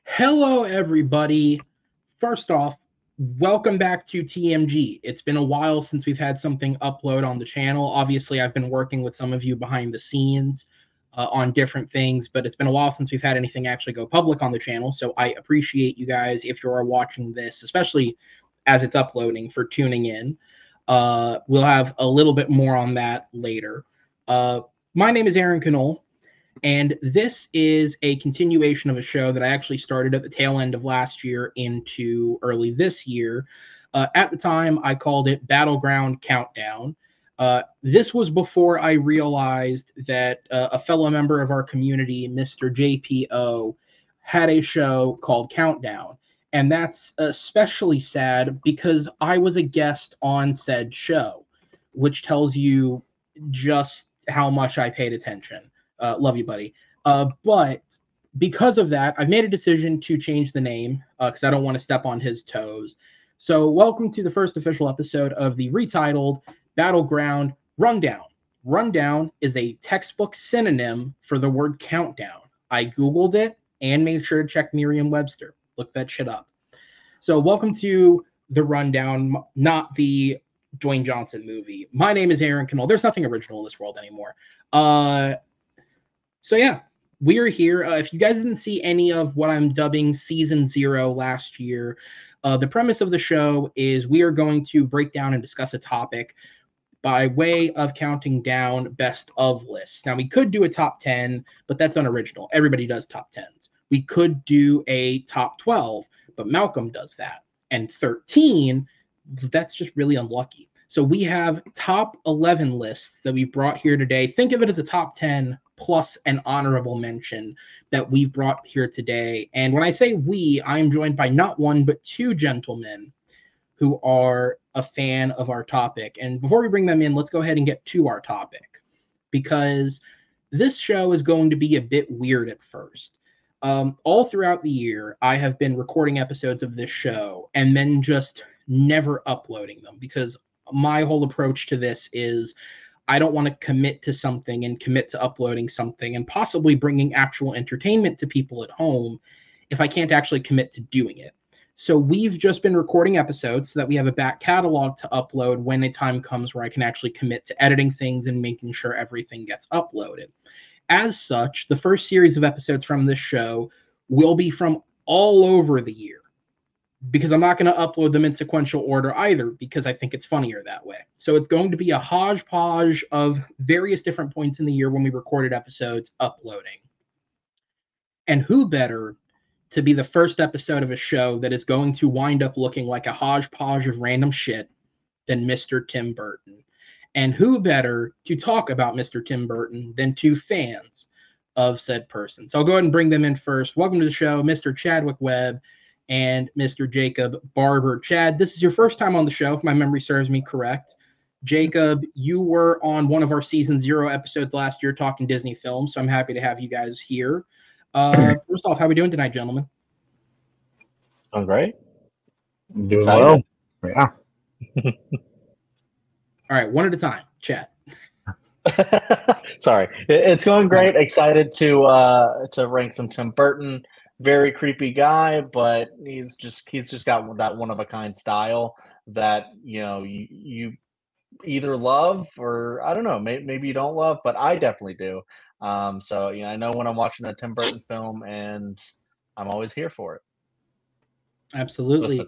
Hello, everybody. First off, welcome back to TMG. It's been a while since we've had something upload on the channel. Obviously, I've been working with some of you behind the scenes on different things, but it's been a while since we've had anything actually go public on the channel. So I appreciate you guys, if you are watching this, especially as it's uploading, for tuning in. We'll have a little bit more on that later. My name is Aaron Knoll. And this is a continuation of a show that I actually started at the tail end of last year into early this year. At the time, I called it Battleground Countdown. This was before I realized that a fellow member of our community, Mr. JPO, had a show called Countdown. And that's especially sad because I was a guest on said show, which tells you just how much I paid attention. Love you, buddy. But because of that, I've made a decision to change the name because I don't want to step on his toes. So, welcome to the first official episode of the retitled Battleground Rundown. Rundown is a textbook synonym for the word countdown. I Googled it and made sure to check Merriam-Webster. Look that shit up. So, welcome to the Rundown, not the Dwayne Johnson movie. My name is Aaron Knoll. There's nothing original in this world anymore. So yeah, we are here. If you guys didn't see any of what I'm dubbing Season 0 last year, the premise of the show is we are going to break down and discuss a topic by way of counting down best of lists. Now, we could do a top 10, but that's unoriginal. Everybody does top 10s. We could do a top 12, but Malcolm does that. And 13, that's just really unlucky. So we have top 11 lists that we brought here today. Think of it as a top 10 plus an honorable mention that we've brought here today. And when I say we, I am joined by not one, but two gentlemen who are a fan of our topic. And before we bring them in, let's go ahead and get to our topic, because this show is going to be a bit weird at first. All throughout the year, I have been recording episodes of this show and then just never uploading them, because my whole approach to this is I don't want to commit to something and commit to uploading something and possibly bringing actual entertainment to people at home if I can't actually commit to doing it. So we've just been recording episodes so that we have a back catalog to upload when a time comes where I can actually commit to editing things and making sure everything gets uploaded. As such, the first series of episodes from this show will be from all over the year, because I'm not going to upload them in sequential order either, because I think it's funnier that way. So it's going to be a hodgepodge of various different points in the year when we recorded episodes uploading. And who better to be the first episode of a show that is going to wind up looking like a hodgepodge of random shit than Mr. Tim Burton? And who better to talk about Mr. Tim Burton than two fans of said person? So I'll go ahead and bring them in first. Welcome to the show, Mr. Chadwick Webb and Mr. Jacob Barber. Chad, this is your first time on the show, if my memory serves me correct. Jacob, you were on one of our Season 0 episodes last year talking Disney films, so I'm happy to have you guys here. First off, how are we doing tonight, gentlemen? Doing great. Doing excited. Well. Yeah. All right, one at a time. Chad. Sorry. It's going great. Excited to rank some Tim Burton. Very creepy guy, but he's just got that one of a kind style that you either love or I don't know, maybe you don't love, but I definitely do. So I know when I'm watching a Tim Burton film, and I'm always here for it. Absolutely.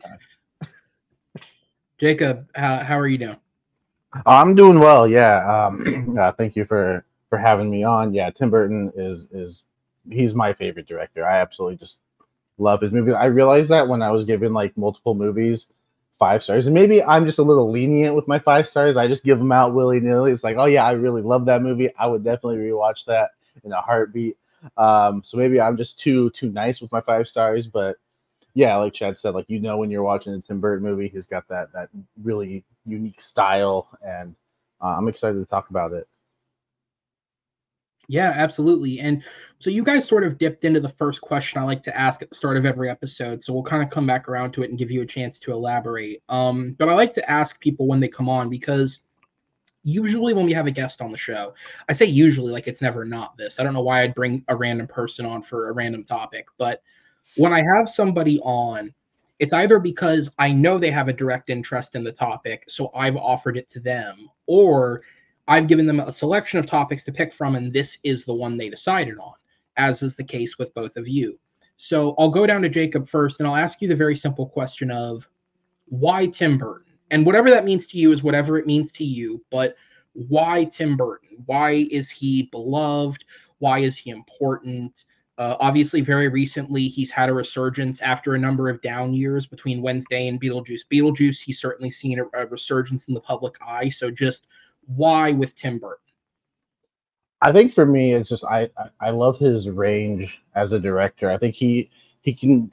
Jacob, how are you doing? I'm doing well. Yeah. Thank you for having me on. Yeah, Tim Burton he's my favorite director. I absolutely just love his movies. I realized that when I was given like multiple movies 5 stars, and maybe I'm just a little lenient with my 5 stars. I just give them out willy-nilly. It's like, oh yeah, I really love that movie. I would definitely rewatch that in a heartbeat. So maybe I'm just too nice with my 5 stars. But yeah, like Chad said, like when you're watching a Tim Burton movie, he's got that really unique style, and I'm excited to talk about it. Yeah, absolutely. And so you guys sort of dipped into the first question I like to ask at the start of every episode. So we'll kind of come back around to it and give you a chance to elaborate. But I like to ask people when they come on, because usually when we have a guest on the show, I say usually like it's never not this. I don't know why I'd bring a random person on for a random topic, but when I have somebody on, it's either because I know they have a direct interest in the topic, so I've offered it to them, or I've given them a selection of topics to pick from, and this is the one they decided on, as is the case with both of you. So I'll go down to Jacob first, and I'll ask you the very simple question of why Tim Burton? And whatever that means to you is whatever it means to you, but why Tim Burton? Why is he beloved? Why is he important? Obviously, very recently, he's had a resurgence after a number of down years between Wednesday and Beetlejuice Beetlejuice. He's certainly seen a resurgence in the public eye. So just why with Tim Burton? I think for me, it's just I love his range as a director. I think he can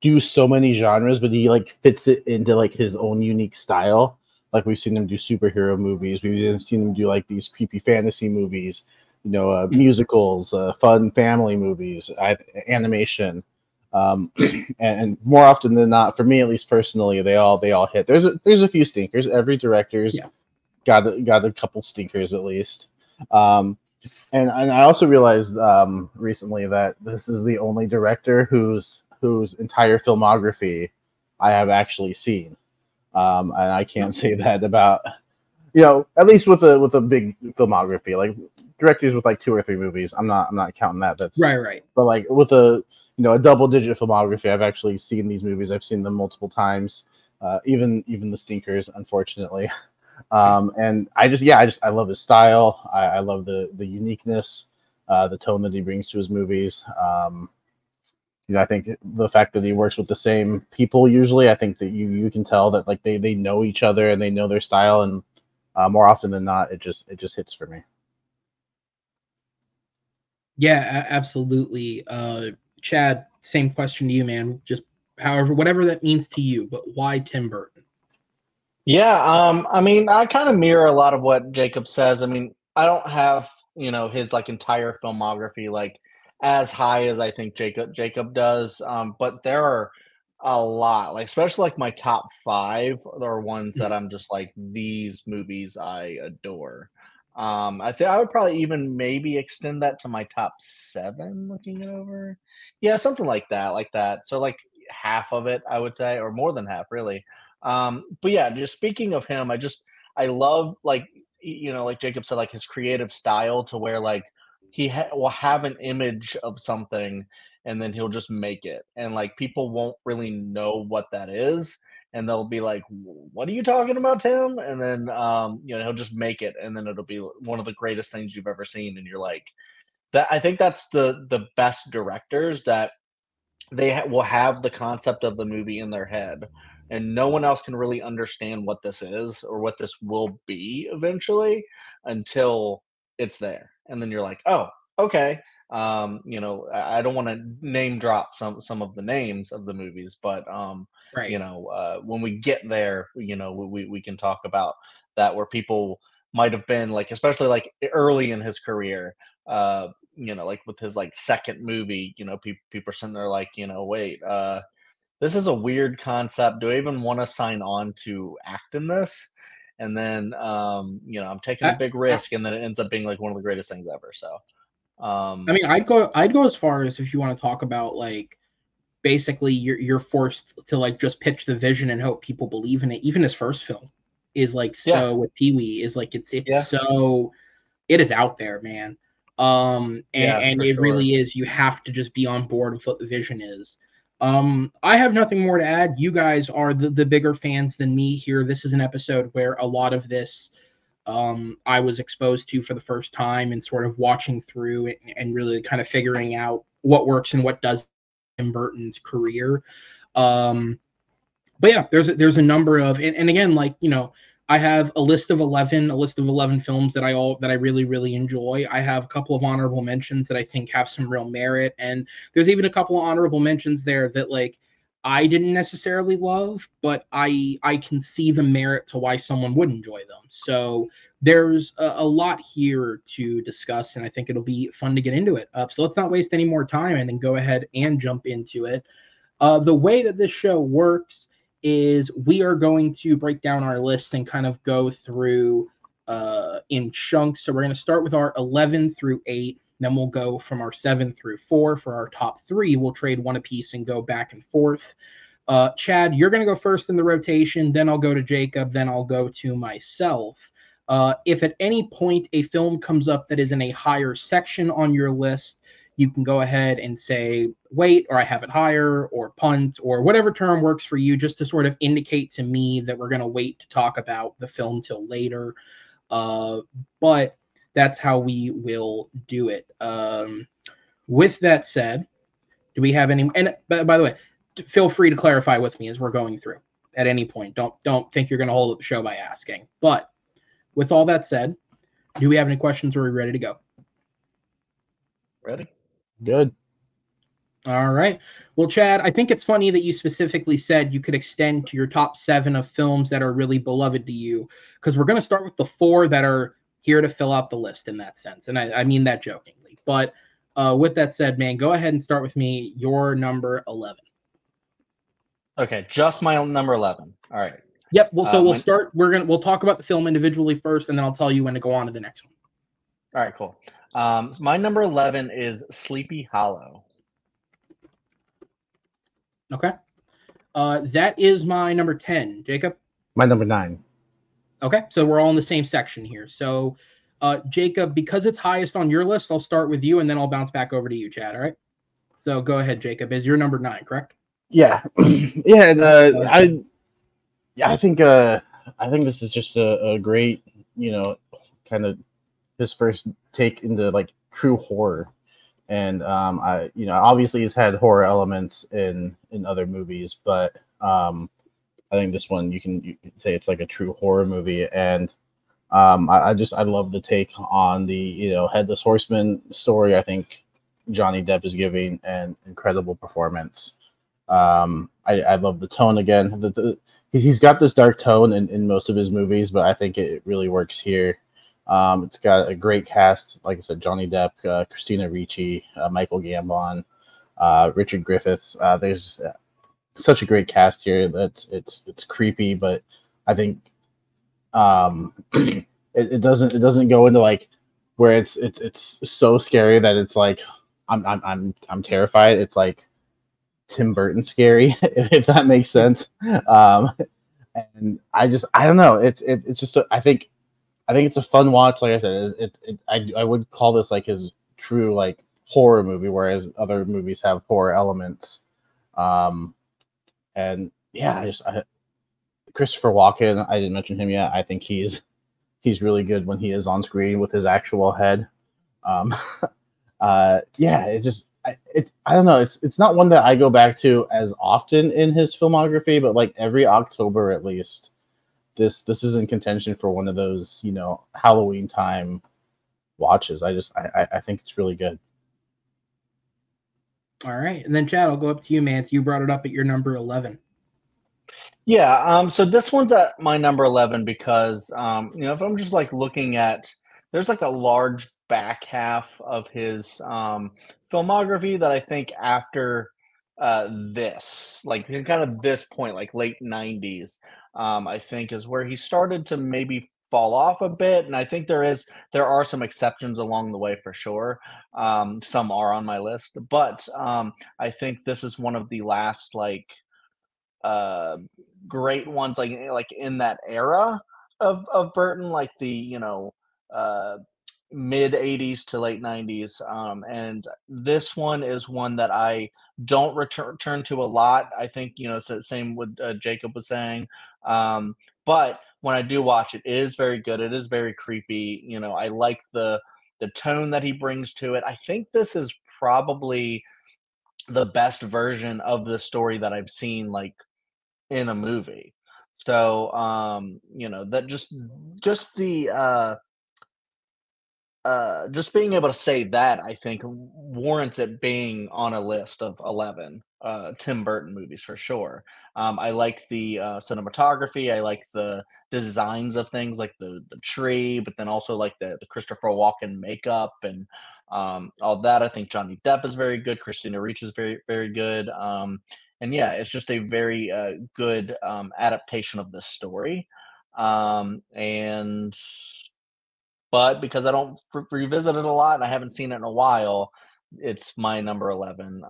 do so many genres, but he like fits it into like his own unique style. Like we've seen him do superhero movies, we've seen him do like these creepy fantasy movies, musicals, fun family movies, animation, and more often than not, for me at least personally, they all hit. There's a few stinkers. Every director's got a couple stinkers at least. And I also realized recently that this is the only director whose entire filmography I have actually seen, and I can't say that about at least with a big filmography, like directors with like 2 or 3 movies. I'm not counting that. That's right. But like with a double-digit filmography, I've actually seen these movies. I've seen them multiple times, even the stinkers, unfortunately. And I love his style. I love the uniqueness, the tone that he brings to his movies. I think the fact that he works with the same people usually, I think that you can tell that like they know each other and they know their style, and more often than not, it just hits for me. Yeah, absolutely. Chad, same question to you, man. Just whatever that means to you, but why Tim Burton? Yeah, I mean, I kind of mirror a lot of what Jacob says. I mean, I don't have, his like entire filmography like as high as I think Jacob does. But there are a lot, like especially like my top 5 are ones that I'm just like, these movies I adore. I think I would probably even maybe extend that to my top 7 looking it over. Yeah, something like that. So like half of it, I would say, or more than half, really. But yeah, just speaking of him, I love like like Jacob said, like his creative style to where like he will have an image of something and then he'll just make it, and like people won't really know what that is, and they'll be like, "What are you talking about, Tim?" And then he'll just make it, and then it'll be one of the greatest things you've ever seen, and you're like, that. I think that's the best directors, that they will have the concept of the movie in their head, and no one else can really understand what this is or what this will be eventually until it's there, and then you're like, oh, okay. I don't want to name drop some of the names of the movies, but Right. when we get there, we can talk about that, where people might have been like, especially like early in his career, like with his like second movie, people are sitting there like, wait, this is a weird concept. Do I even want to sign on to act in this? And then, I'm taking a big risk, and then it ends up being like one of the greatest things ever. So, I mean, I'd go as far as, if you want to talk about like basically you're forced to like just pitch the vision and hope people believe in it. Even his first film is like with Pee-wee is like it's so it is out there, man. And it sure. really is. You have to just be on board with what the vision is. I have nothing more to add. You guys are the bigger fans than me here. This is an episode where a lot of this I was exposed to for the first time, and sort of watching through it and really kind of figuring out what works and what doesn't in Tim Burton's career. But yeah, there's a number of, and again, like, I have a list of 11 films that I really, really enjoy. I have a couple of honorable mentions that I think have some real merit. And there's even a couple of honorable mentions there that like I didn't necessarily love, but I can see the merit to why someone would enjoy them. So there's a lot here to discuss, and I think it'll be fun to get into it. So let's not waste any more time and then go ahead and jump into it. The way that this show works is we are going to break down our lists and kind of go through in chunks. So we're going to start with our 11 through 8. Then we'll go from our 7 through 4 for our top 3. We'll trade one apiece and go back and forth. Chad, you're going to go first in the rotation. Then I'll go to Jacob. Then I'll go to myself. If at any point a film comes up that is in a higher section on your list, you can go ahead and say, wait, or I have it higher, or punt, or whatever term works for you, just to sort of indicate to me that we're going to wait to talk about the film till later. But that's how we will do it. With that said, do we have any? And by the way, feel free to clarify with me as we're going through at any point. Don't think you're going to hold up the show by asking. But with all that said, do we have any questions, or are we ready to go? Ready? Good. All right. Well, Chad, I think it's funny that you specifically said you could extend to your top 7 of films that are really beloved to you, because we're going to start with the 4 that are here to fill out the list in that sense. And I mean that jokingly. But with that said, man, go ahead and start with me. Your number 11. Okay, just my number 11. All right. Yep. Well, so we'll start. We'll talk about the film individually first, and then I'll tell you when to go on to the next one. All right, cool. My number 11 is Sleepy Hollow. Okay. That is my number 10. Jacob? My number 9. Okay, so we're all in the same section here. So, Jacob, because it's highest on your list, I'll start with you, and then I'll bounce back over to you, Chad, all right? So go ahead, Jacob. Is your number 9, correct? Yeah. Yeah, I think this is just a great, kind of his first take into like true horror. And obviously he's had horror elements in other movies, but I think this one you can say it's like a true horror movie. And I love the take on the Headless Horseman story. I think Johnny Depp is giving an incredible performance. I love the tone again. He's got this dark tone in most of his movies, but I think it really works here. It's got a great cast, like I said, Johnny Depp, Christina Ricci, Michael Gambon, Richard Griffiths. There's such a great cast here. It's creepy, but I think it doesn't go into like where it's so scary that it's like I'm terrified. It's like Tim Burton scary, if that makes sense. And I don't know. It's just I think it's a fun watch. Like I said, I would call this like his true like horror movie, whereas other movies have horror elements. And yeah, Christopher Walken. I didn't mention him yet. I think he's really good when he is on screen with his actual head. I don't know. It's not one that I go back to as often in his filmography, but like every October at least, this is in contention for one of those Halloween time watches. I think it's really good. All right, and then Chad, I'll go up to you, man. So you brought it up at your number 11. Yeah. So this one's at my number 11 because if I'm just like looking at, there's like a large back half of his filmography that I think after this, like kind of this point, like late 90s, I think is where he started to maybe fall off a bit. And I think there are some exceptions along the way for sure. Some are on my list, but I think this is one of the last like great ones, like in that era of Burton, like the mid 80s to late 90s. And this one is one that I don't return to a lot. I think, it's the same with Jacob was saying. But when I do watch it, it is very good. It is very creepy. I like the tone that he brings to it. I think this is probably the best version of the story that I've seen like in a movie. So, that just the just being able to say that, I think, warrants it being on a list of 11 Tim Burton movies for sure. I like the cinematography. I like the designs of things like the tree, but then also like the Christopher Walken makeup and all that. I think Johnny Depp is very good. Christina Ricci is very, very good. And yeah, it's just a very good adaptation of the story. And but because I don't revisit it a lot and I haven't seen it in a while, it's my number 11.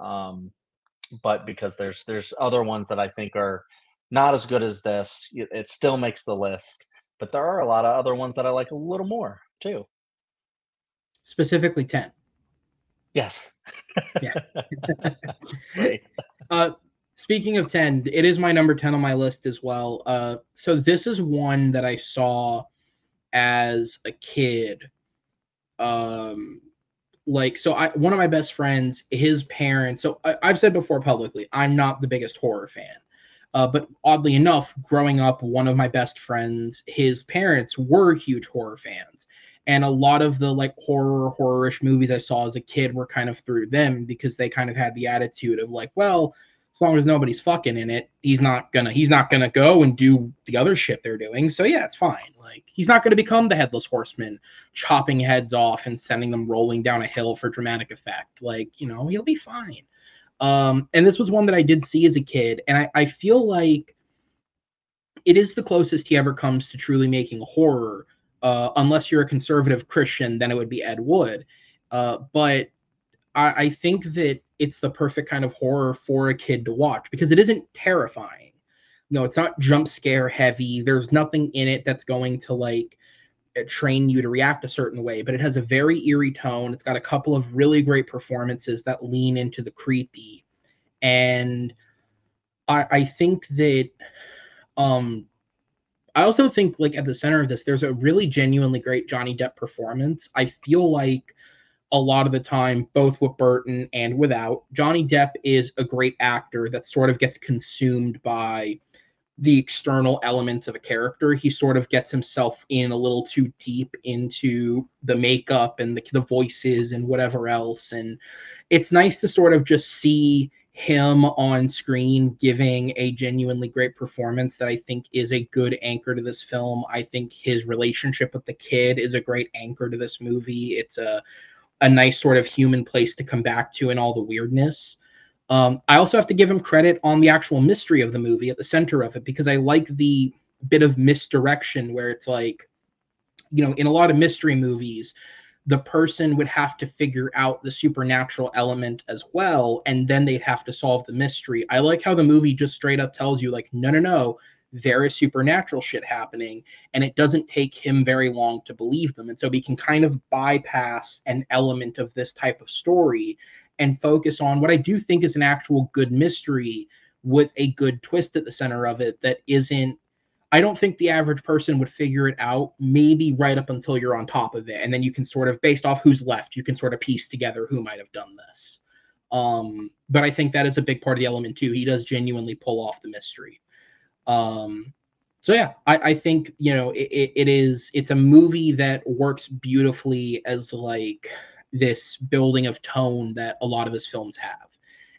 But because there's other ones that I think are not as good as this, it still makes the list. But there are a lot of other ones that I like a little more too. Specifically 10. Yes. Yeah. Right. Speaking of 10, it is my number 10 on my list as well. So this is one that I saw as a kid. One of my best friends, his parents, so I've said before publicly, I'm not the biggest horror fan. But oddly enough, growing up, one of my best friends, his parents were huge horror fans. And a lot of the like horror-ish movies I saw as a kid were kind of through them because they kind of had the attitude of like, well, as long as nobody's fucking in it, he's not gonna go and do the other shit they're doing. So yeah, it's fine. Like he's not gonna become the headless horseman, chopping heads off and sending them rolling down a hill for dramatic effect. Like, he'll be fine. And this was one that I did see as a kid, and I feel like it is the closest he ever comes to truly making horror. Unless you're a conservative Christian, then it would be Ed Wood. But I think that it's the perfect kind of horror for a kid to watch because it isn't terrifying. No, it's not jump scare heavy. There's nothing in it that's going to like train you to react a certain way, but it has a very eerie tone. It's got a couple of really great performances that lean into the creepy. And I think that I also think like at the center of this, there's a really genuinely great Johnny Depp performance. I feel like a lot of the time, both with Burton and without, Johnny Depp is a great actor that sort of gets consumed by the external elements of a character. He sort of gets himself in a little too deep into the makeup and the voices and whatever else. And it's nice to sort of just see him on screen giving a genuinely great performance that I think is a good anchor to this film. I think his relationship with the kid is a great anchor to this movie. It's a nice sort of human place to come back to in all the weirdness. I also have to give him credit on the actual mystery of the movie at the center of it, because I like the bit of misdirection where it's like, in a lot of mystery movies, the person would have to figure out the supernatural element as well, and then they'd have to solve the mystery. I like how the movie just straight up tells you, like, no, there is supernatural shit happening, and it doesn't take him very long to believe them. And so we can kind of bypass an element of this type of story and focus on what I do think is an actual good mystery with a good twist at the center of it that isn't, I don't think the average person would figure it out, maybe right up until you're on top of it. And then you can sort of, based off who's left, you can sort of piece together who might have done this. But I think that is a big part of the element too. He does genuinely pull off the mystery. So yeah, I think, it's a movie that works beautifully as like this building of tone that a lot of his films have.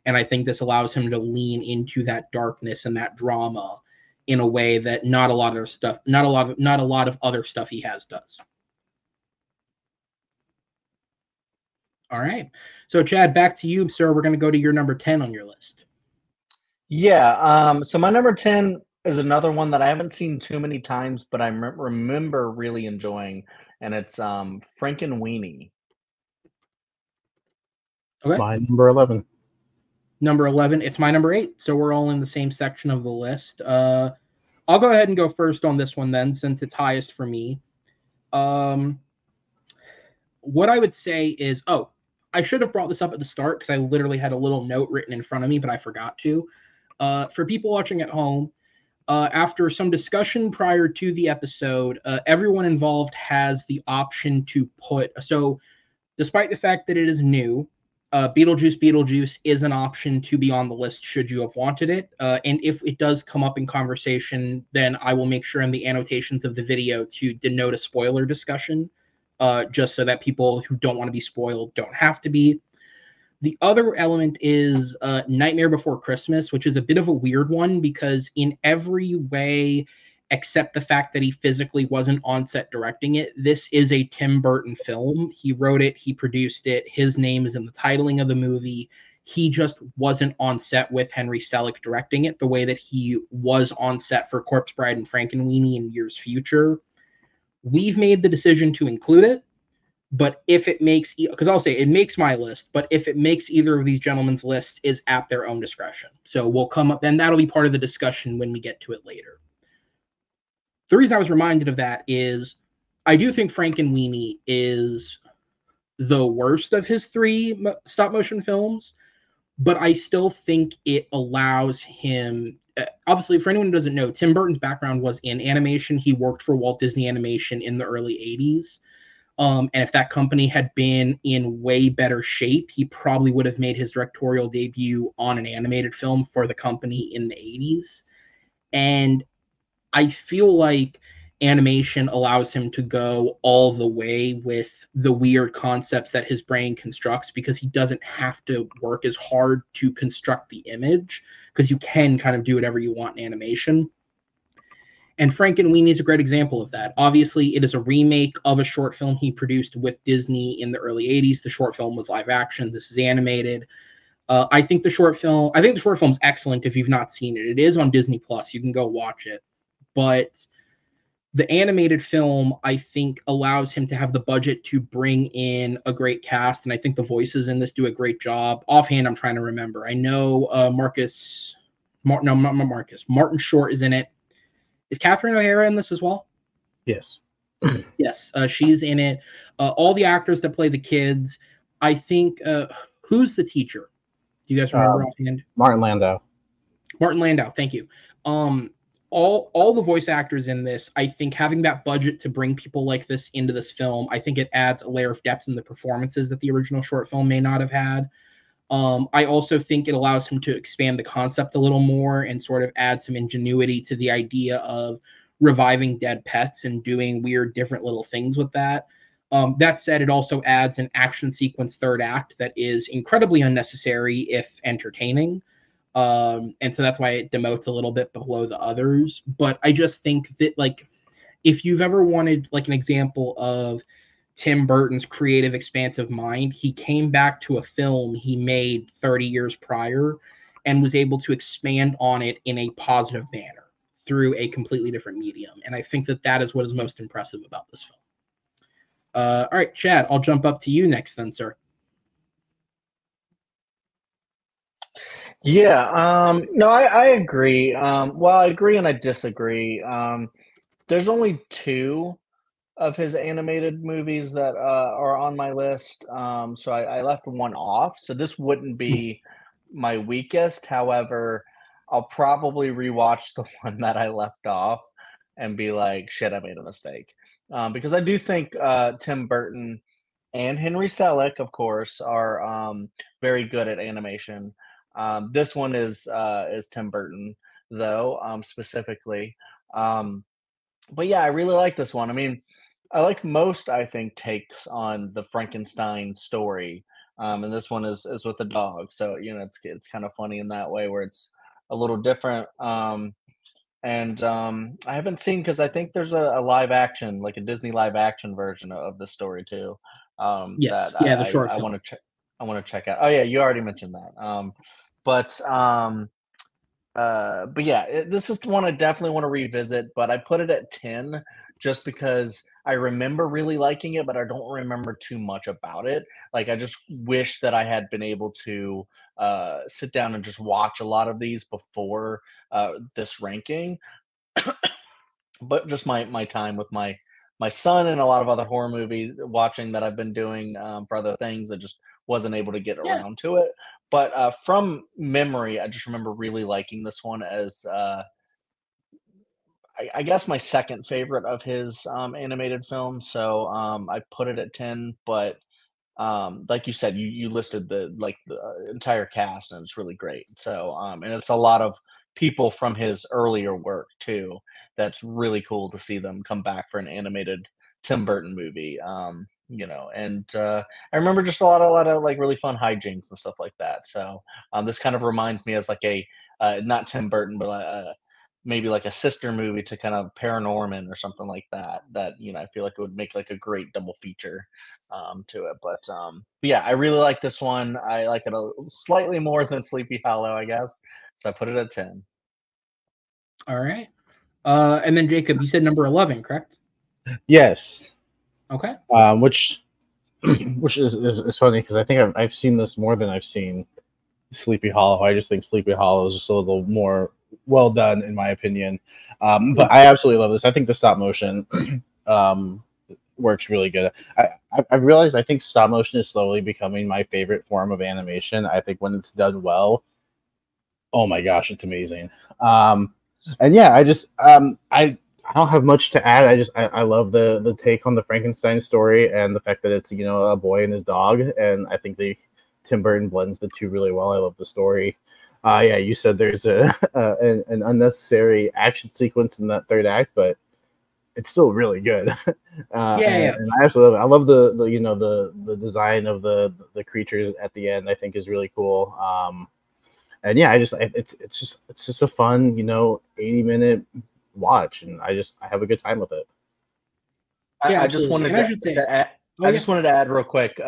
And I think this allows him to lean into that darkness and that drama in a way that not a lot of other stuff he has does. All right. So Chad, back to you, sir. We're going to go to your number 10 on your list. Yeah. So my number 10 is another one that I haven't seen too many times, but I remember really enjoying, and it's Frankenweenie. Okay. My number 11. Number 11. It's my number 8. So we're all in the same section of the list. I'll go ahead and go first on this one then, since it's highest for me. What I would say is, I should have brought this up at the start because I literally had a little note written in front of me, but I forgot to. For people watching at home, after some discussion prior to the episode, everyone involved has the option to put. So, despite the fact that it is new, Beetlejuice is an option to be on the list should you have wanted it. And if it does come up in conversation, then I will make sure in the annotations of the video to denote a spoiler discussion, just so that people who don't want to be spoiled don't have to be. The other element is Nightmare Before Christmas, which is a bit of a weird one because in every way, except the fact that he physically wasn't on set directing it, this is a Tim Burton film. He wrote it, he produced it, his name is in the titling of the movie. He just wasn't on set with Henry Selick directing it the way that he was on set for Corpse Bride and Frankenweenie in years future. we've made the decision to include it. But if it makes, because I'll say it makes my list, but if it makes either of these gentlemen's lists is at their own discretion. So we'll come up, then that'll be part of the discussion when we get to it later. The reason I was reminded of that is I do think Frankenweenie is the worst of his three stop motion films, but I still think it allows him. Obviously, for anyone who doesn't know, Tim Burton's background was in animation. He worked for Walt Disney Animation in the early 80s. And if that company had been in way better shape, he probably would have made his directorial debut on an animated film for the company in the 80s. And I feel like animation allows him to go all the way with the weird concepts that his brain constructs because he doesn't have to work as hard to construct the image because you can kind of do whatever you want in animation. And Frankenweenie is a great example of that. Obviously, it is a remake of a short film he produced with Disney in the early 80s. The short film was live action. This is animated. I think the short film is excellent if you've not seen it. It is on Disney Plus. You can go watch it. But the animated film, I think, allows him to have the budget to bring in a great cast. And I think the voices in this do a great job. Offhand, I'm trying to remember. I know Martin Short is in it. Is Catherine O'Hara in this as well? Yes. Yes, she's in it. All the actors that play the kids. I think, who's the teacher? Do you guys remember offhand? Martin Landau. Martin Landau, thank you. All the voice actors in this, I think having that budget to bring people like this into this film, I think it adds a layer of depth in the performances that the original short film may not have had. I also think it allows him to expand the concept a little more and sort of add some ingenuity to the idea of reviving dead pets and doing weird, different little things with that. That said, it also adds an action sequence third act that is incredibly unnecessary if entertaining. And so that's why it demotes a little bit below the others. But I just think that, like, if you've ever wanted, like, an example of Tim Burton's creative, expansive mind, he came back to a film he made 30 years prior and was able to expand on it in a positive manner through a completely different medium. And I think that that is what is most impressive about this film. All right, Chad, I'll jump up to you next then, sir. Yeah, no, I agree. Well, I agree and I disagree. There's only two of his animated movies that are on my list. So I left one off. So this wouldn't be my weakest. However, I'll probably rewatch the one that I left off and be like, shit, I made a mistake. Because I do think Tim Burton and Henry Selick, of course, are very good at animation. This one is Tim Burton, though, specifically. But yeah, I really like this one. I mean, I like most, I think, takes on the Frankenstein story, and this one is with the dog. So it's kind of funny in that way where it's a little different. And I haven't seen because I think there's a live action, like a Disney live action version of this story too. Yes, That yeah, the short I film. want to check. I want to check out. Oh yeah, you already mentioned that. But yeah, this is one I definitely want to revisit, but I put it at 10 just because I remember really liking it, but I don't remember too much about it. Like, I just wish that I had been able to sit down and just watch a lot of these before this ranking. But just my time with my son and a lot of other horror movies watching that I've been doing for other things, I just wasn't able to get around to it. But from memory, I just remember really liking this one as I guess my second favorite of his animated films. So I put it at 10. But like you said, you listed the entire cast, and it's really great. So and it's a lot of people from his earlier work too. That's really cool to see them come back for an animated Tim Burton movie. And I remember just a lot of like really fun hijinks and stuff like that. So this kind of reminds me as like a not Tim Burton, but maybe like a sister movie to kind of Paranorman or something like that. That I feel like it would make like a great double feature to it. But yeah, I really like this one. I like it a slightly more than Sleepy Hollow, I guess. So I put it at 10. All right. And then Jacob, you said number 11, correct? Yes. Okay. Which is funny because I think I've seen this more than I've seen Sleepy Hollow. I just think Sleepy Hollow is just a little more well done in my opinion. But I absolutely love this. I think the stop motion works really good. I've realized I think stop motion is slowly becoming my favorite form of animation. I think when it's done well, oh my gosh, it's amazing. And yeah, I don't have much to add. I love the take on the Frankenstein story and the fact that it's a boy and his dog, and I think Tim Burton blends the two really well. I love the story. Yeah, you said there's an unnecessary action sequence in that third act, but it's still really good. Yeah. And I absolutely love it. I love the design of the creatures at the end. I think is really cool. And yeah, it's just a fun 80-minute watch, and I have a good time with it. Yeah, I just wanted to add. Just wanted to add real quick,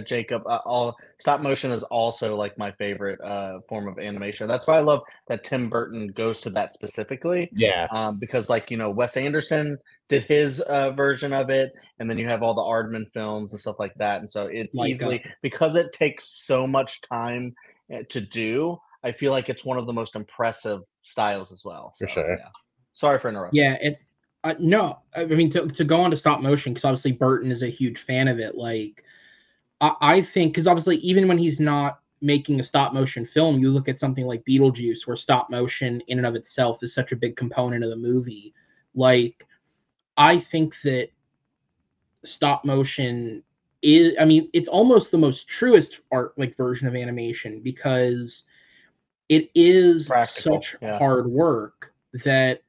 Jacob. All stop motion is also like my favorite form of animation. That's why I love that Tim Burton goes to that specifically. Yeah, because Wes Anderson did his version of it, and then you have all the Aardman films and stuff like that. And so it's easily because it takes so much time to do. I feel like it's one of the most impressive styles as well. So, for sure. Yeah. Sorry for interrupting. Yeah, it's no. I mean, to go on to stop motion, because obviously Burton is a huge fan of it. Like, I think because obviously even when he's not making a stop motion film, you look at something like Beetlejuice, where stop motion in and of itself is such a big component of the movie. Like, I think that stop motion is, I mean, it's almost the most truest art like version of animation because it is such hard work that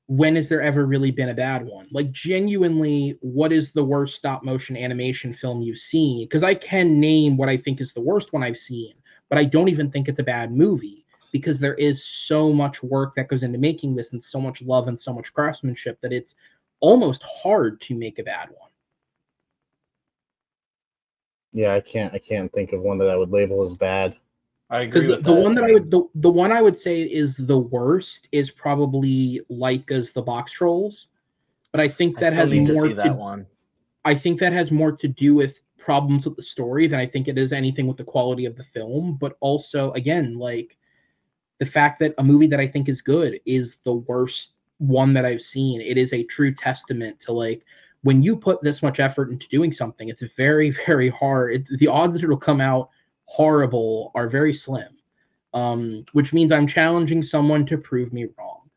when has there ever really been a bad one? Like, genuinely, what is the worst stop motion animation film you've seen? Because I can name what I think is the worst one I've seen, but I don't even think it's a bad movie because there is so much work that goes into making this and so much love and so much craftsmanship that it's almost hard to make a bad one. Yeah, I can't think of one that I would label as bad. I agree with the one that I would the one I would say is the worst is probably Laika's The Box Trolls, but I think that has more to I think that has more to do with problems with the story than I think it is anything with the quality of the film. But also, again, like the fact that a movie that I think is good is the worst one that I've seen. It is a true testament to like when you put this much effort into doing something, it's very, very hard. The odds that it'll come out horrible are very slim, which means I'm challenging someone to prove me wrong.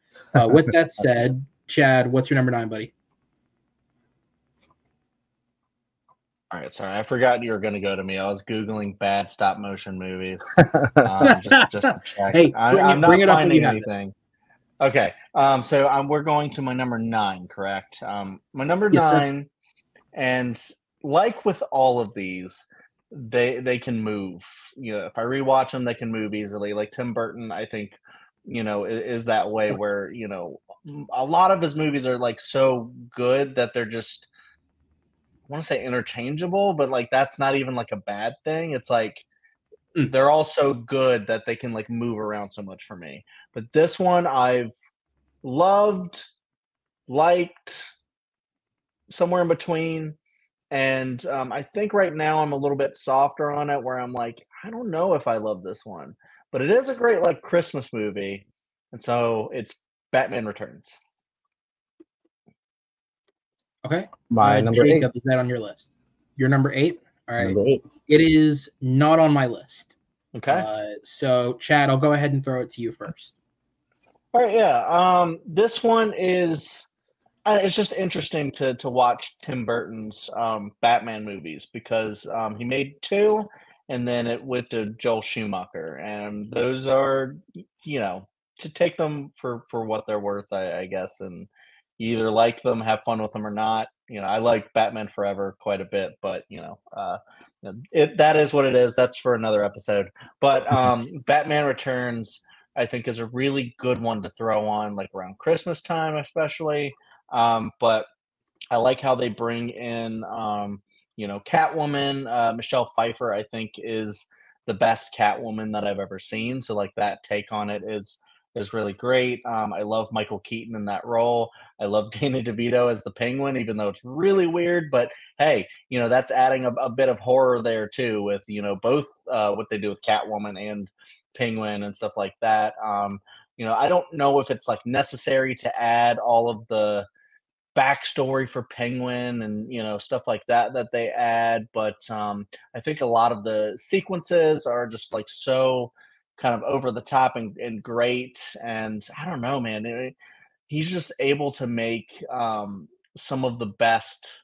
With that said, Chad, what's your number 9, buddy? All right, sorry, I forgot you were going to go to me. I was Googling bad stop motion movies just to check. Hey, I'm not finding anything. Okay, so we're going to my number 9, correct? My number 9, sir. And like with all of these, they can move. If I rewatch them, they can move easily. Like Tim Burton, I think, is that way where, a lot of his movies are like so good that they're just, I want to say interchangeable, but like that's not even like a bad thing. It's like they're all so good that they can like move around so much for me. But this one I've loved, liked, somewhere in between. And I think right now I'm a little bit softer on it where I'm like, I don't know if I love this one. But it is a great like Christmas movie. And so it's Batman Returns. Okay. My number Jacob, 8. Is that on your list? Your number 8? All right. Number 8. It is not on my list. Okay. So, Chad, I'll go ahead and throw it to you first. All right. Yeah. This one is, it's just interesting to watch Tim Burton's Batman movies because he made 2 and then it went to Joel Schumacher. And those are, to take them for what they're worth, I guess. And you either like them, have fun with them or not. I like Batman Forever quite a bit, but that is what it is. That's for another episode. But Batman Returns, I think, is a really good one to throw on, like around Christmas time, especially. But I like how they bring in, Catwoman. Michelle Pfeiffer, I think, is the best Catwoman that I've ever seen. So like that take on it is is really great. I love Michael Keaton in that role. I love Danny DeVito as the Penguin, even though it's really weird. But hey, that's adding a bit of horror there too, with both what they do with Catwoman and Penguin and stuff like that. I don't know if it's like necessary to add all of the backstory for Penguin and stuff like that they add, but I think a lot of the sequences are just like so kind of over the top and great, and I don't know, man. He's just able to make some of the best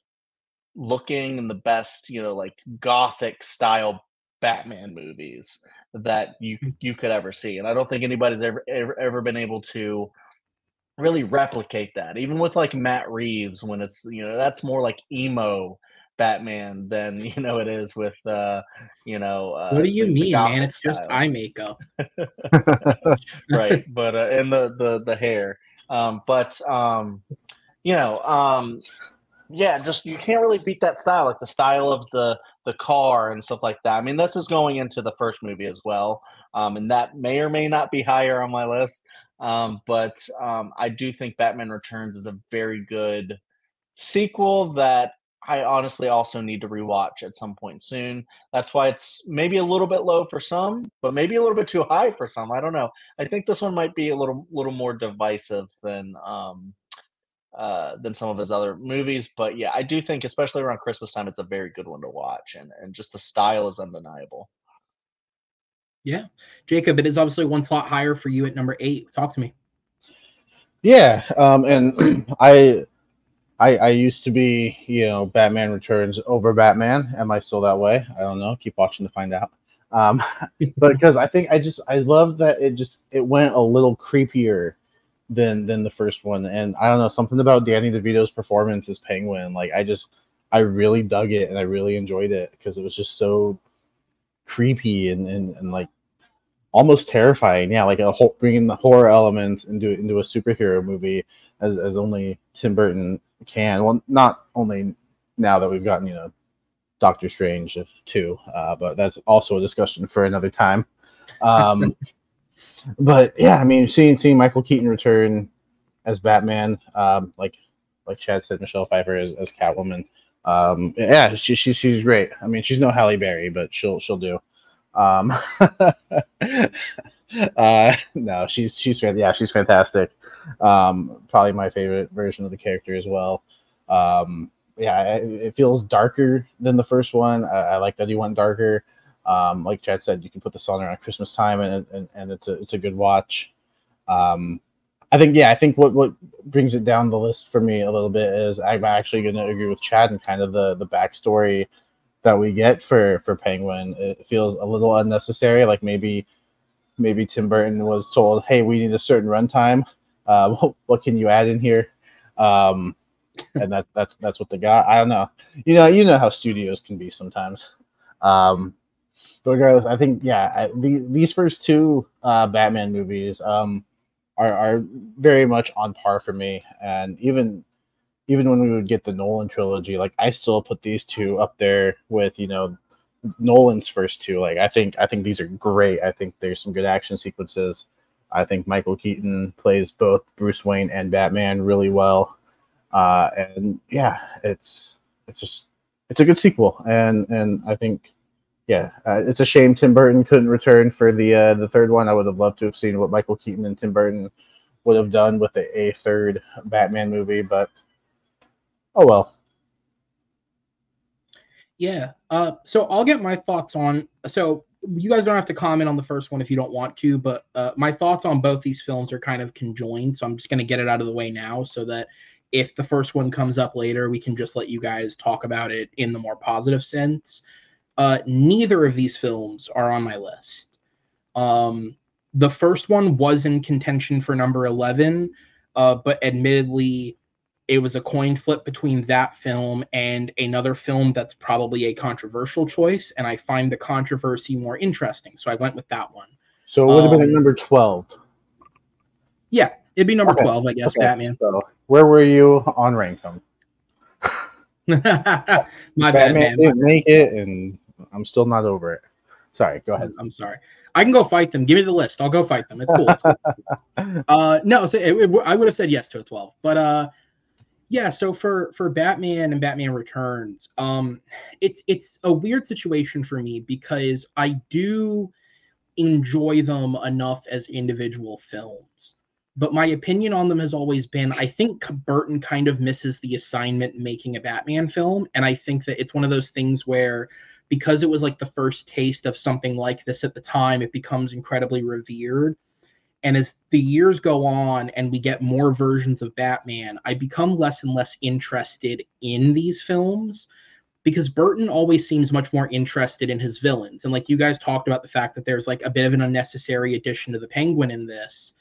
looking and the best like gothic style Batman movies that you could ever see, and I don't think anybody's ever been able to really replicate that, even with like Matt Reeves, when it's that's more like emo Batman than it is with what do you the mean, man? gothic It's just style. eye makeup. Right, but and the hair, yeah, just you can't really beat that style, like the style of the car and stuff like that. I mean, this is going into the first movie as well, and that may or may not be higher on my list. But I do think Batman Returns is a very good sequel that I honestly also need to rewatch at some point soon. That's why it's maybe a little bit low for some, but maybe a little bit too high for some. I don't know. I think this one might be a little more divisive than some of his other movies. But yeah, I do think, especially around Christmas time, it's a very good one to watch, and just the style is undeniable. Yeah, Jacob, it is obviously one slot higher for you at number 8. Talk to me. Yeah, and I used to be, Batman Returns over Batman. Am I still that way? I don't know. Keep watching to find out. But because I love that it went a little creepier than the first one, and I don't know, something about Danny DeVito's performance as Penguin. Like I really dug it, and I really enjoyed it because it was just so creepy and like almost terrifying. Yeah, like bringing the horror element into a superhero movie as only Tim Burton can. Well, not only now that we've gotten Doctor Strange 2, but that's also a discussion for another time. But yeah, I mean, seeing Michael Keaton return as Batman, like Chad said, Michelle Pfeiffer as Catwoman. Yeah, she's great. I mean, she's no Halle Berry, but she'll do. No, she's fantastic. Probably my favorite version of the character as well. Yeah, it feels darker than the first one. I like that he went darker. Like Chad said, you can put this on around Christmas time, and it's a good watch. I think what brings it down the list for me a little bit is I'm actually going to agree with Chad and kind of the backstory that we get for Penguin. It feels a little unnecessary. Like maybe Tim Burton was told, "Hey, we need a certain runtime. What can you add in here?" And that's what they got. I don't know. You know how studios can be sometimes. But regardless, I think these first two Batman movies are very much on par for me. And even when we would get the Nolan trilogy, like I still put these two up there with Nolan's first two. Like I think these are great. I think there's some good action sequences. I think Michael Keaton plays both Bruce Wayne and Batman really well. And yeah, it's a good sequel. And I think it's a shame Tim Burton couldn't return for the third one. I would have loved to have seen what Michael Keaton and Tim Burton would have done with a third Batman movie, but oh well. Yeah. So I'll get my thoughts on. So you guys don't have to comment on the first one if you don't want to, but my thoughts on both these films are kind of conjoined. So I'm just going to get it out of the way now, so that if the first one comes up later, we can just let you guys talk about it in the more positive sense. Neither of these films are on my list. The first one was in contention for number 11, but admittedly, it was a coin flip between that film and another film that's probably a controversial choice, and I find the controversy more interesting, so I went with that one. So it would have been at number 12. Yeah, it'd be number 12, I guess, okay. Batman. So where were you on Rankum? My Batman bad, man. Didn't make it, and I'm still not over it. Sorry, go ahead. I'm sorry. I can go fight them. Give me the list. I'll go fight them. It's cool. It's cool. No, so I would have said yes to a 12. But yeah, so for Batman and Batman Returns, it's a weird situation for me because I do enjoy them enough as individual films. But my opinion on them has always been I think Burton kind of misses the assignment making a Batman film. And I think that it's one of those things where because it was like the first taste of something like this at the time, it becomes incredibly revered. And as the years go on and we get more versions of Batman, I become less and less interested in these films because Burton always seems much more interested in his villains. And like you guys talked about the fact that there's like a bit of an unnecessary addition to the Penguin in this.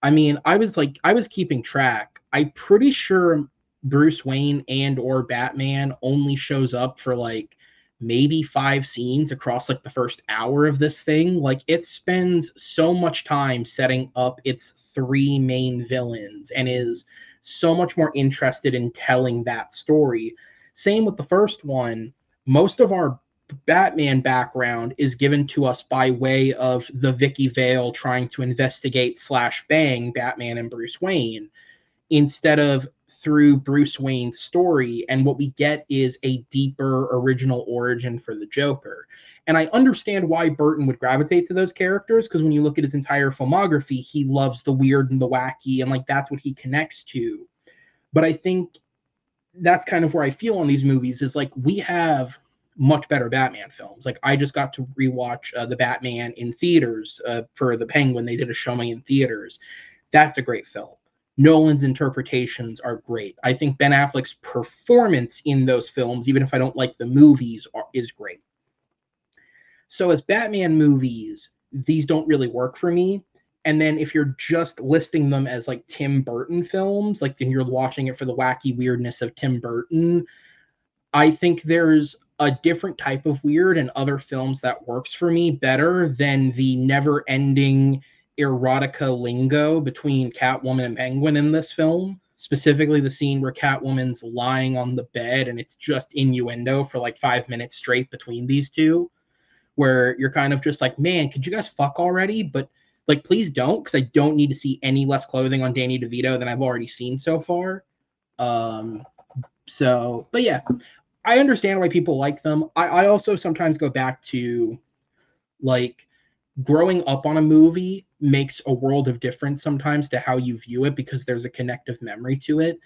I mean, I was keeping track. I'm pretty sure Bruce Wayne and or Batman only shows up for like maybe 5 scenes across like the first hour of this thing. Like it spends so much time setting up its 3 main villains and is so much more interested in telling that story. Same with the first one. Most of our Batman background is given to us by way of the Vicky Vale trying to investigate / bang Batman and Bruce Wayne instead of through Bruce Wayne's story. And what we get is a deeper original origin for the Joker. And I understand why Burton would gravitate to those characters because when you look at his entire filmography, he loves the weird and the wacky and like that's what he connects to. But I think that's kind of where I feel on these movies is like we have much better Batman films. Like I just got to rewatch the Batman in theaters for the Penguin. They did a showing in theaters. That's a great film. Nolan's interpretations are great. I think Ben Affleck's performance in those films, even if I don't like the movies, is great. So as Batman movies, these don't really work for me. And then if you're just listing them as like Tim Burton films, like you're watching it for the wacky weirdness of Tim Burton, I think there's a different type of weird in other films that works for me better than the never-ending erotica lingo between Catwoman and Penguin in this film. Specifically the scene where Catwoman's lying on the bed and it's just innuendo for like 5 minutes straight between these two, where you're kind of just like, man, could you guys fuck already? But like, please don't, because I don't need to see any less clothing on Danny DeVito than I've already seen so far. But yeah, I understand why people like them. I also sometimes go back to like growing up on a movie makes a world of difference sometimes to how you view it because there's a connective memory to it.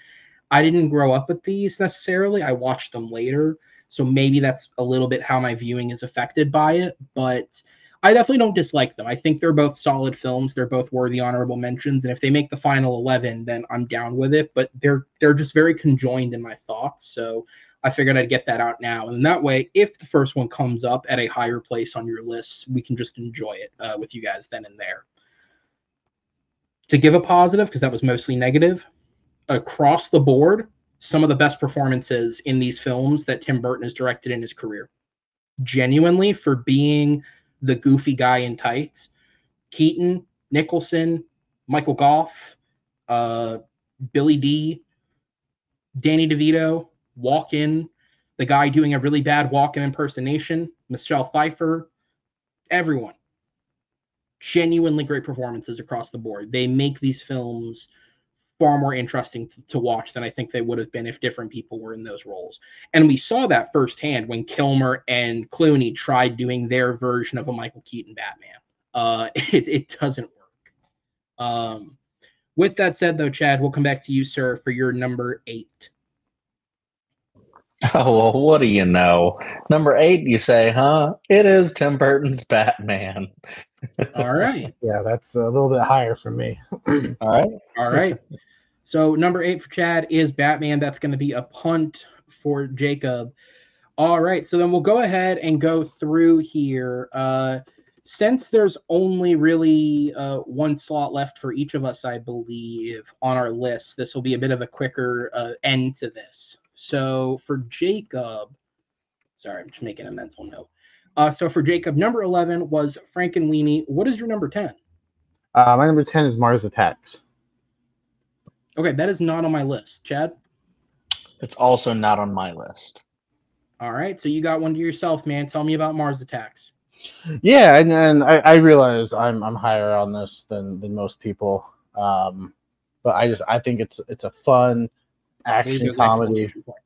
I didn't grow up with these necessarily. I watched them later. So maybe that's a little bit how my viewing is affected by it. But I definitely don't dislike them. I think they're both solid films. They're both worthy honorable mentions. And if they make the final 11, then I'm down with it. But they're just very conjoined in my thoughts. So I figured I'd get that out now. And that way, if the first one comes up at a higher place on your list, we can just enjoy it with you guys then and there. To give a positive, because that was mostly negative, across the board, some of the best performances in these films that Tim Burton has directed in his career. Genuinely, for being the goofy guy in tights, Keaton, Nicholson, Michael Goff, Billy D, Danny DeVito, Walken, the guy doing a really bad Walken impersonation, Michelle Pfeiffer, everyone. Genuinely great performances across the board. They make these films far more interesting to watch than I think they would have been if different people were in those roles. And we saw that firsthand when Kilmer and Clooney tried doing their version of a Michael Keaton Batman. It doesn't work. With that said, though, Chad, we'll come back to you, sir, for your number 8. Oh, well, what do you know? Number 8, you say, huh? It is Tim Burton's Batman. All right. Yeah, that's a little bit higher for me. All right. So number 8 for Chad is Batman. That's going to be a punt for Jacob. All right. So then we'll go ahead and go through here. Since there's only really one slot left for each of us, I believe, on our list, this will be a bit of a quicker end to this. So for Jacob, sorry, I'm just making a mental note. So for Jacob, number 11 was Frankenweenie. What is your number 10? My number 10 is Mars Attacks. Okay, that is not on my list. Chad? It's also not on my list. All right, so you got one to yourself, man. Tell me about Mars Attacks. Yeah, and I realize I'm higher on this than most people. But I think it's a fun I believe action there's an comedy. exclamation point.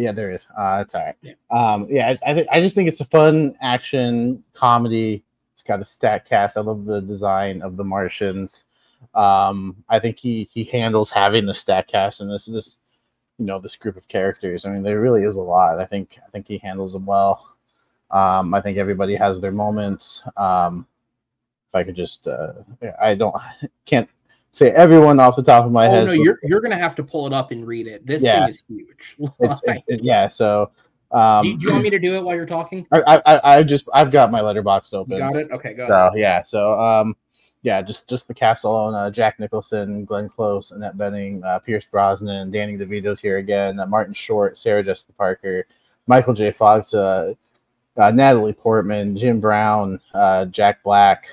Yeah, there is. It's all right. Yeah. I just think it's a fun action comedy. It's got a stacked cast. I love the design of the Martians. I think he handles having the stacked cast and this this group of characters. I mean, there really is a lot. I think he handles them well. I think everybody has their moments. If I could just, can't say everyone off the top of my head. Oh no, you're gonna have to pull it up and read it. This thing is huge. Yeah. So, do you want me to do it while you're talking? I've got my letterbox open. You got it. Okay, go ahead. Yeah. So, just the cast alone: Jack Nicholson, Glenn Close, Annette Bening, Pierce Brosnan, Danny DeVito's here again, Martin Short, Sarah Jessica Parker, Michael J. Fox, Natalie Portman, Jim Brown, Jack Black.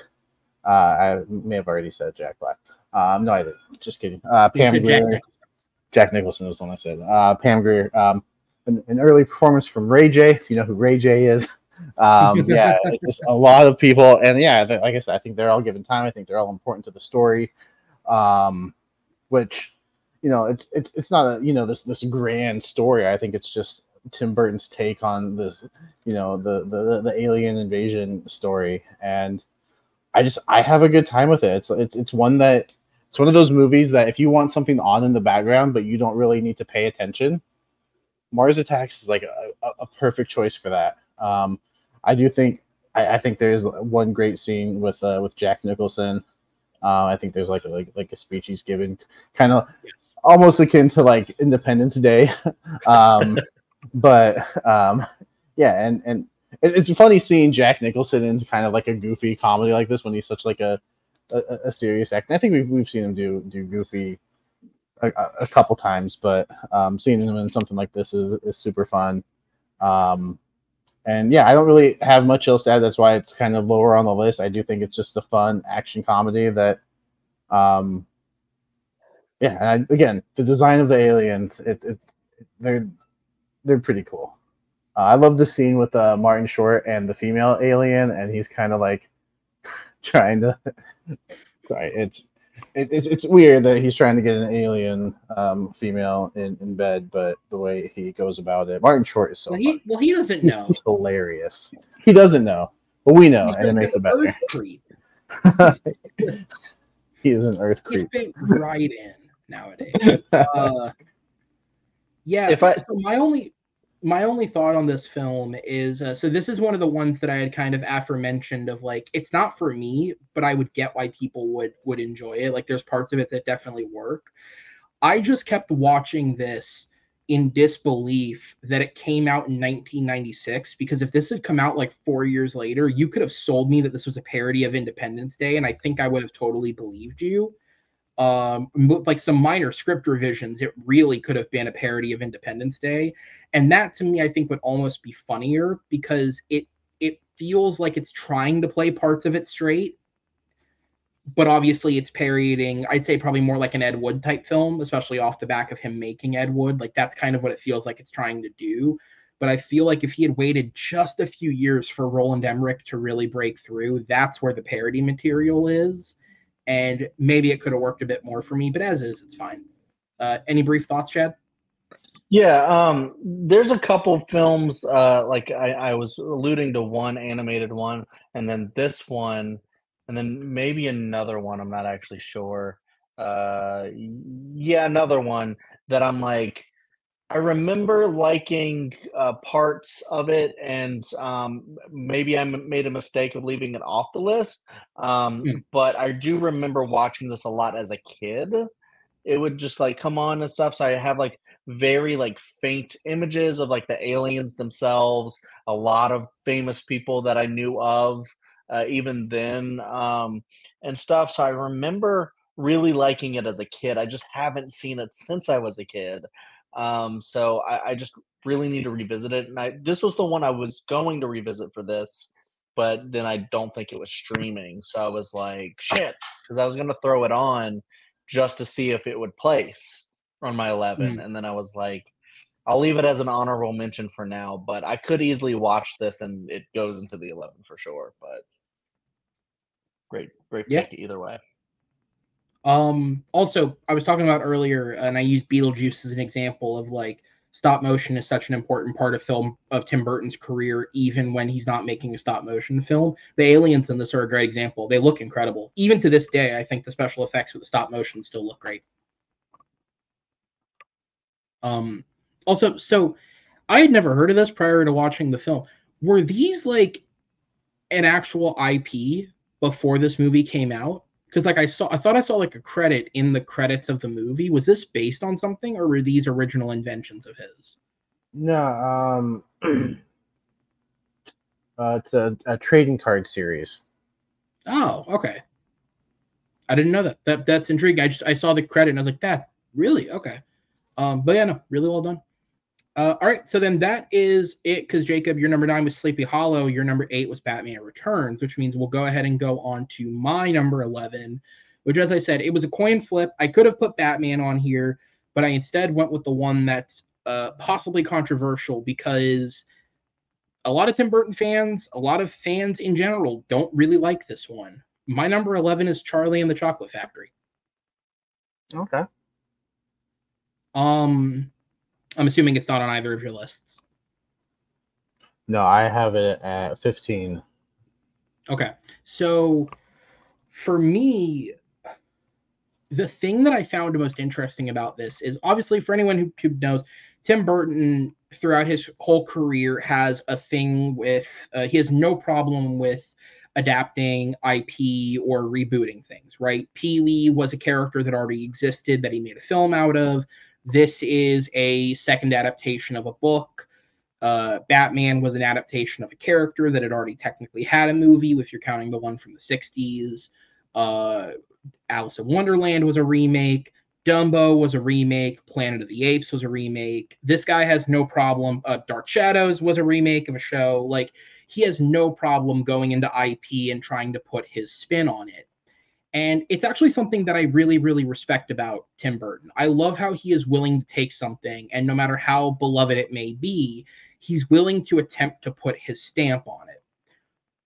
I may have already said Jack Black. No, I didn't. Just kidding. Pam Grier. Jack Nicholson was the one I said. Pam Grier. An early performance from Ray J, if you know who Ray J is. Just a lot of people, and like I said, I think they're all given time. I think they're all important to the story, which it's not this grand story. I think it's just Tim Burton's take on this, the alien invasion story, and I have a good time with it. It's one of those movies that if you want something on in the background but you don't really need to pay attention, Mars Attacks is like a perfect choice for that. I do think I think there's one great scene with Jack Nicholson. I think there's like a speech he's given, kind of almost akin to like Independence Day. But and it's funny seeing Jack Nicholson in kind of like a goofy comedy like this when he's such like a serious actor. I think we've seen him do goofy a couple times, but seeing him in something like this is super fun. And I don't really have much else to add. That's why it's kind of lower on the list. I do think it's just a fun action comedy that, and again, the design of the aliens, they're pretty cool. I love the scene with Martin Short and the female alien, and he's kind of like trying to. Sorry, it's weird that he's trying to get an alien female in bed, but the way he goes about it, Martin Short is so. Well, he doesn't know. He's hilarious. He doesn't know, but we know, and it makes it better. Earth creep. He is an Earth creep. He fit right in nowadays. So my only thought on this film is so this is one of the ones that I had kind of aforementioned of like it's not for me, but I would get why people would enjoy it. Like there's parts of it that definitely work. I just kept watching this in disbelief that it came out in 1996, because if this had come out like 4 years later, you could have sold me that this was a parody of Independence Day, and I think I would have totally believed you. With like some minor script revisions, it really could have been a parody of Independence Day. And that to me, I think would almost be funnier because it feels like it's trying to play parts of it straight, but obviously it's parodying, I'd say probably more like an Ed Wood type film, especially off the back of him making Ed Wood. Like that's kind of what it feels like it's trying to do. But I feel like if he had waited just a few years for Roland Emmerich to really break through, that's where the parody material is. And maybe it could have worked a bit more for me, but as is, it's fine. Any brief thoughts, Chad? Yeah, there's a couple films, like I was alluding to one animated one, and then this one, and then maybe another one, I'm not actually sure. Another one that I'm like, I remember liking parts of it, and maybe I made a mistake of leaving it off the list. But I do remember watching this a lot as a kid. It would just like come on and stuff. So I have like very like faint images of like the aliens themselves, a lot of famous people that I knew of even then, and stuff. So I remember really liking it as a kid. I just haven't seen it since I was a kid. So I just really need to revisit it. And this was the one I was going to revisit for this, but then I don't think it was streaming. So I was like, shit, because I was going to throw it on just to see if it would place on my 11. And then I was like, I'll leave it as an honorable mention for now, but I could easily watch this and it goes into the 11 for sure. But great pick either way. Also, I was talking about earlier, and I used Beetlejuice as an example of like stop motion is such an important part of film of Tim Burton's career, even when he's not making a stop motion film. The aliens in this are a great example. They look incredible. Even to this day, I think the special effects with the stop motion still look great. Also, so I had never heard of this prior to watching the film. Were these like an actual IP before this movie came out? Because like I thought I saw like a credit in the credits of the movie. Was this based on something, or were these original inventions of his? No, it's a trading card series. Oh, okay. I didn't know that. That's intriguing. I saw the credit and I was like, that really okay. But yeah, no, really well done. All right, so then that is it, because Jacob, your number 9 was Sleepy Hollow, your number 8 was Batman Returns, which means we'll go ahead and go on to my number 11, which, as I said, it was a coin flip. I could have put Batman on here, but I instead went with the one that's possibly controversial, because a lot of Tim Burton fans, a lot of fans in general, don't really like this one. My number 11 is Charlie and the Chocolate Factory. Okay. I'm assuming it's not on either of your lists. No, I have it at 15. Okay. So for me, the thing that I found most interesting about this is, obviously, for anyone who knows, Tim Burton throughout his whole career has a thing with, he has no problem with adapting IP or rebooting things, right? Pee-wee was a character that already existed that he made a film out of. This is a second adaptation of a book. Batman was an adaptation of a character that had already technically had a movie, if you're counting the one from the 60s. Alice in Wonderland was a remake. Dumbo was a remake. Planet of the Apes was a remake. This guy has no problem. Dark Shadows was a remake of a show. Like, he has no problem going into IP and trying to put his spin on it. And it's actually something that I really, really respect about Tim Burton. I love how he is willing to take something, and no matter how beloved it may be, he's willing to attempt to put his stamp on it.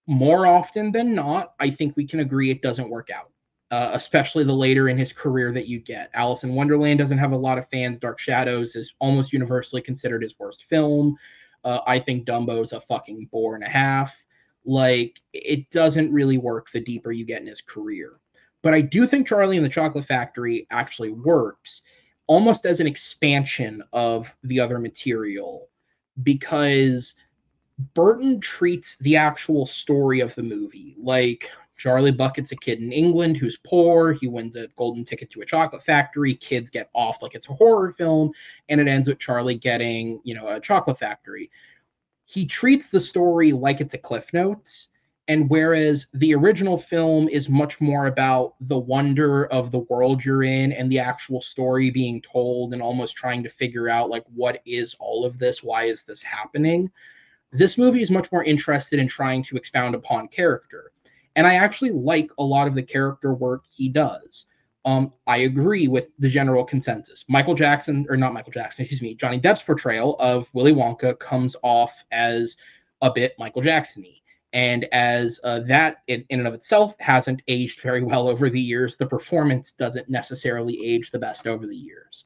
More often than not, I think we can agree it doesn't work out, especially the later in his career that you get. Alice in Wonderland doesn't have a lot of fans. Dark Shadows is almost universally considered his worst film. I think Dumbo's a fucking bore and a half. Like, it doesn't really work the deeper you get in his career. But I do think Charlie and the Chocolate Factory actually works almost as an expansion of the other material, because Burton treats the actual story of the movie like Charlie Bucket's a kid in England who's poor. He wins a golden ticket to a chocolate factory. Kids get off like it's a horror film, and it ends with Charlie getting, a chocolate factory. He treats the story like it's a Cliff Notes. And whereas the original film is much more about the wonder of the world you're in and the actual story being told and almost trying to figure out, like, what is all of this? Why is this happening? This movie is much more interested in trying to expound upon character. And I actually like a lot of the character work he does. I agree with the general consensus. Johnny Depp's portrayal of Willy Wonka comes off as a bit Michael Jackson-y. And as that in and of itself hasn't aged very well over the years, the performance doesn't necessarily age the best over the years.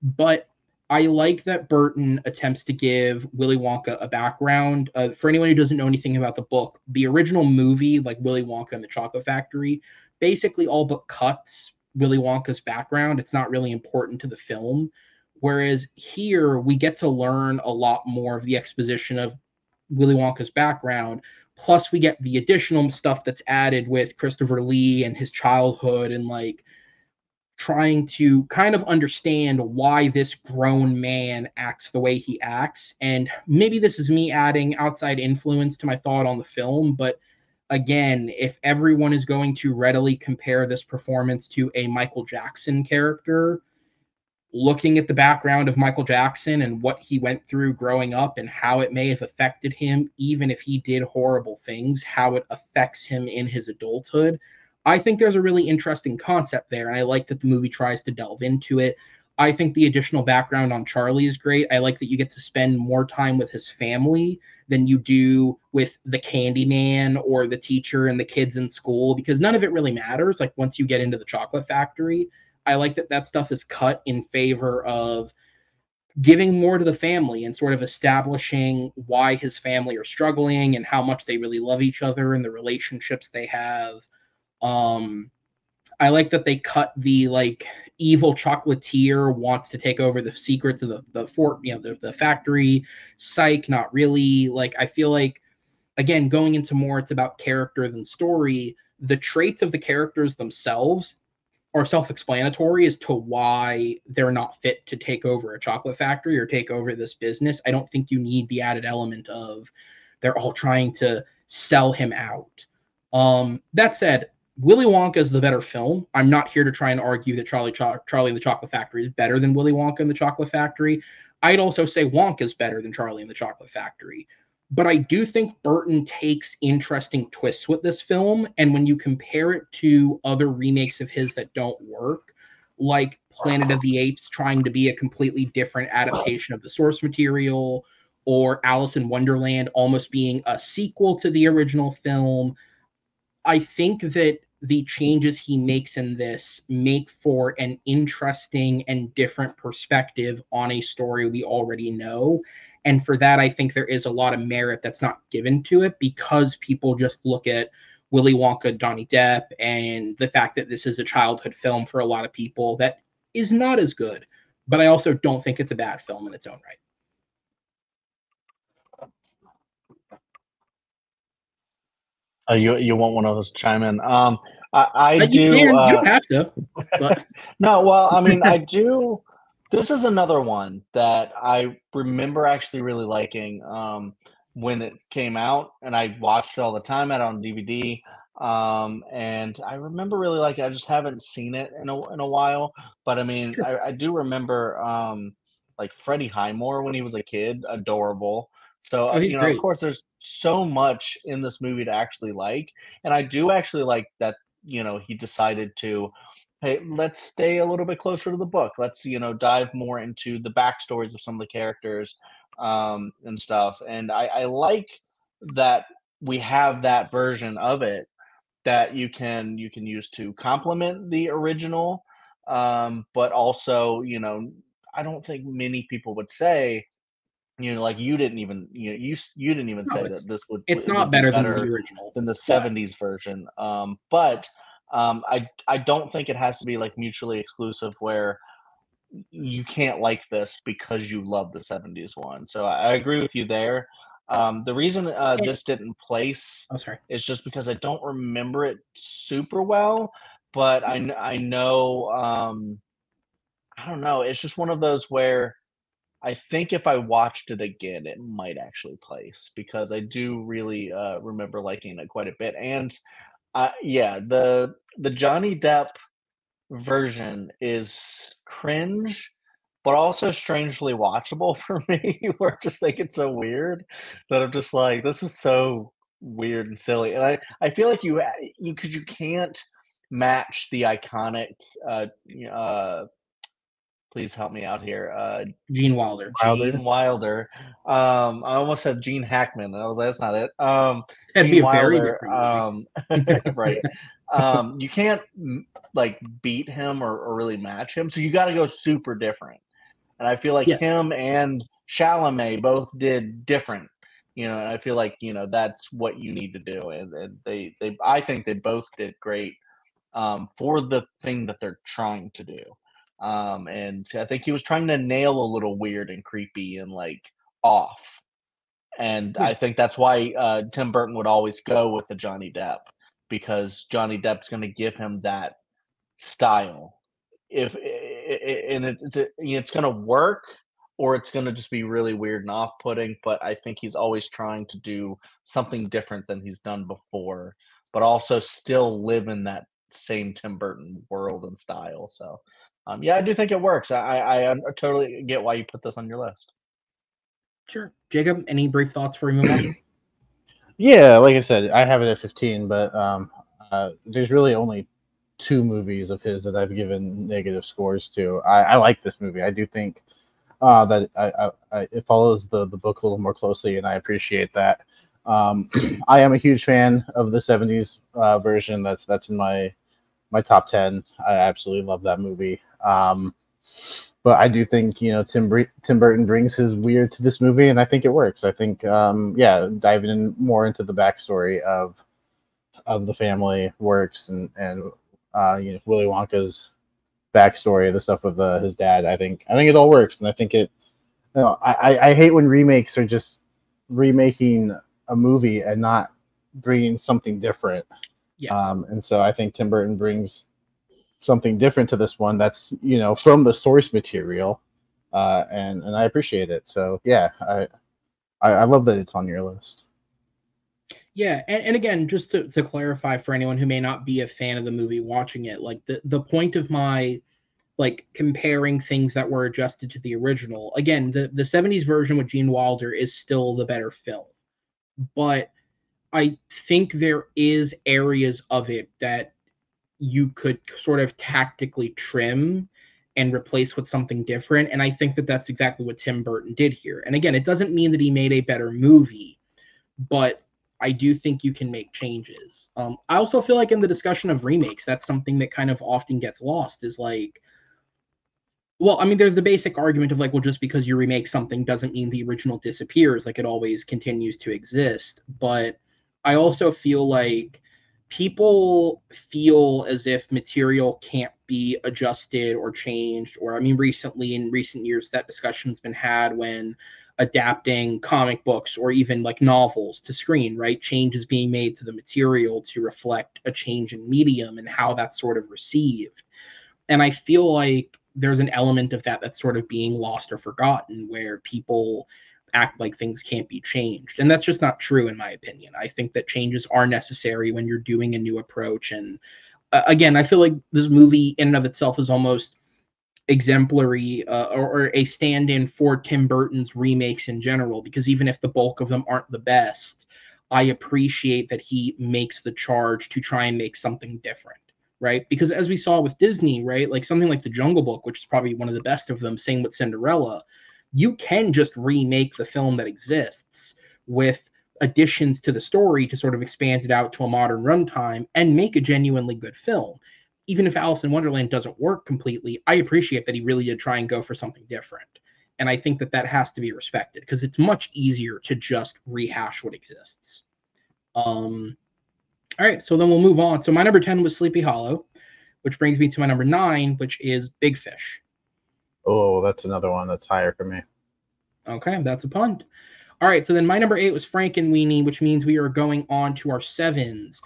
But I like that Burton attempts to give Willy Wonka a background. For anyone who doesn't know anything about the book, the original movie, like Willy Wonka and the Chocolate Factory, basically all but cuts Willy Wonka's background. It's not really important to the film. Whereas here, we get to learn a lot more of the exposition of Willy Wonka's background. Plus, we get the additional stuff that's added with Christopher Lee and his childhood, and like trying to kind of understand why this grown man acts the way he acts. And maybe this is me adding outside influence to my thought on the film, but again, if everyone is going to readily compare this performance to a Michael Jackson character, looking at the background of Michael Jackson and what he went through growing up and how it may have affected him, even if he did horrible things, how it affects him in his adulthood, I think there's a really interesting concept there. And I like that the movie tries to delve into it. I think the additional background on Charlie is great. I like that you get to spend more time with his family than you do with the Candyman or the teacher and the kids in school, because none of it really matters. Like once you get into the chocolate factory, I like that that stuff is cut in favor of giving more to the family and sort of establishing why his family are struggling and how much they really love each other and the relationships they have. Um, I like that they cut the like evil chocolatier wants to take over the secrets of the fort, the factory. Psych, not really. Like I feel like again going into more, it's about character than story. The traits of the characters themselves are self-explanatory as to why they're not fit to take over a chocolate factory or take over this business. I don't think you need the added element of they're all trying to sell him out. That said, Willy Wonka is the better film. I'm not here to try and argue that Charlie and the Chocolate Factory is better than Willy Wonka and the Chocolate Factory. I'd also say Wonka is better than Charlie and the Chocolate Factory. But I do think Burton takes interesting twists with this film. And when you compare it to other remakes of his that don't work, like Planet of the Apes trying to be a completely different adaptation of the source material, or Alice in Wonderland almost being a sequel to the original film, I think that the changes he makes in this make for an interesting and different perspective on a story we already know. And for that, I think there is a lot of merit that's not given to it because people just look at Willy Wonka, Johnny Depp, and the fact that this is a childhood film for a lot of people that is not as good. But I also don't think it's a bad film in its own right. You want one of us to chime in? I do. You don't have to. But no, well, I mean, I do. This is another one that I remember actually really liking when it came out, and I watched it all the time. I had it on DVD, and I remember really liking it. I just haven't seen it in a while, but I mean, Sure. I do remember like Freddie Highmore when he was a kid, adorable. So Oh, he's of great. course, there's so much in this movie to actually like, and I do actually like that. He decided to, hey, let's stay a little bit closer to the book. Let's, dive more into the backstories of some of the characters and stuff. And I like that we have that version of it that you can use to complement the original, but also, I don't think many people would say, like you didn't even, you didn't even No, say that this it's it not would be better than the better original. than the 70s version. But I don't think it has to be like mutually exclusive where you can't like this because you love the 70s one. So I agree with you there. The reason this didn't place Oh, sorry. is just because I don't remember it super well, but I know I don't know. It's just one of those where I think if I watched it again, it might actually place because I do really remember liking it quite a bit. And yeah, the Johnny Depp version is cringe, but also strangely watchable for me. Where I just think it's so weird that I'm just like, this is so weird and silly. And I feel like because you can't match the iconic please help me out here. Gene Wilder. Gene Wilder. I almost said Gene Hackman. And I was like, that's not it. That'd be Gene a very Wilder. different movie. Right. You can't like beat him or really match him. So you got to go super different. And I feel like Yeah. him and Chalamet both did different. And I feel like that's what you need to do. And they I think they both did great for the thing that they're trying to do. And I think he was trying to nail a little weird and creepy and like off. And Yeah. I think that's why Tim Burton would always go with the Johnny Depp because Johnny Depp's going to give him that style. It's going to work or it's going to just be really weird and off-putting. But I think he's always trying to do something different than he's done before, but also still live in that same Tim Burton world and style. So. Yeah, I do think it works. I totally get why you put this on your list. Sure. Jacob, any brief thoughts before we move on? Yeah, like I said, I have it at 15, but there's really only two movies of his that I've given negative scores to. I like this movie. I do think that it follows the book a little more closely, and I appreciate that. I am a huge fan of the 70s version. That's in my top 10. I absolutely love that movie. But I do think, Tim Burton brings his weird to this movie, and I think it works. I think, diving in more into the backstory of the family works, and Willy Wonka's backstory, the stuff with his dad. I think it all works, and I think it. I hate when remakes are just remaking a movie and not bringing something different. Yes. And so I think Tim Burton brings something different to this one that's from the source material, and I appreciate it. So yeah, I love that it's on your list. Yeah, and again, just to clarify for anyone who may not be a fan of the movie watching it, like the point of my comparing things that were adjusted to the original, again, the 70s version with Gene Wilder is still the better film, but I think there is areas of it that you could sort of tactically trim and replace with something different. And I think that that's exactly what Tim Burton did here. And again, it doesn't mean that he made a better movie, but I do think you can make changes. I also feel like in the discussion of remakes, that's something that kind of often gets lost is there's the basic argument of well, just because you remake something doesn't mean the original disappears. It always continues to exist. But I also feel like people feel as if material can't be adjusted or changed, or recently in recent years that discussion's been had when adapting comic books or even novels to screen, right? Change is being made to the material to reflect a change in medium and how that's sort of received. And I feel like there's an element of that that's sort of being lost or forgotten, where people act like things can't be changed. And that's just not true, in my opinion. I think that changes are necessary when you're doing a new approach. And again, I feel like this movie in and of itself is almost exemplary or a stand-in for Tim Burton's remakes in general, because even if the bulk of them aren't the best, I appreciate that he makes the charge to try and make something different, right? Because as we saw with Disney, right, something like The Jungle Book, which is probably one of the best of them, same with Cinderella, you can just remake the film that exists with additions to the story to sort of expand it out to a modern runtime and make a genuinely good film. Even if Alice in Wonderland doesn't work completely, I appreciate that he really did try and go for something different. And I think that has to be respected, because it's much easier to just rehash what exists. All right, so then we'll move on. So my number 10 was Sleepy Hollow, which brings me to my number 9, which is Big Fish. Oh, that's another one that's higher for me. Okay, that's a punt. All right, so then my number 8 was Frankenweenie, which means we are going on to our 7s.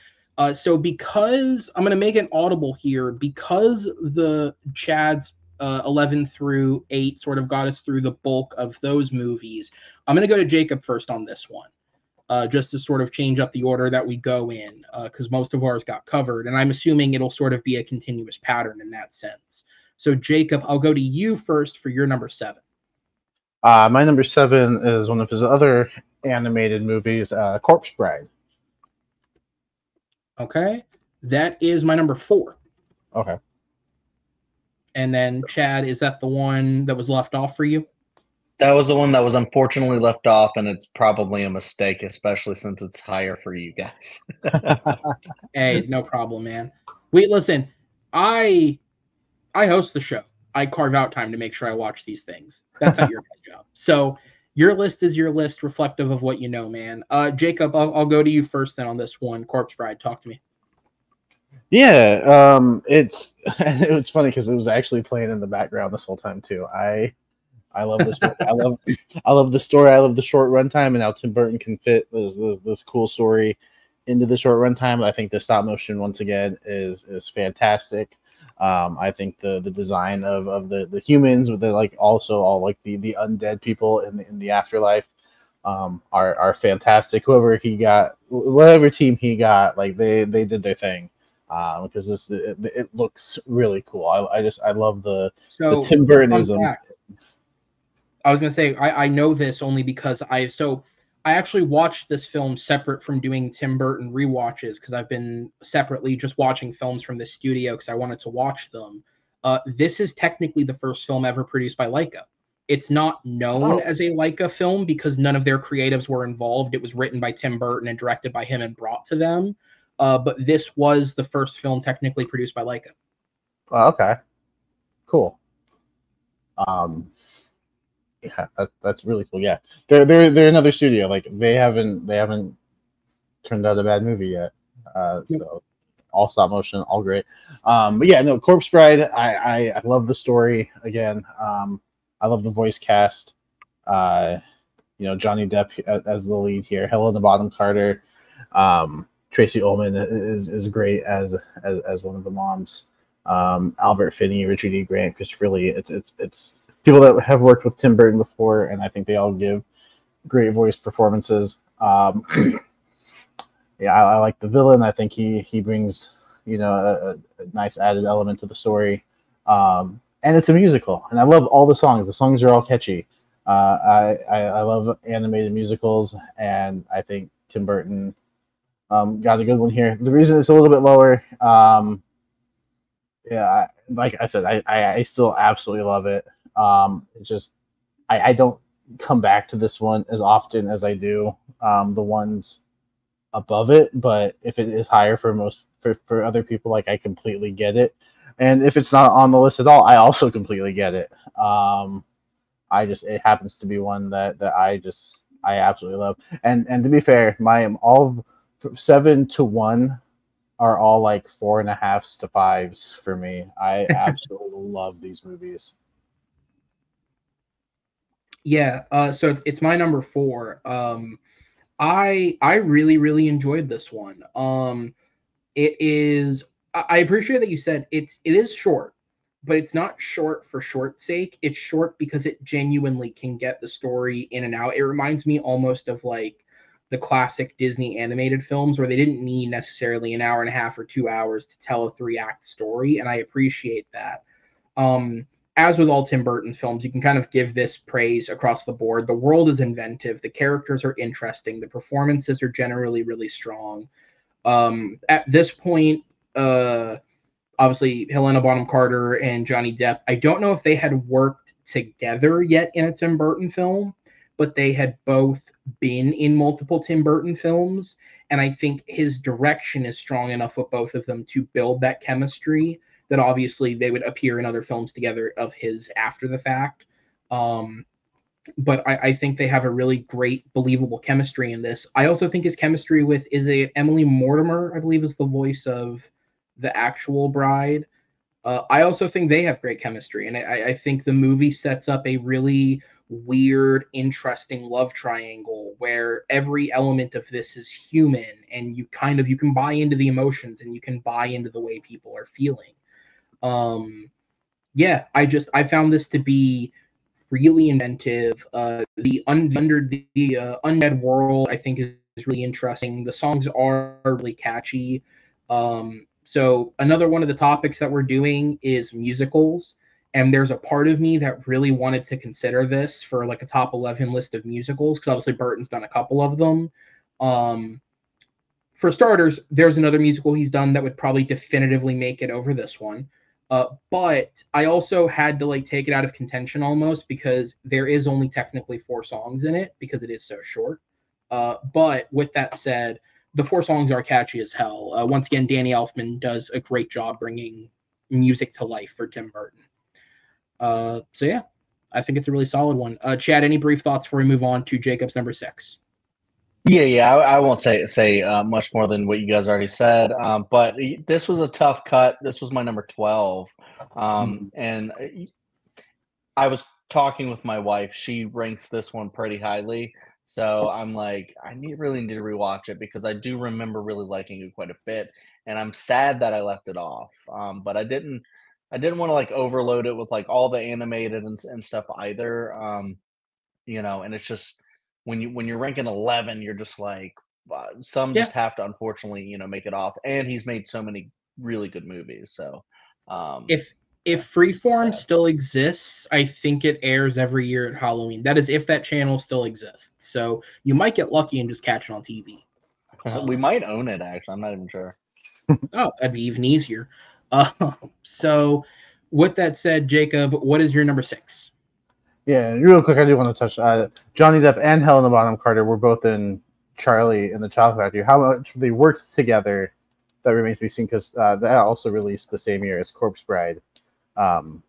So because I'm going to make an audible here, because the Chad's 11 through 8 sort of got us through the bulk of those movies, I'm going to go to Jacob first on this one, just to sort of change up the order that we go in, because most of ours got covered, and I'm assuming it'll sort of be a continuous pattern in that sense. So Jacob, I'll go to you first for your number 7. My number 7 is one of his other animated movies, Corpse Bride. Okay, that is my number 4. Okay. And then Chad, is that the one that was left off for you? That was the one that was unfortunately left off, and it's probably a mistake, especially since it's higher for you guys. Hey, no problem, man. Listen, I host the show. I carve out time to make sure I watch these things. That's not your guys' job. So your list is your list, reflective of what you know, man. Jacob, I'll go to you first then on this one. Corpse Bride, talk to me. Yeah, it's funny because it was actually playing in the background this whole time too. I love this movie. I love the story. I love the short runtime and how Tim Burton can fit this cool story into the short runtime. I think the stop motion once again is fantastic. I think the design of the humans with also all the undead people in the afterlife are fantastic. Whatever team he got, they did their thing, because it looks really cool. I love the Tim Burtonism. I was gonna say I know this only because I actually watched this film separate from doing Tim Burton rewatches because I've been separately just watching films from this studio because I wanted to watch them. This is technically the first film ever produced by Leica. It's not known as a Leica film because none of their creatives were involved. It was written by Tim Burton and directed by him and brought to them. But this was the first film technically produced by Leica. Okay, cool. Yeah, that's really cool. Yeah, they're another studio. Like they haven't turned out a bad movie yet. So all stop motion, all great. But yeah, no, Corpse Bride. I love the story again. I love the voice cast. Johnny Depp as the lead here. Helena Bonham Carter. Tracy Ullman is great as one of the moms. Albert Finney, Richard E. Grant, Christopher Lee. It's people that have worked with Tim Burton before, and I think they all give great voice performances. Yeah, I like the villain. I think he brings a nice added element to the story, and it's a musical, and I love all the songs. The songs are all catchy. I love animated musicals, and I think Tim Burton got a good one here. The reason it's a little bit lower, like I said, I still absolutely love it. It's just I don't come back to this one as often as I do the ones above it, but if it is higher for other people, like I completely get it. And if it's not on the list at all, I also completely get it. It happens to be one that I absolutely love. And to be fair, all 7 to 1 are all like 4.5s to 5s for me. I absolutely love these movies. Yeah, so it's my number 4. I really really enjoyed this one. It is. I appreciate that you said it is short, but it's not short for short's sake. It's short because it genuinely can get the story in and out. It reminds me almost of like the classic Disney animated films where they didn't need necessarily an hour and a half or 2 hours to tell a 3-act story, and I appreciate that. As with all Tim Burton films, you can kind of give this praise across the board. The world is inventive, the characters are interesting, the performances are generally really strong. At this point, obviously Helena Bonham Carter and Johnny Depp, I don't know if they had worked together yet in a Tim Burton film, but they had both been in multiple Tim Burton films, and I think his direction is strong enough with both of them to build that chemistry that obviously they would appear in other films together of his after the fact. But I think they have a really great, believable chemistry in this. I also think his chemistry with, is it Emily Mortimer, I believe is the voice of the actual bride. I also think they have great chemistry. And I think the movie sets up a really weird, interesting love triangle where every element of this is human and you can buy into the emotions and you can buy into the way people are feeling. I found this to be really inventive. The undead world, I think, is really interesting. The songs are really catchy. So another one of the topics that we're doing is musicals, and there's a part of me that really wanted to consider this for like a top 11 list of musicals because obviously Burton's done a couple of them. For starters, there's another musical he's done that would probably definitively make it over this one. But I also had to like take it out of contention almost because there is only technically 4 songs in it because it is so short. But with that said, the 4 songs are catchy as hell. Once again, Danny Elfman does a great job bringing music to life for Tim Burton. So yeah, I think it's a really solid one. Chad, any brief thoughts before we move on to Jacob's number 6? Yeah. I won't say much more than what you guys already said. But this was a tough cut. This was my number 12. And I was talking with my wife. She ranks this one pretty highly. So I'm like, really need to rewatch it because I do remember really liking it quite a bit. And I'm sad that I left it off. But I didn't want to like overload it with like all the animated and stuff either. And it's just, when you're ranking 11, you're just like, some just have to unfortunately make it off, and he's made so many really good movies. So if If Freeform still exists, I think it airs every year at Halloween. That is if that channel still exists. So you might get lucky and just catch it on TV. We might own it, actually. I'm not even sure. Oh, that'd be even easier. So with that said, Jacob, what is your number 6? Yeah, real quick, I do want to touch Johnny Depp and Helena Bonham Carter were both in Charlie and the Chocolate Factory. How much they worked together, that remains to be seen, because that also released the same year as Corpse Bride. And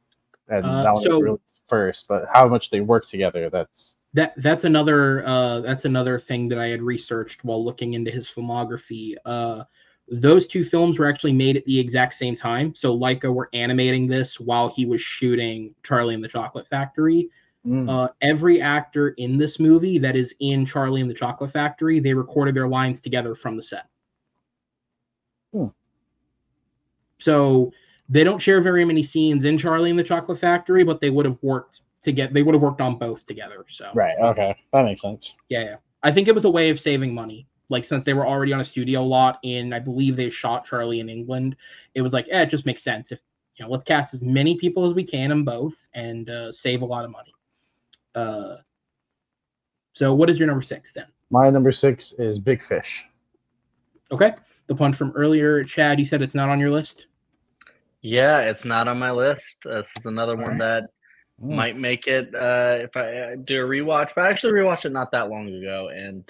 that one was released first, but how much they work together, that's another thing that I had researched while looking into his filmography. Those two films were actually made at the exact same time. So Leica were animating this while he was shooting Charlie and the Chocolate Factory. Every actor in this movie that is in Charlie and the Chocolate Factory, they recorded their lines together from the set. So they don't share very many scenes in Charlie and the Chocolate Factory, but they would have worked together. They would have worked on both together. So right, okay, that makes sense. Yeah. I think it was a way of saving money. Like, since they were already on a studio lot in, I believe they shot Charlie in England, it was like, it just makes sense. If let's cast as many people as we can in both and save a lot of money. So what is your number 6 then? My number 6 is Big Fish. Okay. The punch from earlier, Chad, you said it's not on your list? Yeah, it's not on my list. This is another one that might make it if I do a rewatch. But I actually rewatched it not that long ago, and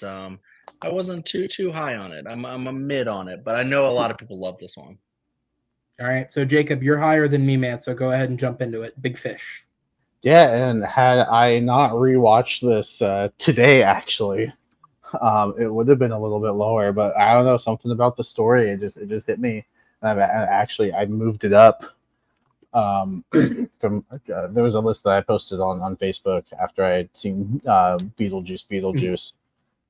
I wasn't too high on it. I'm a mid on it, but I know a lot of people love this one. All right, so Jacob, you're higher than me, man. So go ahead and jump into it. Big Fish. Yeah, and had I not rewatched this today, actually, it would have been a little bit lower. But I don't know, something about the story, it just hit me. I moved it up. From there was a list that I posted on Facebook after I had seen Beetlejuice.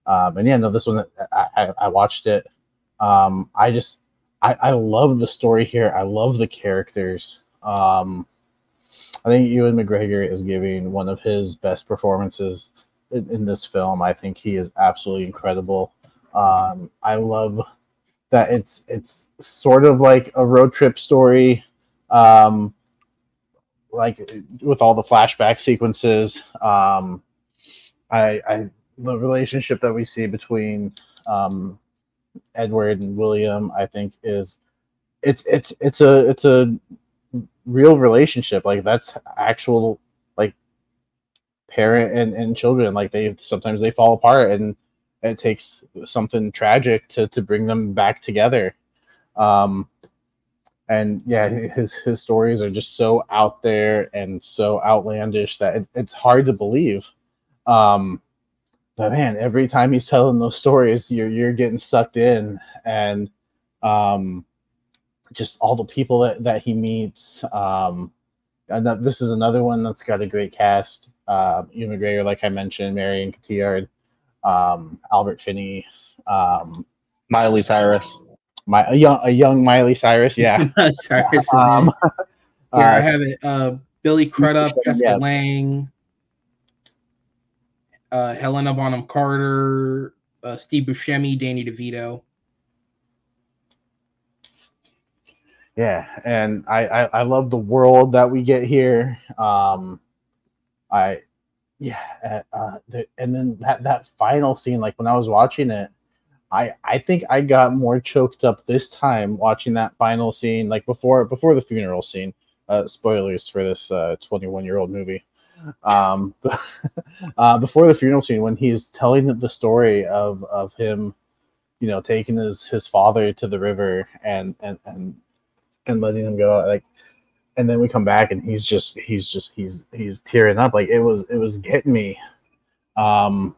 And yeah, no, this one I watched it. I love the story here. I love the characters. I think Ewan McGregor is giving one of his best performances in this film. I think he is absolutely incredible. I love that it's sort of like a road trip story, like with all the flashback sequences. The relationship that we see between Edward and William, I think, is it's a real relationship. Like, that's actual, like, parent and children. Like, sometimes they fall apart, and it takes something tragic to bring them back together. And yeah, his stories are just so out there and so outlandish that it's hard to believe. But man, every time he's telling those stories, you're getting sucked in, and just all the people that he meets. And this is another one that's got a great cast. Ewan McGregor, like I mentioned, Marion Cotillard, Albert Finney, Miley Cyrus, a young Miley Cyrus, yeah. Cyrus is in. Here I have it. Billy Crudup, Jessica Lange, Helena Bonham Carter, Steve Buscemi, Danny DeVito. Yeah, and I love the world that we get here. And then that final scene, like when I was watching it, I think I got more choked up this time watching that final scene, like before the funeral scene. Spoilers for this 21-year-old movie. Before the funeral scene, when he's telling the story of him, taking his father to the river and letting him go, like, and then we come back and he's tearing up. Like, it was getting me. And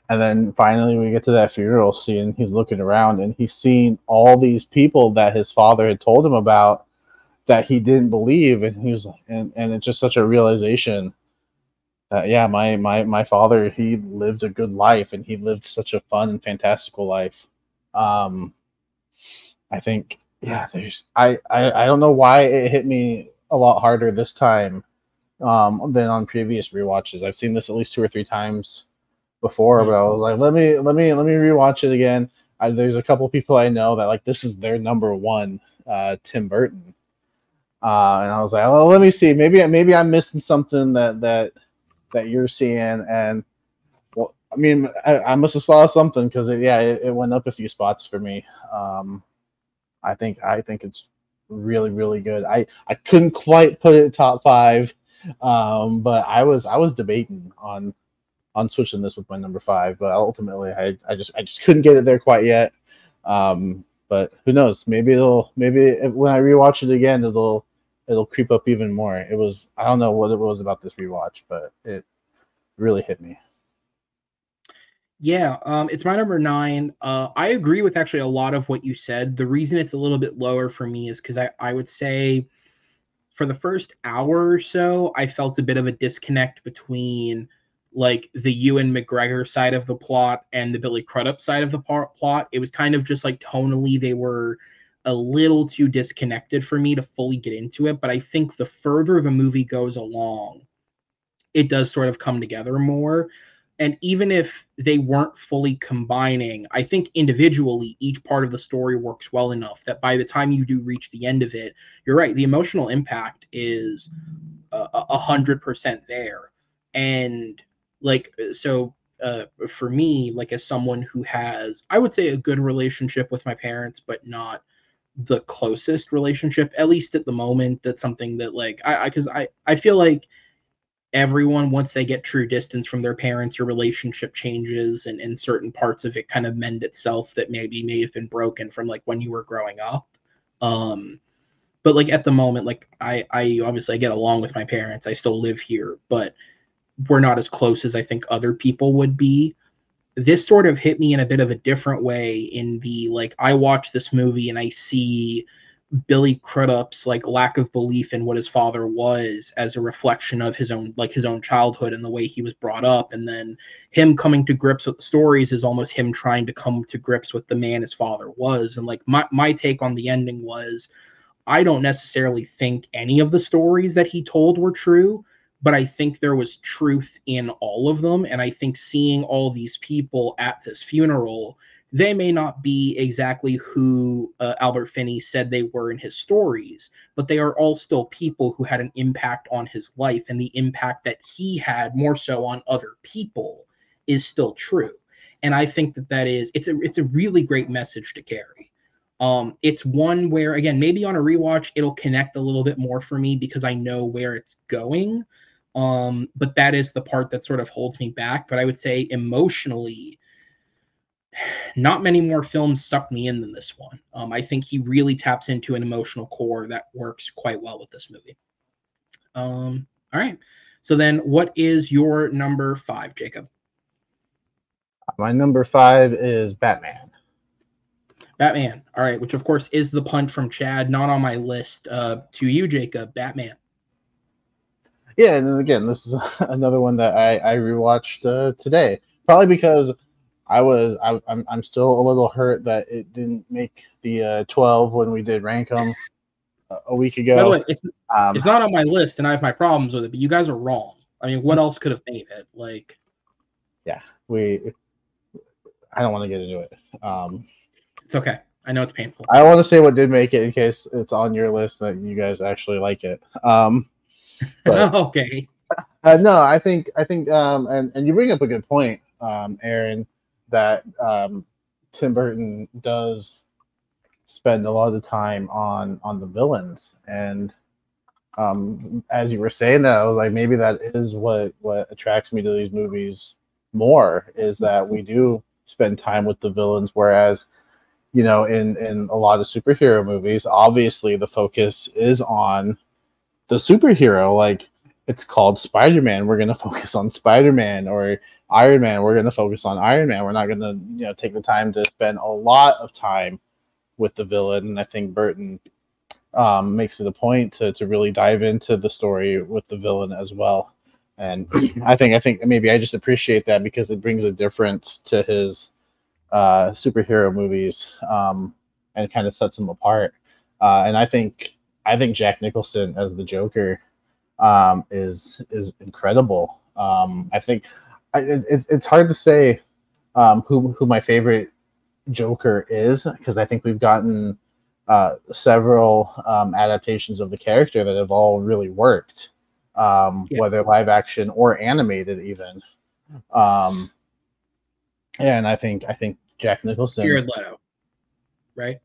then finally we get to that funeral scene. He's looking around and he's seeing all these people that his father had told him about that he didn't believe, and he was, and it's just such a realization that yeah, my father, he lived a good life, and he lived such a fun and fantastical life. I think I don't know why it hit me a lot harder this time than on previous rewatches. I've seen this at least 2 or 3 times before, but I was like, let me rewatch it again. There's a couple people I know that, like, this is their number one, Tim Burton. And I was like, oh, let me see. Maybe I'm missing something that you're seeing. And well, I mean, I must have saw something because it went up a few spots for me. I think it's really, really good. I couldn't quite put it top 5, but I was debating on switching this with my number 5, but ultimately I just couldn't get it there quite yet. But who knows? Maybe when I rewatch it again, it'll creep up even more. I don't know what it was about this rewatch, but it really hit me. Yeah, it's my number 9. I agree with actually a lot of what you said. The reason it's a little bit lower for me is because I would say for the first hour or so, I felt a bit of a disconnect between like the Ewan McGregor side of the plot and the Billy Crudup side of the plot. It was kind of just like tonally, they were a little too disconnected for me to fully get into it. But I think the further the movie goes along, it does sort of come together more. And even if they weren't fully combining, I think individually each part of the story works well enough that by the time you do reach the end of it, you're right, the emotional impact is 100% there. And like, so for me, like as someone who has, I would say, a good relationship with my parents, but not the closest relationship, at least at the moment. That's something that like because I feel like everyone, once they get true distance from their parents, your relationship changes, and certain parts of it kind of mend itself that maybe may have been broken from like when you were growing up. But like at the moment, like I obviously I get along with my parents, I still live here, but we're not as close as I think other people would be. This sort of hit me in a bit of a different way in the like I watch this movie and I see Billy Crudup's like lack of belief in what his father was as a reflection of his own childhood and the way he was brought up, and then him coming to grips with the stories is almost him trying to come to grips with the man his father was. And like my take on the ending was, I don't necessarily think any of the stories that he told were true, but I think there was truth in all of them. And I think seeing all these people at this funeral, they may not be exactly who Albert Finney said they were in his stories, but they are all still people who had an impact on his life, and the impact that he had more so on other people is still true. And I think that it's a really great message to carry. It's one where, again, maybe on a rewatch, it'll connect a little bit more for me because I know where it's going. But that is the part that sort of holds me back. But I would say emotionally, not many more films sucked me in than this one. I think he really taps into an emotional core that works quite well with this movie. All right. So then what is your number 5, Jacob? My number 5 is Batman. Batman. All right. Which, of course, is the punt from Chad. Not on my list. To you, Jacob, Batman. Yeah, and again, this is another one that I rewatched today. Probably because I'm still a little hurt that it didn't make the 12 when we did rank them a week ago. By the way, it's not on my list, and I have my problems with it. But you guys are wrong. I mean, what else could have made it? Like, yeah, I don't want to get into it. It's okay. I know it's painful. I want to say what did make it in case it's on your list that you guys actually like it. But, okay. No, I think, and you bring up a good point, Aaron, that Tim Burton does spend a lot of time on the villains, and as you were saying that, I was like, maybe that is what attracts me to these movies more, is that we do spend time with the villains, whereas in a lot of superhero movies, obviously the focus is on the superhero. Like, it's called Spider-Man, we're going to focus on Spider-Man, or Iron Man, we're going to focus on Iron Man. We're not going to take the time to spend a lot of time with the villain. And I think Burton makes it a point to really dive into the story with the villain as well. And I think maybe I just appreciate that because it brings a difference to his superhero movies, and kind of sets them apart. And I think Jack Nicholson as the Joker is incredible. I think it's hard to say who my favorite Joker is, because I think we've gotten several adaptations of the character that have all really worked, whether live action or animated even. And I think Jack Nicholson. Jared Leto, right?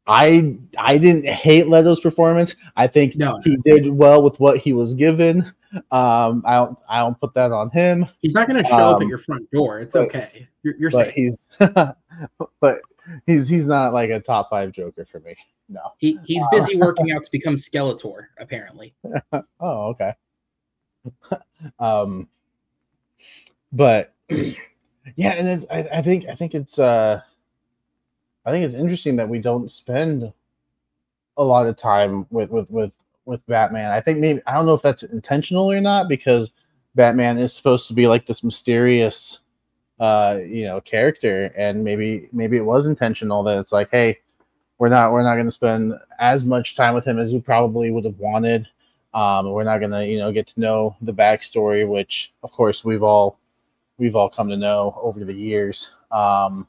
I didn't hate Leto's performance. I think he did well with what he was given. I don't put that on him. He's not going to show up at your front door. It's okay. You're but safe. He's not like a top 5 Joker for me. No. He's busy working out to become Skeletor, apparently. Oh, okay. But yeah, and I think it's interesting that we don't spend a lot of time with Batman. I think maybe, I don't know if that's intentional or not, because Batman is supposed to be like this mysterious character, and maybe it was intentional that it's like, hey, we're not going to spend as much time with him as we probably would have wanted. We're not going to get to know the backstory, which of course we've all come to know over the years. But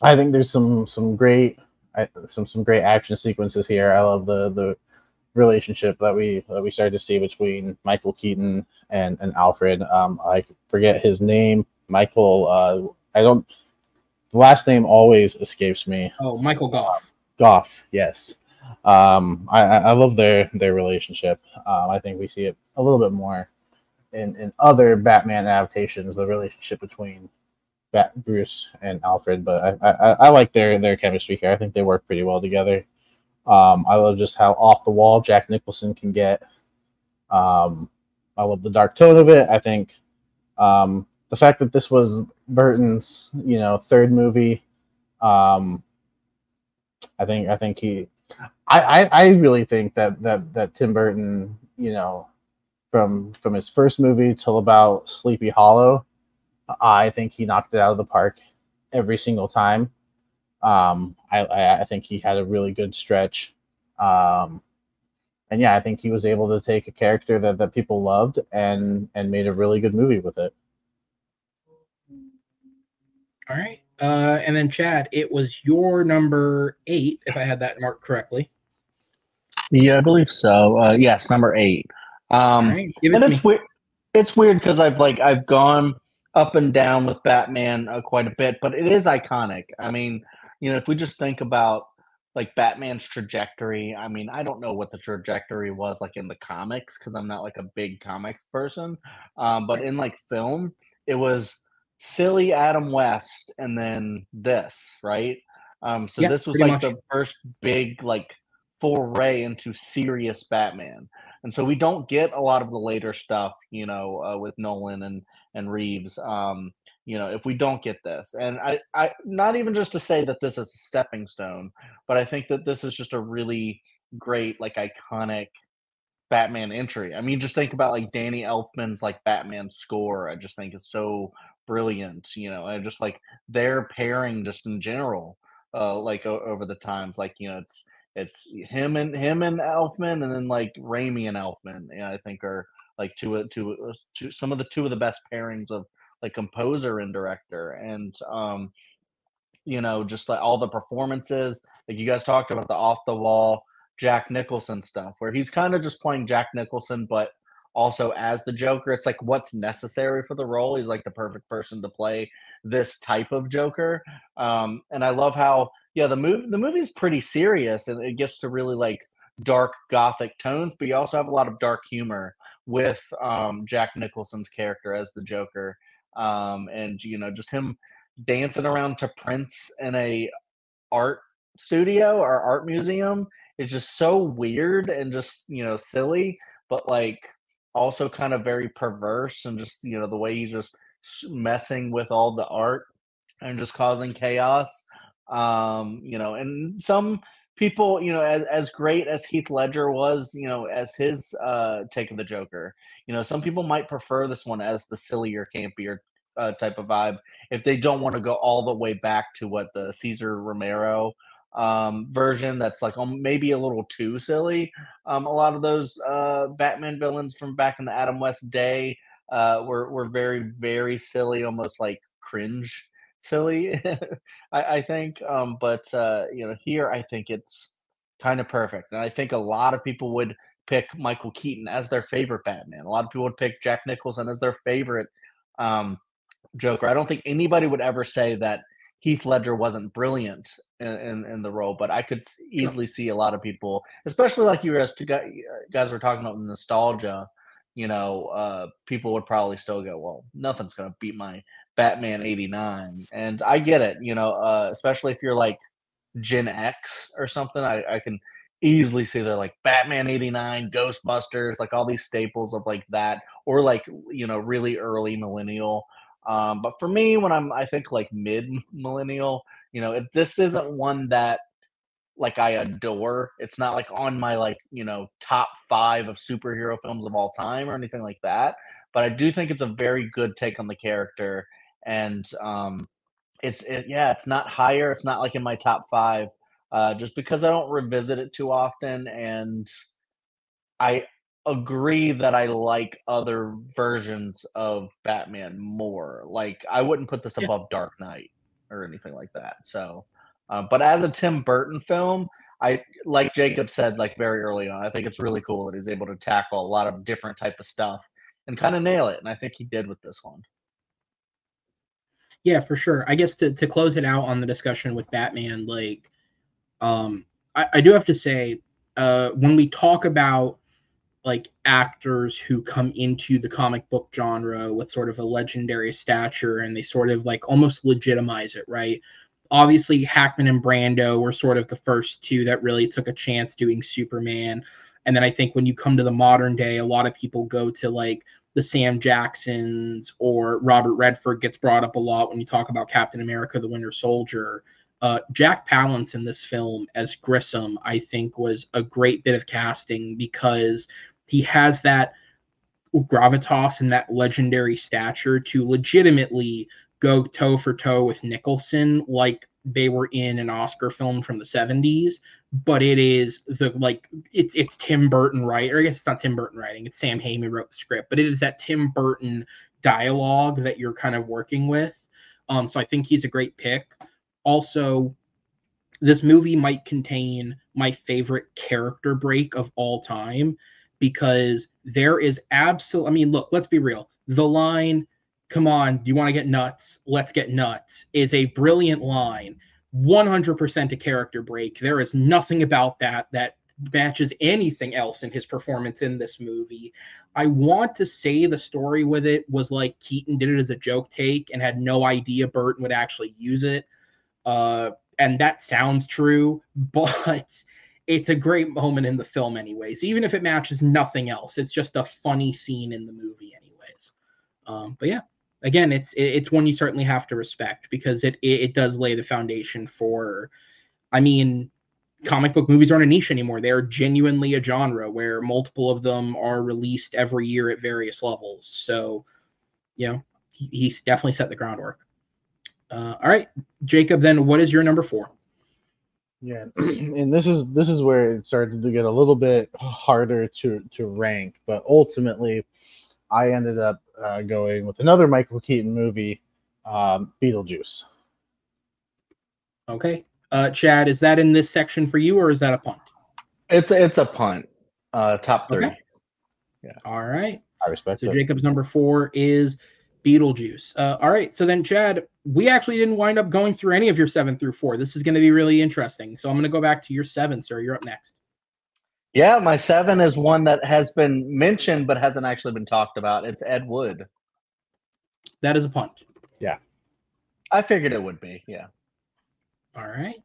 I think there's some great action sequences here. I love the relationship that we started to see between Michael Keaton and Alfred. I forget his name. Michael. The last name always escapes me. Oh, Michael Goff. Goff. Yes. I love their relationship. I think we see it a little bit more in other Batman adaptations. The relationship between Bruce and Alfred, but I like their chemistry here. I think they work pretty well together. I love just how off the wall Jack Nicholson can get. I love the dark tone of it. I think the fact that this was Burton's third movie. I really think that Tim Burton, from his first movie till about Sleepy Hollow, I think he knocked it out of the park every single time. I think he had a really good stretch. And yeah, I think he was able to take a character that people loved and made a really good movie with it. All right. And then Chad, it was your number 8, if I had that marked correctly. Yeah, I believe so. Yes, number 8. All right. And it's weird. It's weird because I've gone up and down with Batman quite a bit, but it is iconic. I mean, if we just think about like Batman's trajectory, I mean, I don't know what the trajectory was like in the comics because I'm not like a big comics person. But in like film, it was silly Adam West and then this, right? So this was like the first big like foray into serious Batman. And so we don't get a lot of the later stuff, with Nolan and Reeves. If we don't get this, and I not even just to say that this is a stepping stone, but I think that this is just a really great, like iconic Batman entry. I mean, just think about like Danny Elfman's like Batman score. I just think is so brilliant. And just like their pairing, just in general, over the times, like it's him and Elfman, and then like Raimi and Elfman. I think are like two of the best pairings of like composer and director, and just like all the performances. Like you guys talked about the off the wall Jack Nicholson stuff, where he's kind of just playing Jack Nicholson, but also as the Joker. It's like what's necessary for the role. He's like the perfect person to play this type of Joker. And I love how the movie's pretty serious, and it gets to really like dark gothic tones, but you also have a lot of dark humor with Jack Nicholson's character as the Joker, and just him dancing around to Prince in a art studio or art museum is just so weird and just silly, but like also kind of very perverse, and just the way he's just messing with all the art and just causing chaos. And some people, as great as Heath Ledger was, as his take of the Joker, some people might prefer this one as the sillier, campier type of vibe if they don't want to go all the way back to what the Cesar Romero version that's like maybe a little too silly. A lot of those Batman villains from back in the Adam West day were very, very silly, almost like cringe silly. I think, but here I think it's kind of perfect, and I think a lot of people would pick Michael Keaton as their favorite Batman. A lot of people would pick Jack Nicholson as their favorite um, Joker. I don't think anybody would ever say that Heath Ledger wasn't brilliant in the role, but I could Sure. easily see a lot of people, especially like you guys were talking about nostalgia. People would probably still go, "Well, nothing's gonna beat my Batman '89," and I get it. Especially if you're like Gen X or something, I can easily see they're like Batman '89, Ghostbusters, like all these staples of like that, or like really early millennial. But for me, when I think like mid millennial, this isn't one that like I adore. It's not like on my like top 5 of superhero films of all time or anything like that. But I do think it's a very good take on the character, and it's not higher. It's not like in my top 5, just because I don't revisit it too often, and I agree that I like other versions of Batman more. Like, I wouldn't put this Yeah. above Dark Knight or anything like that. So, but as a Tim Burton film, I like Jacob said, like very early on, I think it's really cool that he's able to tackle a lot of different type of stuff and kind of nail it. And I think he did with this one. Yeah, for sure. I guess to close it out on the discussion with Batman, like, I do have to say, when we talk about like actors who come into the comic book genre with sort of a legendary stature and they sort of like almost legitimize it, right? Obviously, Hackman and Brando were sort of the first two that really took a chance doing Superman. And then I think when you come to the modern day, a lot of people go to like the Sam Jacksons, or Robert Redford gets brought up a lot when you talk about Captain America, the Winter Soldier. Jack Palance in this film as Grissom, I think, was a great bit of casting because he has that gravitas and that legendary stature to legitimately go toe for toe with Nicholson like they were in an Oscar film from the 70s. But it is it's Tim Burton, right? Or I guess it's not Tim Burton writing, it's Sam Hamm wrote the script, but it is that Tim Burton dialogue that you're kind of working with. So I think he's a great pick. Also, this movie might contain my favorite character break of all time, because there is absolute, I mean, look, let's be real. The line, "Come on, do you want to get nuts? Let's get nuts," is a brilliant line. 100% a character break. There is nothing about that matches anything else in his performance in this movie. I want to say the story with it was like Keaton did it as a joke take and had no idea Burton would actually use it. And that sounds true, but it's a great moment in the film anyways. Even if it matches nothing else, it's just a funny scene in the movie anyways. But yeah, again, it's one you certainly have to respect, because it does lay the foundation for, I mean, comic book movies aren't a niche anymore. They're genuinely a genre where multiple of them are released every year at various levels. So, he's definitely set the groundwork. All right, Jacob, then what is your number 4? Yeah, and this is where it started to get a little bit harder to rank, but ultimately, I ended up going with another Michael Keaton movie, Beetlejuice. Okay, Chad, is that in this section for you, or is that a punt? It's a punt. Top 3. Okay. Yeah. All right. I respect it. So Jacob's number 4 is Beetlejuice. All right. So then, Chad, we actually didn't wind up going through any of your 7 through 4. This is going to be really interesting. So I'm going to go back to your 7, sir. You're up next. Yeah, my 7 is one that has been mentioned but hasn't actually been talked about. It's Ed Wood. That is a punt. Yeah. I figured it would be, yeah. All right.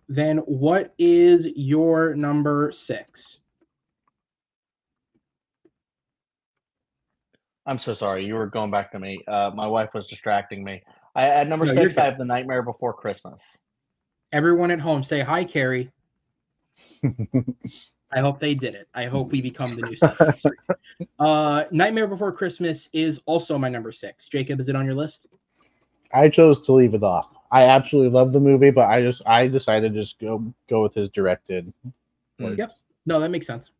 Then what is your number 6? I'm so sorry. You were going back to me. My wife was distracting me. At number 6, I have The Nightmare Before Christmas. Everyone at home, say hi, Carrie. I hope they did it. I hope we become the new Sesame Street. Nightmare Before Christmas is also my number 6. Jacob, is it on your list? I chose to leave it off. I absolutely love the movie, but I decided to just go with his directed. Yep. No, that makes sense.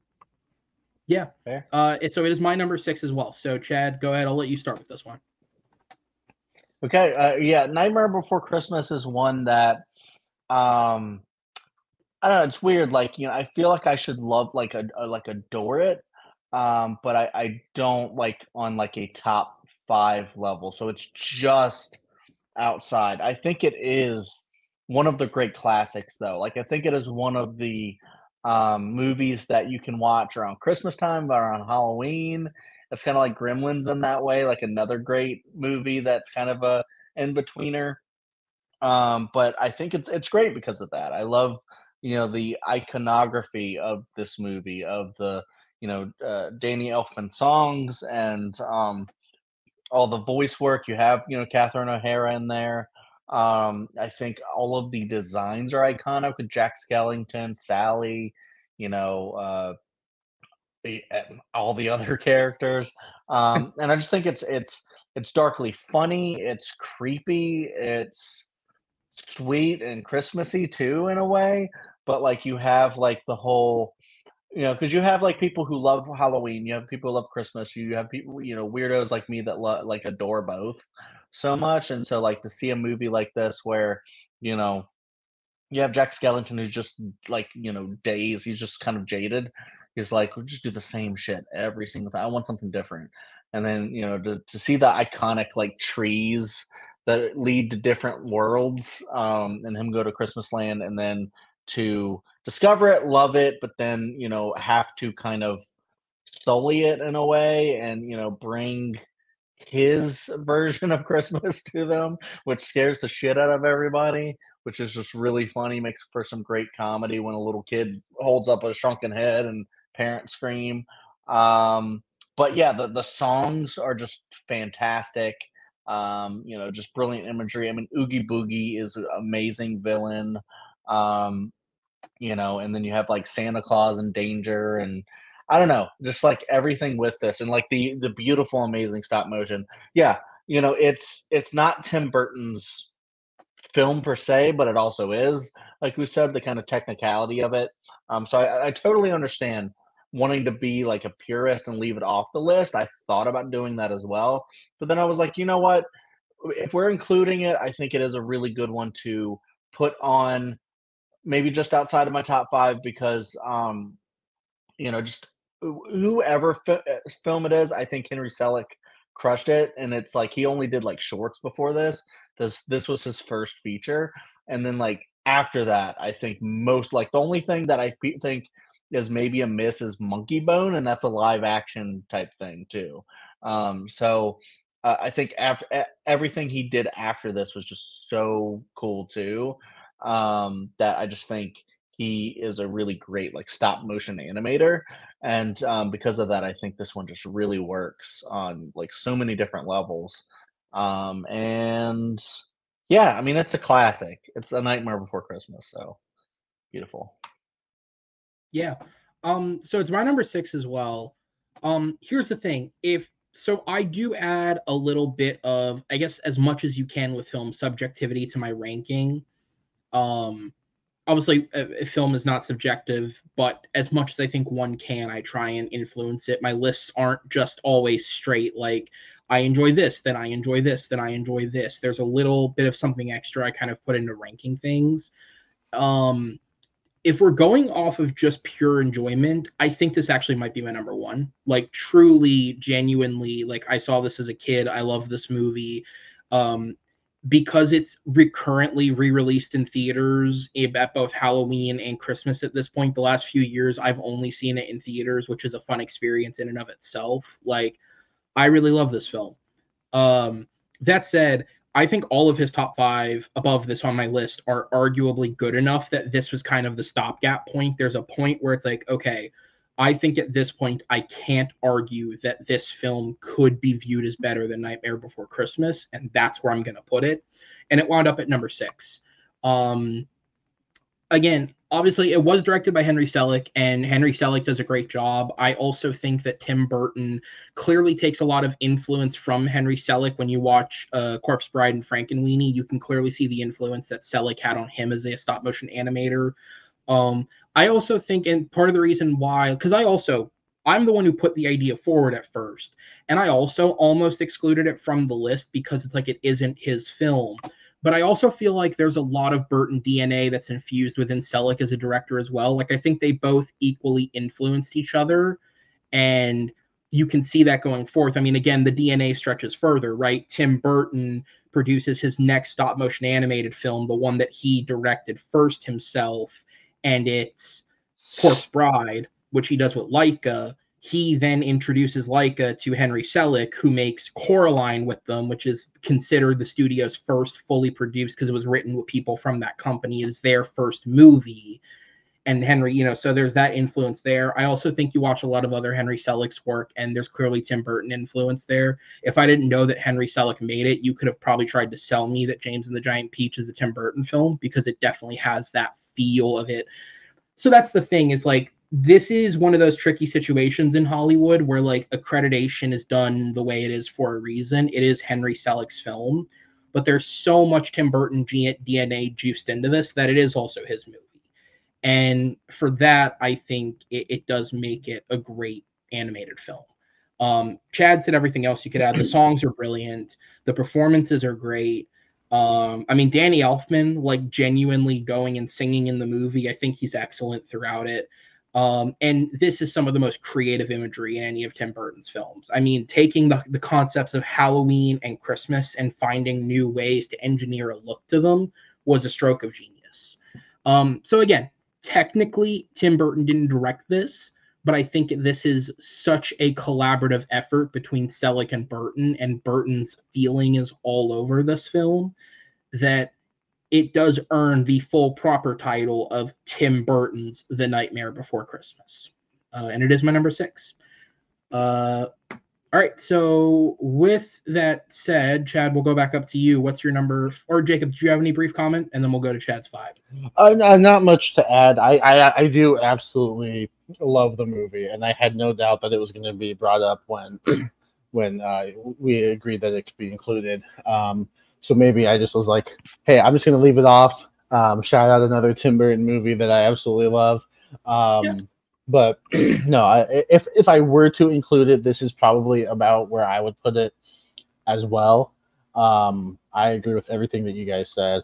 Yeah. Fair. So it is my number 6 as well. So Chad, go ahead. I'll let you start with this one. Okay, yeah, Nightmare Before Christmas is one that um I don't know, it's weird, like, I feel like I should love like adore it, but I don't like on like a top 5 level, so it's just outside. I think it is one of the great classics though. Like I think it is one of the movies that you can watch around Christmas time or around Halloween. It's kind of like Gremlins in that way, like another great movie that's kind of a in-betweener. But I think it's great because of that. I love, the iconography of this movie, of the, Danny Elfman songs and all the voice work. You have, Catherine O'Hara in there. I think all of the designs are iconic with Jack Skellington, Sally, you know, all the other characters. And I just think it's darkly funny, it's creepy, it's sweet and Christmassy too in a way, but, like, you have, like, the whole because you have, like, people who love Halloween, you have people who love Christmas, you have people, weirdos like me that like, adore both so much, and so, like, to see a movie like this where, you know, you have Jack Skellington who's just, like, dazed, he's just kind of jaded. He's like, "We'll just do the same shit every single time. I want something different." And then, to see the iconic, like, trees that lead to different worlds, and him go to Christmas Land and then to discover it, love it, but then, have to kind of sully it in a way and, bring his version of Christmas to them, which scares the shit out of everybody, which is just really funny, makes for some great comedy when a little kid holds up a shrunken head and parents scream. Um, but yeah, the songs are just fantastic. Just brilliant imagery. I mean, Oogie Boogie is an amazing villain. Um, and then you have like Santa Claus and Danger and I don't know, just like everything with this and like the beautiful, amazing stop motion. Yeah, it's not Tim Burton's film per se, but it also is, like we said, the kind of technicality of it. So I totally understand wanting to be like a purist and leave it off the list. I thought about doing that as well, but then I was like, you know what? If we're including it, I think it is a really good one to put on maybe just outside of my top 5 because, just whoever film it is, I think Henry Selick crushed it, and it's like he only did, like, shorts before this. This was his first feature, and then, like, after that, I think most like, the only thing that I think is maybe a miss is Monkey Bone, and that's a live action type thing too. So, I think after everything he did after this was just so cool too, that I just think he is a really great, like, stop motion animator, and, because of that, I think this one just really works on, like, so many different levels, and yeah, I mean, it's a classic. It's A Nightmare Before Christmas, so beautiful. Yeah. So it's my number 6 as well. Here's the thing. If so I do add a little bit of, I guess, as much as you can with film subjectivity to my ranking. Um, Obviously, a film is not subjective, but as much as I think one can, I try and influence it. My lists aren't just always straight, like, I enjoy this, then I enjoy this, then I enjoy this. There's a little bit of something extra I kind of put into ranking things. Um, if we're going off of just pure enjoyment, I think this actually might be my number 1. Like, truly, genuinely, like, I saw this as a kid. I love this movie. Um, because it's recurrently re-released in theaters at both Halloween and Christmas at this point. The last few years, I've only seen it in theaters, which is a fun experience in and of itself. Like, I really love this film. That said, I think all of his top 5 above this on my list are arguably good enough that this was kind of the stopgap point. There's a point where it's like, okay, I think at this point I can't argue that this film could be viewed as better than Nightmare Before Christmas, and that's where I'm going to put it. And it wound up at number 6. Again, obviously it was directed by Henry Selick, and Henry Selick does a great job. I also think that Tim Burton clearly takes a lot of influence from Henry Selick. When you watch Corpse Bride and Frankenweenie, you can clearly see the influence that Selick had on him as a stop-motion animator. I also think, and part of the reason why, because I also I'm the one who put the idea forward at first. And I also almost excluded it from the list because it's like it isn't his film. But I also feel like there's a lot of Burton DNA that's infused within Selleck as a director as well. Like I think they both equally influenced each other, and you can see that going forth. I mean, again, the DNA stretches further, right? Tim Burton produces his next stop motion animated film, the one that he directed first himself, and it's Corpse Bride, which he does with Leica. He then introduces Leica to Henry Selick, who makes Coraline with them, which is considered the studio's first fully produced, because it was written with people from that company. It is their first movie. And Henry, so there's that influence there. I also think you watch a lot of other Henry Selick's work, and there's clearly Tim Burton influence there. If I didn't know that Henry Selick made it, you could have probably tried to sell me that James and the Giant Peach is a Tim Burton film, because it definitely has that feel of it. So that's the thing, is like, this is one of those tricky situations in Hollywood where like accreditation is done the way it is for a reason. It is Henry Selick's film, but there's so much Tim Burton DNA juiced into this that it is also his movie. And for that, I think it does make it a great animated film. Chad said everything else you could add. The songs are brilliant. The performances are great. I mean, Danny Elfman, like genuinely going and singing in the movie, I think he's excellent throughout it. And this is some of the most creative imagery in any of Tim Burton's films. I mean, taking the concepts of Halloween and Christmas and finding new ways to engineer a look to them was a stroke of genius. So again, technically, Tim Burton didn't direct this, but I think this is such a collaborative effort between Selick and Burton's feeling is all over this film, that it does earn the full proper title of Tim Burton's The Nightmare Before Christmas. And it is my number 6. All right, so with that said, Chad, we'll go back up to you. What's your number? Or Jacob, do you have any brief comment? And then we'll go to Chad's 5. Not much to add. I do absolutely love the movie, and I had no doubt that it was going to be brought up when we agreed that it could be included. So maybe I just was like, hey, I'm just going to leave it off. Shout out another Tim Burton movie that I absolutely love. Yeah. But no, if I were to include it, this is probably about where I would put it as well. I agree with everything that you guys said.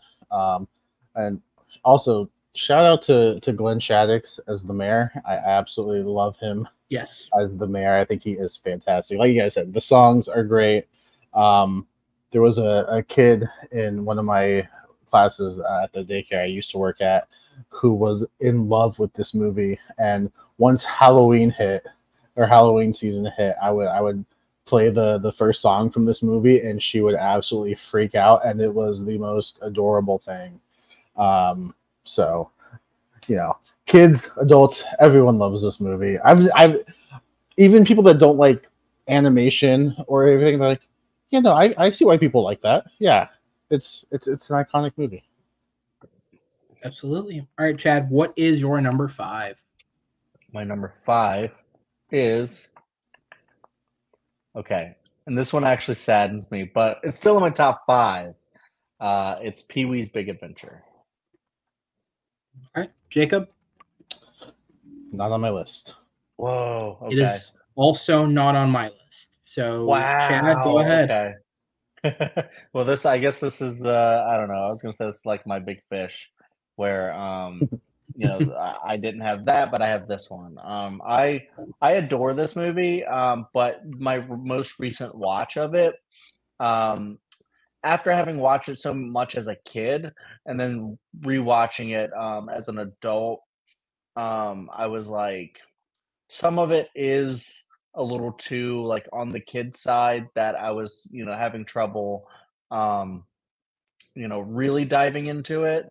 And also, shout out to Glenn Shadix as the mayor. I absolutely love him. Yes, as the mayor. I think he is fantastic. Like you guys said, the songs are great. There was a kid in one of my classes at the daycare I used to work at who was in love with this movie, and once Halloween season hit, I would play the first song from this movie, and she would absolutely freak out, and it was the most adorable thing. So, kids, adults, everyone loves this movie. I've even people that don't like animation or everything, they're like, I see why people like that. Yeah, it's an iconic movie. Absolutely. All right, Chad, what is your number 5? My number 5 is, okay, and this one actually saddens me, but it's still in my top 5. It's Pee-wee's Big Adventure. All right, Jacob? Not on my list. Whoa, okay. It is also not on my list. So, wow. Chad, go ahead. Okay. Well, I guess this is, I don't know. I was going to say it's like My Big Fish, where, I didn't have that, but I have this one. I adore this movie, but my most recent watch of it, after having watched it so much as a kid and then rewatching it as an adult, I was like, some of it is a little too like on the kid side that I was, having trouble, really diving into it.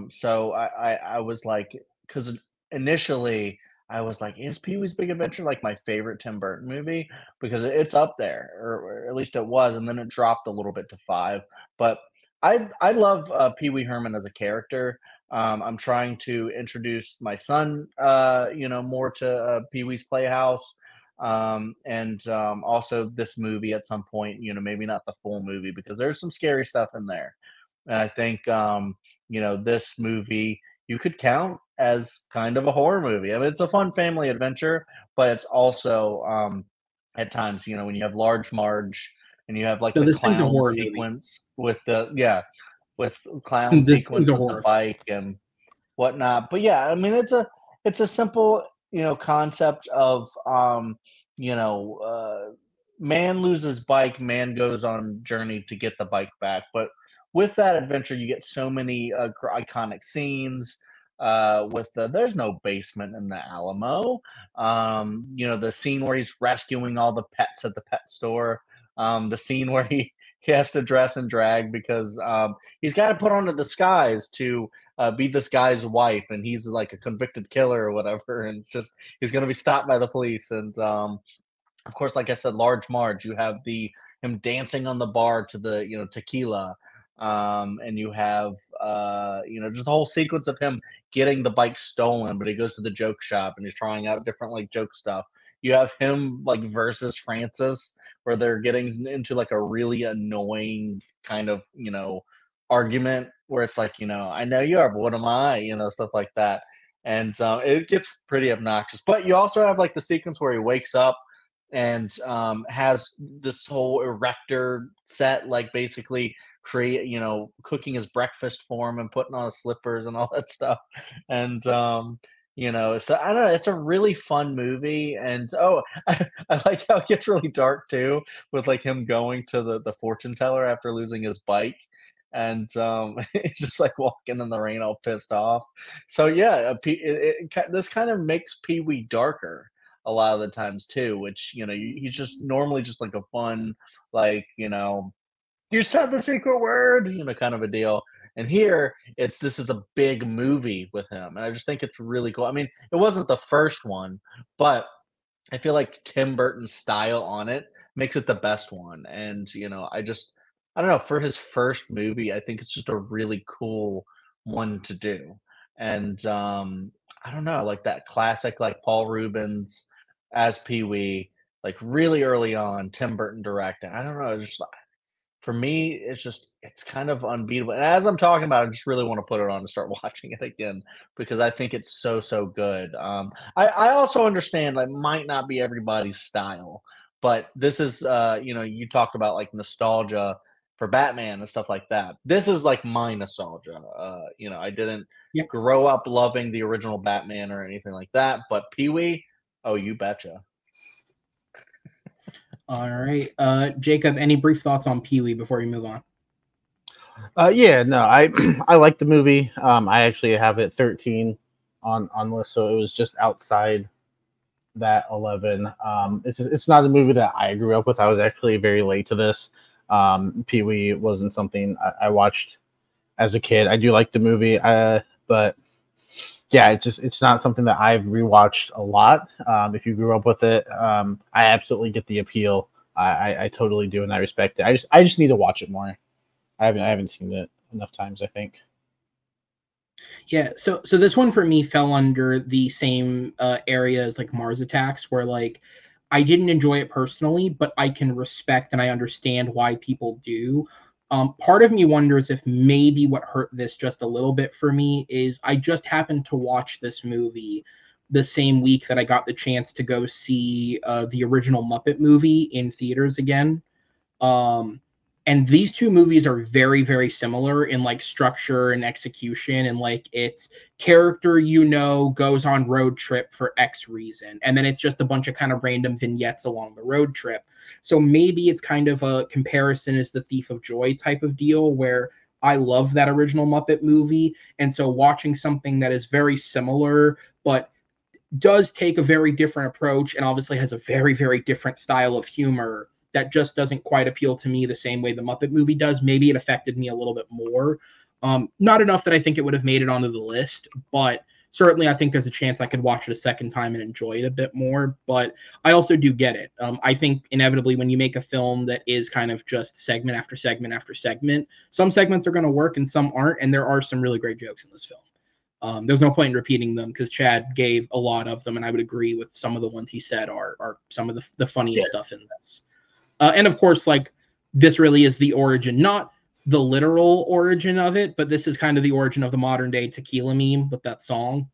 So I was like, because initially I was like, is Pee-wee's Big Adventure like my favorite Tim Burton movie? Because it's up there, or at least it was, and then it dropped a little bit to 5. But I love Pee-wee Herman as a character. I'm trying to introduce my son, more to Pee-wee's Playhouse. And also this movie at some point, maybe not the full movie because there's some scary stuff in there. And I think, this movie, you could count as kind of a horror movie. I mean, it's a fun family adventure, but it's also at times, when you have Large Marge and you have like No, the this thing's a clown horror movie. sequence with with clown This thing's sequence a with the horror film. bike and whatnot. But yeah, I mean, it's a simple, concept of man loses bike, man goes on journey to get the bike back. But with that adventure, you get so many iconic scenes. There's no basement in the Alamo. The scene where he's rescuing all the pets at the pet store. The scene where he has to dress and drag because he's got to put on a disguise to be this guy's wife, and he's like a convicted killer or whatever. And it's just he's going to be stopped by the police. And of course, like I said, Large Marge, you have him dancing on the bar to the tequila, and you have just the whole sequence of him getting the bike stolen, but he goes to the joke shop and he's trying out different like joke stuff. You have him like versus Francis, where they're getting into like a really annoying kind of argument where it's like I know you are, but what am I? Stuff like that, and it gets pretty obnoxious. But you also have like the sequence where he wakes up and has this whole erector set, like basically cooking his breakfast for him and putting on his slippers and all that stuff. And so I don't know, it's a really fun movie. And I like how it gets really dark too, with like him going to the fortune teller after losing his bike. And he's just like walking in the rain all pissed off. So yeah, this kind of makes Pee-wee darker a lot of the times too, which he's just normally just like a fun, like you said the secret word, kind of a deal. And here this is a big movie with him, and I just think it's really cool. I mean, it wasn't the first one, but I feel like Tim Burton's style on it makes it the best one. And I don't know, for his first movie, I think it's just a really cool one to do. And I don't know, like that classic, like Paul Rubens as Pee-wee, like really early on, Tim Burton directing. I don't know, just for me, it's kind of unbeatable. And as I'm talking about, I just really want to put it on and start watching it again because I think it's so good. I also understand like might not be everybody's style, but this is you talked about like nostalgia for Batman and stuff like that. This is like my nostalgia. I didn't grow up loving the original Batman or anything like that, but Pee-wee, oh, you betcha. All right, Jacob, any brief thoughts on Pee-wee before we move on? Yeah, no, I like the movie. I actually have it 13 on list, so it was just outside that 11. It's not a movie that I grew up with. I was actually very late to this. Pee-wee wasn't something I watched as a kid. I do like the movie, but yeah, it's not something that I've rewatched a lot. If you grew up with it, I absolutely get the appeal. I totally do, and I respect it. I just need to watch it more. I haven't seen it enough times, I think. Yeah, so this one for me fell under the same area as like Mars Attacks, where like I didn't enjoy it personally, but I can respect and I understand why people do. Part of me wonders if maybe what hurt this just a little bit for me is I just happened to watch this movie the same week that I got the chance to go see the original Muppet movie in theaters again. And these two movies are very, very similar in like structure and execution, and like it's character goes on road trip for X reason, and then it's just a bunch of kind of random vignettes along the road trip. So maybe it's kind of a comparison as the Thief of Joy type of deal, where I love that original Muppet movie, and so watching something that is very similar but does take a very different approach and obviously has a very, very different style of humor that just doesn't quite appeal to me the same way the Muppet movie does. Maybe it affected me a little bit more. Not enough that I think it would have made it onto the list, but certainly I think there's a chance I could watch it a second time and enjoy it a bit more. But I also do get it. I think inevitably when you make a film that is kind of just segment after segment after segment, some segments are going to work and some aren't. And there are some really great jokes in this film. There's no point in repeating them because Chad gave a lot of them, and I would agree with some of the ones he said are some of the funniest stuff in this. And of course, like this really is the origin, not the literal origin of it, but this is kind of the origin of the modern day tequila meme with that song.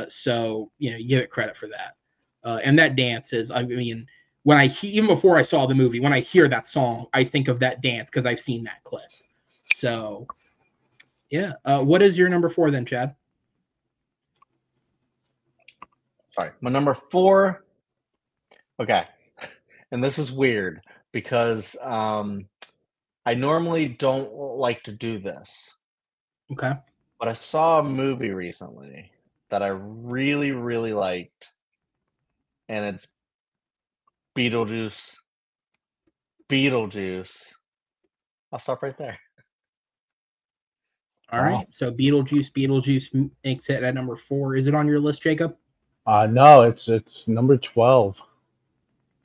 So you give it credit for that. And that dance is, I mean, when even before I saw the movie, when I hear that song, I think of that dance because I've seen that clip. So yeah. What is your number 4 then, Chad? Sorry, my number 4. Okay, and this is weird because I normally don't like to do this. Okay. But I saw a movie recently that I really, really liked, and it's Beetlejuice. Beetlejuice. I'll stop right there. All right. So Beetlejuice makes it at number 4. Is it on your list, Jacob? No, it's number 12.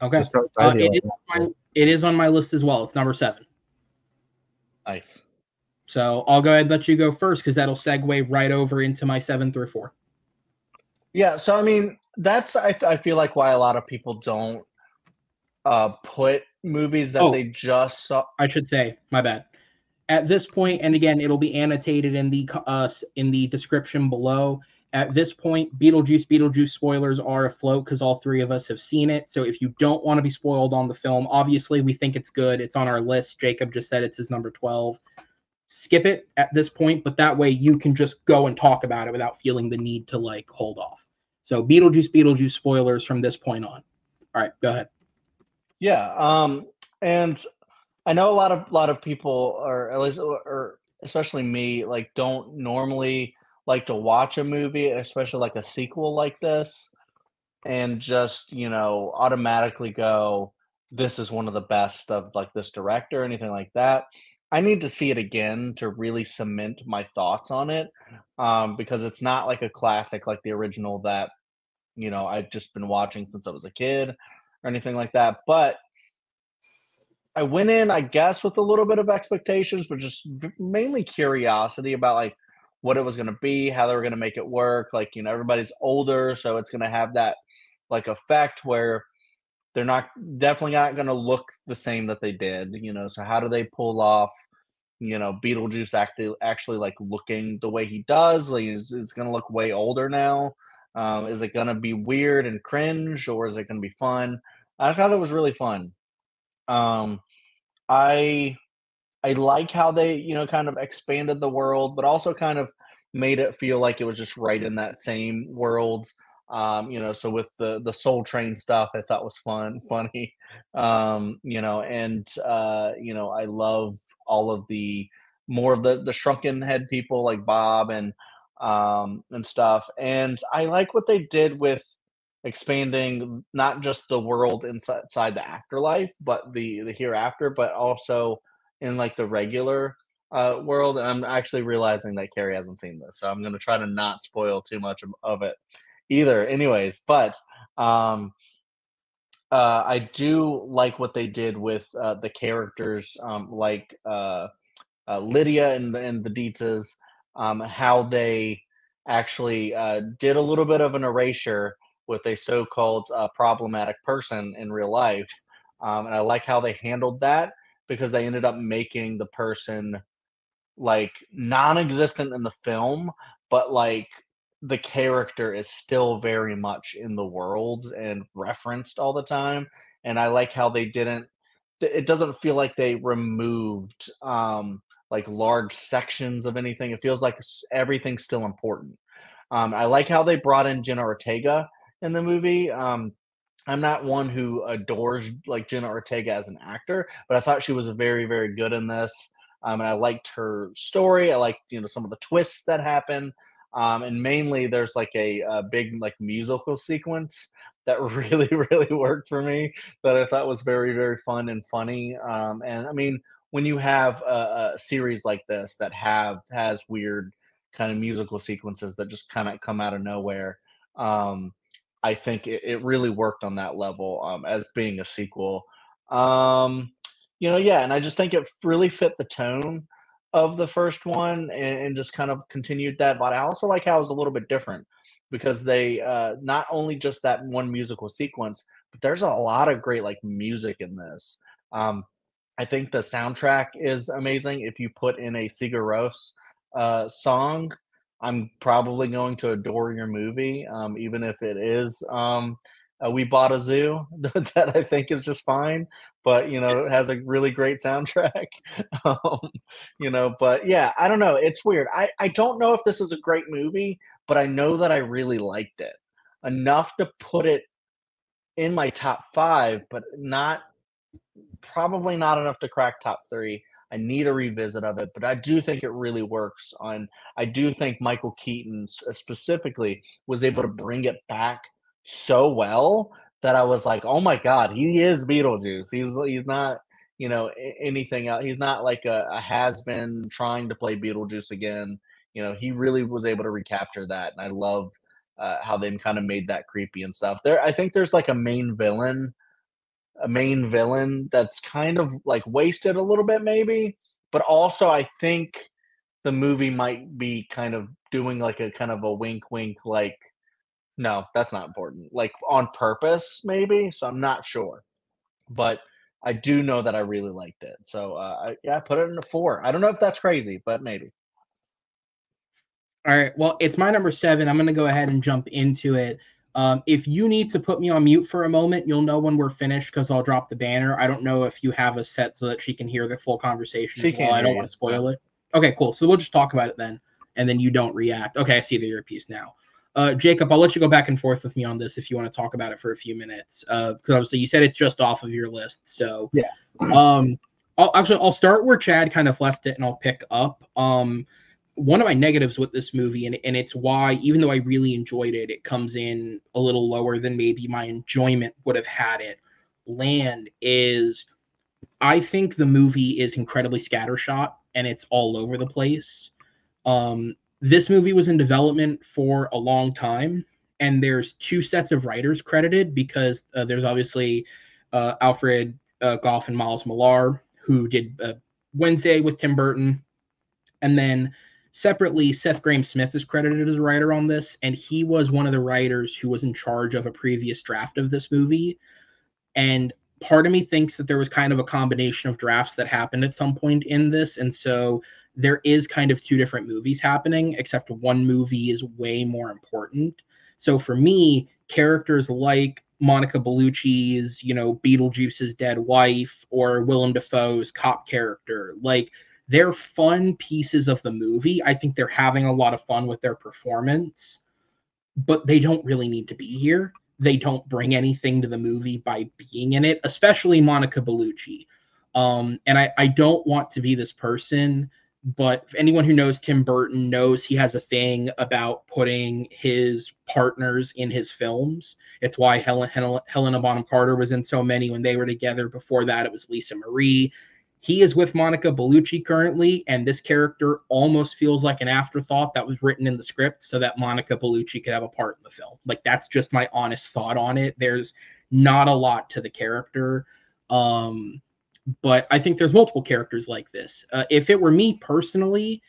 Okay. It is on my list as well. It's number 7. Nice. So I'll go ahead and let you go first because that'll segue right over into my 7 through 4. Yeah. So I mean, that's I feel like why a lot of people don't put movies that they just saw. I should say, my bad. At this point, and again, it'll be annotated in the description below. At this point, Beetlejuice spoilers are afloat because all 3 of us have seen it. So if you don't want to be spoiled on the film, obviously we think it's good. It's on our list. Jacob just said it's his number 12. Skip it at this point, but that way you can just go and talk about it without feeling the need to hold off. So Beetlejuice spoilers from this point on. All right, go ahead. Yeah, and I know a lot of people, or at least, or especially me, don't normally like to watch a movie, especially like a sequel like this, and just automatically go, "This is one of the best of this director," or anything like that. I need to see it again to really cement my thoughts on it, because it's not like a classic like the original that I've just been watching since I was a kid or anything like that. But I went in, I guess, with a little bit of expectations, but just mainly curiosity about what it was going to be, how they were going to make it work. Everybody's older, so it's going to have that effect where they're definitely not going to look the same that they did. So how do they pull off Beetlejuice actually looking the way he does? Is going to look way older now. Is it going to be weird and cringe, or is it going to be fun? I thought it was really fun. I like how they kind of expanded the world, but also kind of made it feel like it was just right in that same world. So with the Soul Train stuff, I thought was funny. I love all of the more of the shrunken head people like Bob and stuff. And I like what they did with expanding not just the world inside the afterlife, but the hereafter, but also in the regular world. And I'm actually realizing that Carrie hasn't seen this, so I'm going to try to not spoil too much of it either. Anyways, but I do like what they did with the characters, Lydia and the Dietzes, how they actually did a little bit of an erasure with a so-called problematic person in real life. And I like how they handled that because they ended up making the person non-existent in the film, but the character is still very much in the world and referenced all the time. And I like how they didn't, it doesn't feel like they removed large sections of anything. It feels like everything's still important. I like how they brought in Jenna Ortega in the movie. I'm not one who adores Jenna Ortega as an actor, but I thought she was very, very good in this. And I liked her story. I liked some of the twists that happen. And mainly there's a big musical sequence that really, really worked for me that I thought was very, very fun and funny. And I mean, when you have a series like this that has weird kind of musical sequences that just kind of come out of nowhere, I think it really worked on that level as being a sequel. Yeah, and I just think it really fit the tone of the first one and just kind of continued that. But I also like how it was a little bit different because they not only just that one musical sequence, but there's a lot of great music in this. I think the soundtrack is amazing. If you put in a Sigur Rós song, I'm probably going to adore your movie, even if it is We Bought a Zoo, that I think is just fine. But it has a really great soundtrack. But yeah, I don't know. It's weird. I don't know if this is a great movie, but I know that I really liked it enough to put it in my top 5, but probably not enough to crack top 3. I need a revisit of it, but I do think it really works I do think Michael Keaton specifically was able to bring it back so well that I was like, oh my God, he is Beetlejuice. He's not, anything else. He's not like a has-been trying to play Beetlejuice again. He really was able to recapture that. And I love how they kind of made that creepy and stuff. I think there's like a main villain that's kind of like wasted a little bit maybe, but also I think the movie might be kind of doing like a kind of a wink wink, like, no, that's not important, like on purpose maybe. So I'm not sure, but I do know that I really liked it. So I put it in a 4. I don't know if that's crazy, but maybe. All right, well, it's my number 7. I'm going to go ahead and jump into it. If you need to put me on mute for a moment, you'll know when we're finished because I'll drop the banner. I don't know if you have a set so that she can hear the full conversation. She can't. I don't want to spoil it. Okay, cool. So we'll just talk about it then, and then you don't react. Okay, I see the earpiece now. Jacob, I'll let you go back and forth with me on this if you want to talk about it for a few minutes. Because obviously you said it's just off of your list. So yeah. I'll start where Chad kind of left it, and I'll pick up. One of my negatives with this movie, and it's why, even though I really enjoyed it, it comes in a little lower than maybe my enjoyment would have had it land, is I think the movie is incredibly scattershot and it's all over the place. This movie was in development for a long time, and there's 2 sets of writers credited because there's obviously Alfred Goff and Miles Millar, who did Wednesday with Tim Burton, and then separately, Seth Grahame-Smith is credited as a writer on this, and he was one of the writers who was in charge of a previous draft of this movie. And part of me thinks that there was kind of a combination of drafts that happened at some point in this, and so there is kind of 2 different movies happening, except one movie is way more important. So for me, characters like Monica Bellucci's, Beetlejuice's dead wife, or Willem Dafoe's cop character, like, they're fun pieces of the movie. I think they're having a lot of fun with their performance, but they don't really need to be here. They don't bring anything to the movie by being in it, especially Monica Bellucci. And I don't want to be this person, but anyone who knows Tim Burton knows he has a thing about putting his partners in his films. It's why Helena Bonham Carter was in so many when they were together. Before that, it was Lisa Marie. He is with Monica Bellucci currently, and this character almost feels like an afterthought that was written in the script so that Monica Bellucci could have a part in the film. Like, that's just my honest thought on it. There's not a lot to the character, but I think there's multiple characters like this. If it were me personally,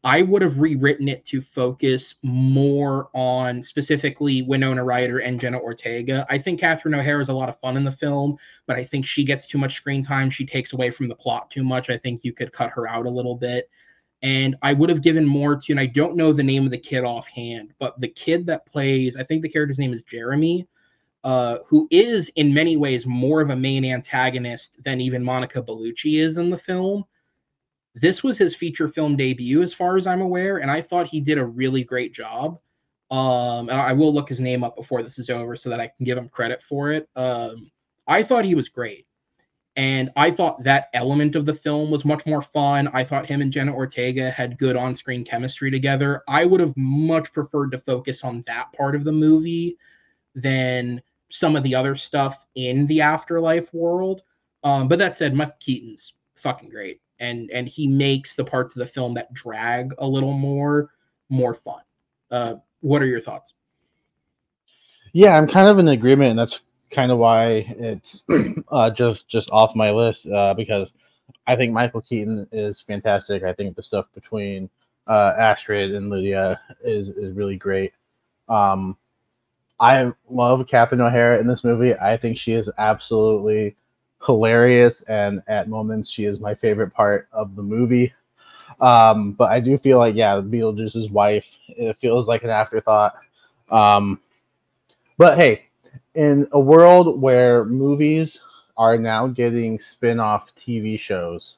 I would have rewritten it to focus more on specifically Winona Ryder and Jenna Ortega. I think Catherine O'Hara is a lot of fun in the film, but I think she gets too much screen time. She takes away from the plot too much. I think you could cut her out a little bit. And I would have given more to, and I don't know the name of the kid offhand, but the kid that plays, I think the character's name is Jeremy, who is in many ways more of a main antagonist than even Monica Bellucci is in the film. This was his feature film debut, as far as I'm aware, and I thought he did a really great job. And I will look his name up before this is over so that I can give him credit for it. I thought he was great. And I thought that element of the film was much more fun. I thought him and Jenna Ortega had good on-screen chemistry together. I would have much preferred to focus on that part of the movie than some of the other stuff in the afterlife world. But that said, Michael Keaton's fucking great. And he makes the parts of the film that drag a little more fun. What are your thoughts? Yeah, I'm kind of in agreement, and that's kind of why it's just off my list, because I think Michael Keaton is fantastic. I think the stuff between Astrid and Lydia is really great. I love Catherine O'Hara in this movie. I think she is absolutely hilarious, and at moments she is my favorite part of the movie. But I do feel like, yeah, Beetlejuice's wife, it feels like an afterthought. But hey, in a world where movies are now getting spin-off TV shows,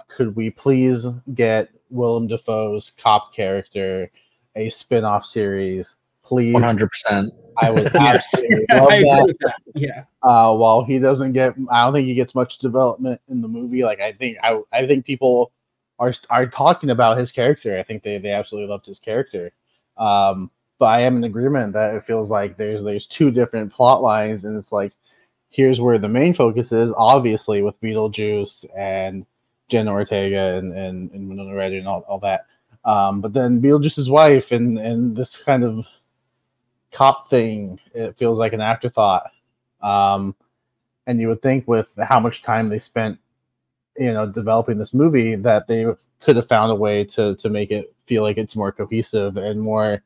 could we please get Willem Dafoe's cop character a spin-off series, please? 100%. I would Yes. absolutely love I agree that. with that. Yeah. While he doesn't get, I don't think he gets much development in the movie. Like I think people are talking about his character. I think they absolutely loved his character. But I am in agreement that it feels like there's two different plot lines, and it's like, here's where the main focus is, obviously with Beetlejuice and Jenna Ortega and Winona Ryder and all that. But then Beetlejuice's wife and this kind of cop thing, it feels like an afterthought. And you would think with how much time they spent, developing this movie, that they could have found a way to make it feel like it's more cohesive and more,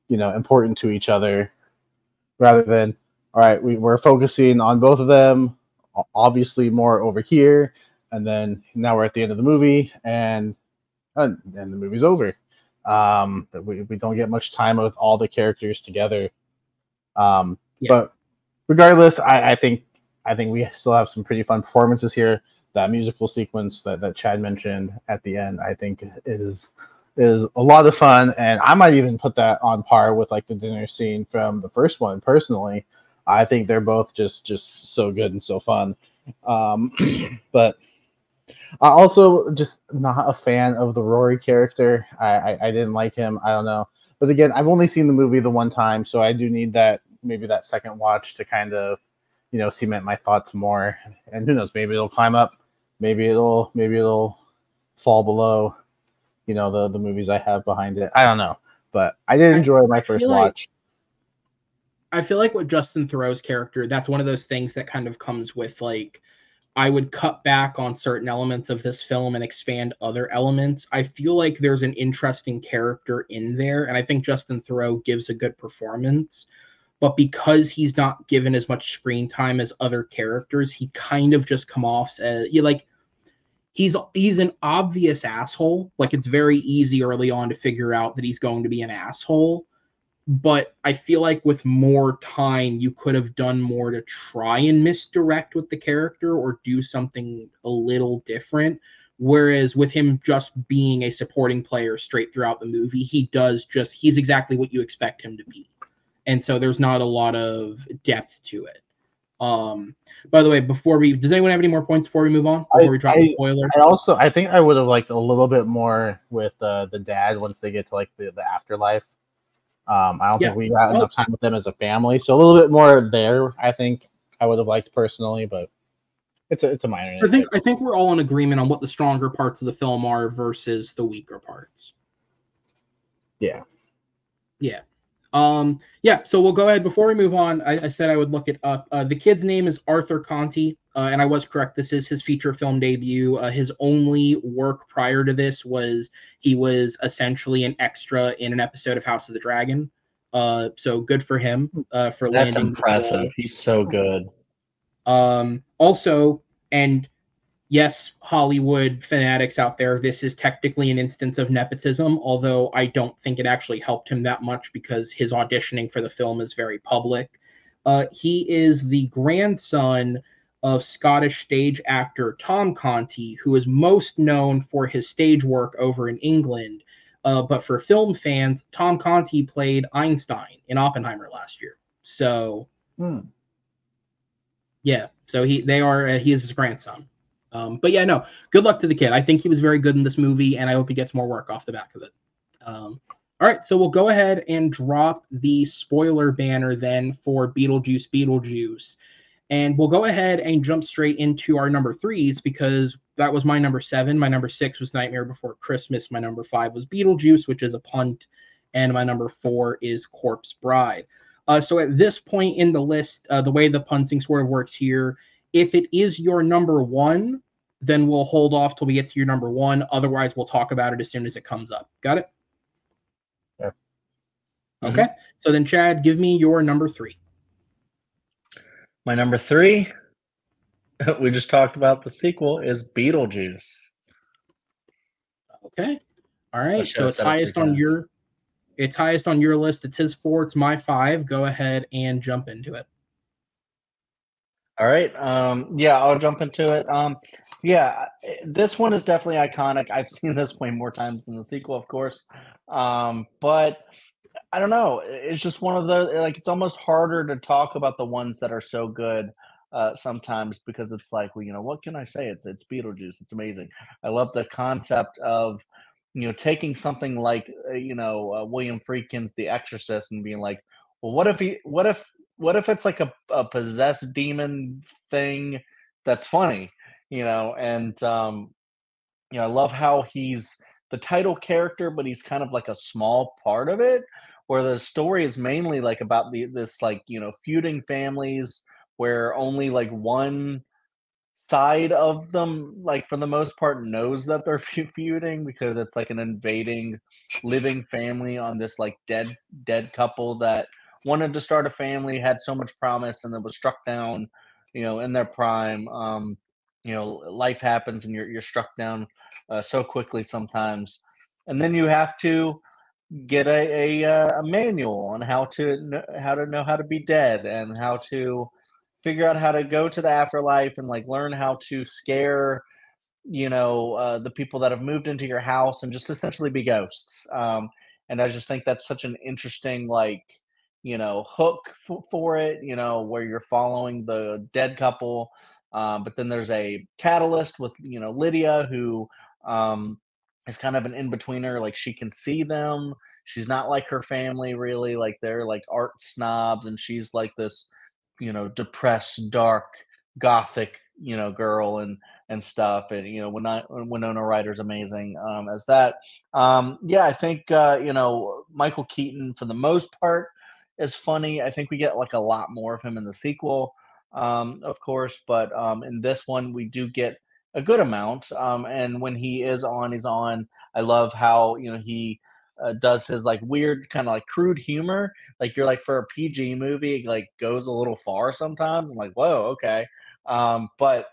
important to each other, rather than, all right, we're focusing on both of them, obviously more over here, and then now we're at the end of the movie, and the movie's over. We don't get much time with all the characters together. But regardless, I think we still have some pretty fun performances here. That musical sequence that Chad mentioned at the end, I think is a lot of fun, and I might even put that on par with like the dinner scene from the first one. Personally, I think they're both just so good and so fun. But I also just not a fan of the Rory character. I didn't like him. I don't know. But again, I've only seen the movie the one time, so I do need that second watch to kind of, cement my thoughts more. And who knows, maybe it'll climb up, maybe it'll fall below, the movies I have behind it. I don't know. But I did enjoy my first watch. I feel like with Justin Theroux's character, that's one of those things that kind of comes with, like, I would cut back on certain elements of this film and expand other elements. I feel like there's an interesting character in there, and I think Justin Theroux gives a good performance. But because he's not given as much screen time as other characters, he kind of just come off as, he's an obvious asshole. Like, it's very easy early on to figure out that he's going to be an asshole. But I feel like with more time, you could have done more to try and misdirect with the character or do something a little different. Whereas with him just being a supporting player straight throughout the movie, he's exactly what you expect him to be. And so there's not a lot of depth to it. By the way, does anyone have any more points before we move on? Before we drop the spoiler? I think I would have liked a little bit more with the dad once they get to like the afterlife. I don't think we got enough time with them as a family, so a little bit more there. I think I would have liked personally, but it's a minor. I think we're all in agreement on what the stronger parts of the film are versus the weaker parts. Yeah. So we'll go ahead. Before we move on, I said I would look it up. The kid's name is Arthur Conti, and I was correct. This is his feature film debut. His only work prior to this was he was essentially an extra in an episode of House of the Dragon. So good for him for landing. That's impressive. He's so good. Also, and yes, Hollywood fanatics out there, this is technically an instance of nepotism, although I don't think it actually helped him that much because his auditioning for the film is very public. He is the grandson of Scottish stage actor Tom Conti, who is most known for his stage work over in England. But for film fans, Tom Conti played Einstein in Oppenheimer last year. So, yeah, so he is his grandson. But yeah, no, good luck to the kid. I think he was very good in this movie, and I hope he gets more work off the back of it. All right, so we'll go ahead and drop the spoiler banner then for Beetlejuice Beetlejuice. And we'll go ahead and jump straight into our number 3s because that was my number 7. My number 6 was Nightmare Before Christmas. My number 5 was Beetlejuice, which is a punt. And my number 4 is Corpse Bride. So at this point in the list, the way the punting sort of works here, if it is your number 1, then we'll hold off till we get to your number 1. Otherwise, we'll talk about it as soon as it comes up. Got it? Yeah. Okay. So then, Chad, give me your number 3. My number 3 we just talked about the sequel is Beetlejuice. Okay. All right. So it's said it highest 3 on times. your list. It's his 4. It's my 5. Go ahead and jump into it. All right. Yeah, I'll jump into it. Yeah, this one is definitely iconic. I've seen this way more times than the sequel, of course. But I don't know. It's just one of the like. It's almost harder to talk about the ones that are so good sometimes because it's like, well, what can I say? It's Beetlejuice. It's amazing. I love the concept of taking something like William Friedkin's The Exorcist and being like, well, what if it's like a possessed demon thing that's funny, and I love how he's the title character, but he's kind of like a small part of it, where the story is mainly like about this like, feuding families where only like one side of them, like for the most part, knows that they're feuding because it's like an invading living family on this like dead couple that wanted to start a family, had so much promise, and then was struck down, in their prime. Life happens and you're struck down so quickly sometimes, and then you have to get a manual on how to be dead and how to figure out how to go to the afterlife and like learn how to scare the people that have moved into your house and just essentially be ghosts. And I just think that's such an interesting like hook for it, where you're following the dead couple, but then there's a catalyst with Lydia, who is kind of an in-betweener. Like she can see them, she's not like her family really, like they're like art snobs, and she's like this depressed, dark, gothic girl and stuff. And Winona Ryder's amazing as that. Yeah, I think Michael Keaton for the most part is funny. I think we get like a lot more of him in the sequel, of course, but in this one we do get a good amount. And when he is on, he's on. I love how he does his like weird kind of like crude humor. Like you're like, for a PG movie, it like goes a little far sometimes. I'm like, whoa, okay. But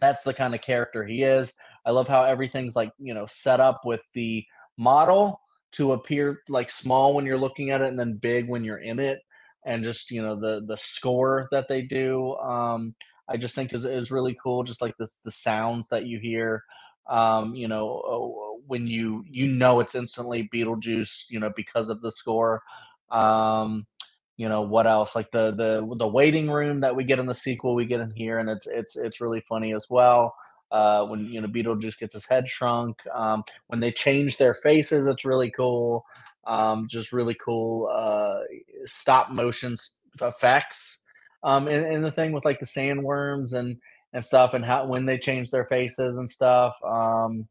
that's the kind of character he is. I love how everything's like set up with the model to appear like small when you're looking at it and then big when you're in it, and just the score that they do. I just think is really cool. Just like the sounds that you hear, when it's instantly Beetlejuice, because of the score. What else? Like the waiting room that we get in the sequel, we get in here, and it's really funny as well. When Beetlejuice gets his head shrunk, when they change their faces, it's really cool. Just really cool stop motion effects in the thing with like the sandworms and stuff, and how when they change their faces and stuff. And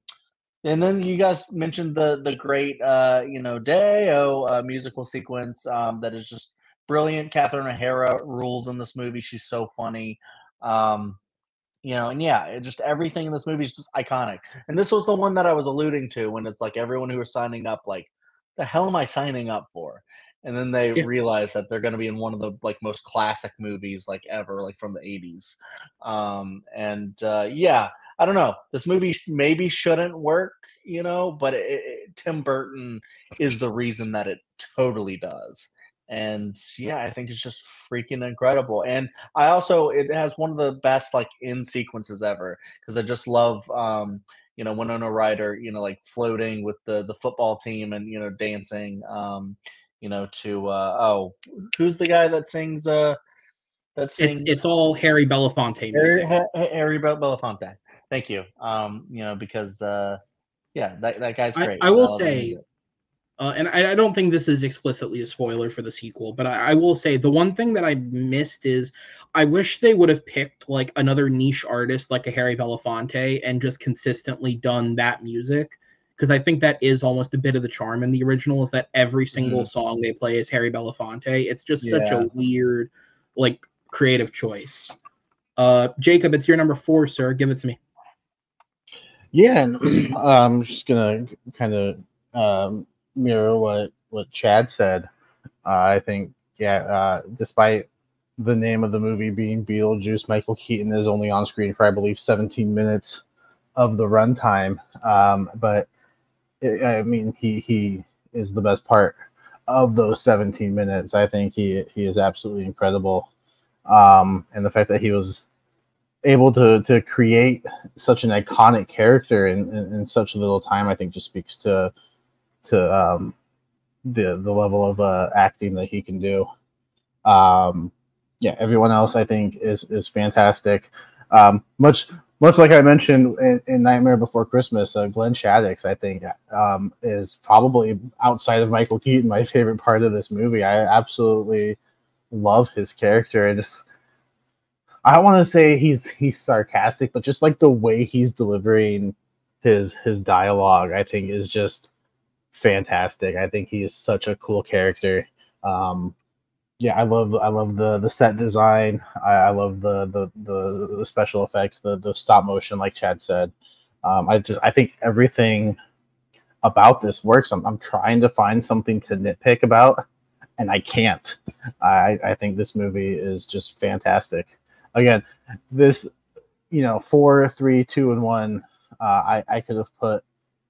then you guys mentioned the great Day-O musical sequence that is just brilliant. Catherine O'Hara rules in this movie. She's so funny. And yeah, just everything in this movie is just iconic. And this was the one that I was alluding to when it's like everyone who was signing up, like, the hell am I signing up for? And then they realize that they're going to be in one of the like most classic movies like ever, like from the 80s. Yeah, I don't know. This movie maybe shouldn't work, but Tim Burton is the reason that it totally does. And yeah, I think it's just freaking incredible. And it has one of the best like in sequences ever, because I just love Winona Ryder, like floating with the football team and dancing to who's the guy that sings It's all Harry Belafonte music. Harry Belafonte. Thank you. Because yeah, that guy's great. I will say, and I don't think this is explicitly a spoiler for the sequel, but I will say the one thing that I missed is I wish they would have picked like another niche artist like a Harry Belafonte and just consistently done that music, because I think that is almost a bit of the charm in the original, is that every single song they play is Harry Belafonte. It's just such a weird, like, creative choice. Jacob, it's your number 4, sir. Give it to me. Yeah, and I'm just gonna kind of mirror what Chad said. I think, despite the name of the movie being Beetlejuice, Michael Keaton is only on screen for, I believe, 17 minutes of the runtime. But I mean, he is the best part of those 17 minutes. I think he is absolutely incredible. And the fact that he was able to create such an iconic character in such little time, I think just speaks to the level of acting that he can do. Yeah, everyone else I think is fantastic. Much like I mentioned in Nightmare Before Christmas, Glenn Shadix, I think, is probably, outside of Michael Keaton, my favorite part of this movie. I absolutely love his character. I don't want to say he's sarcastic, but just like the way he's delivering his dialogue, I think is just fantastic. I think he is such a cool character. Yeah, I love the set design. I love the special effects, the stop motion, like Chad said. I think everything about this works. I'm trying to find something to nitpick about, and I can't. I think this movie is just fantastic. Again, this 4, 3, 2, and 1. I could have put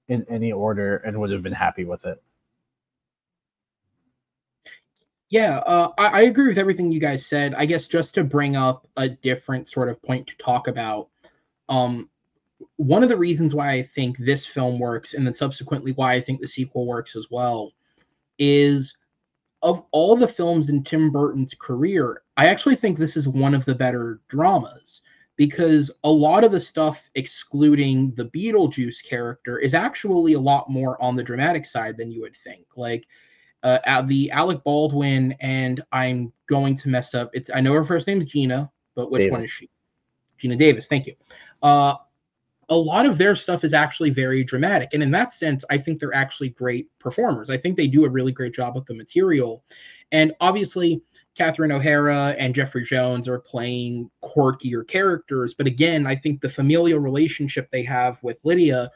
in any order and would have been happy with it. Yeah, I agree with everything you guys said. I guess just to bring up a different sort of point to talk about, one of the reasons why I think this film works, and then subsequently why I think the sequel works as well, is of all the films in Tim Burton's career, I actually think this is one of the better dramas, because a lot of the stuff excluding the Beetlejuice character is actually a lot more on the dramatic side than you would think. Like, the Alec Baldwin, and I'm going to mess up. I know her first name is Gina, but which one is she? Gina Davis. Thank you. A lot of their stuff is actually very dramatic, and in that sense, I think they're actually great performers. I think they do a really great job with the material, and obviously, Catherine O'Hara and Jeffrey Jones are playing quirkier characters. But again, I think the familial relationship they have with Lydia,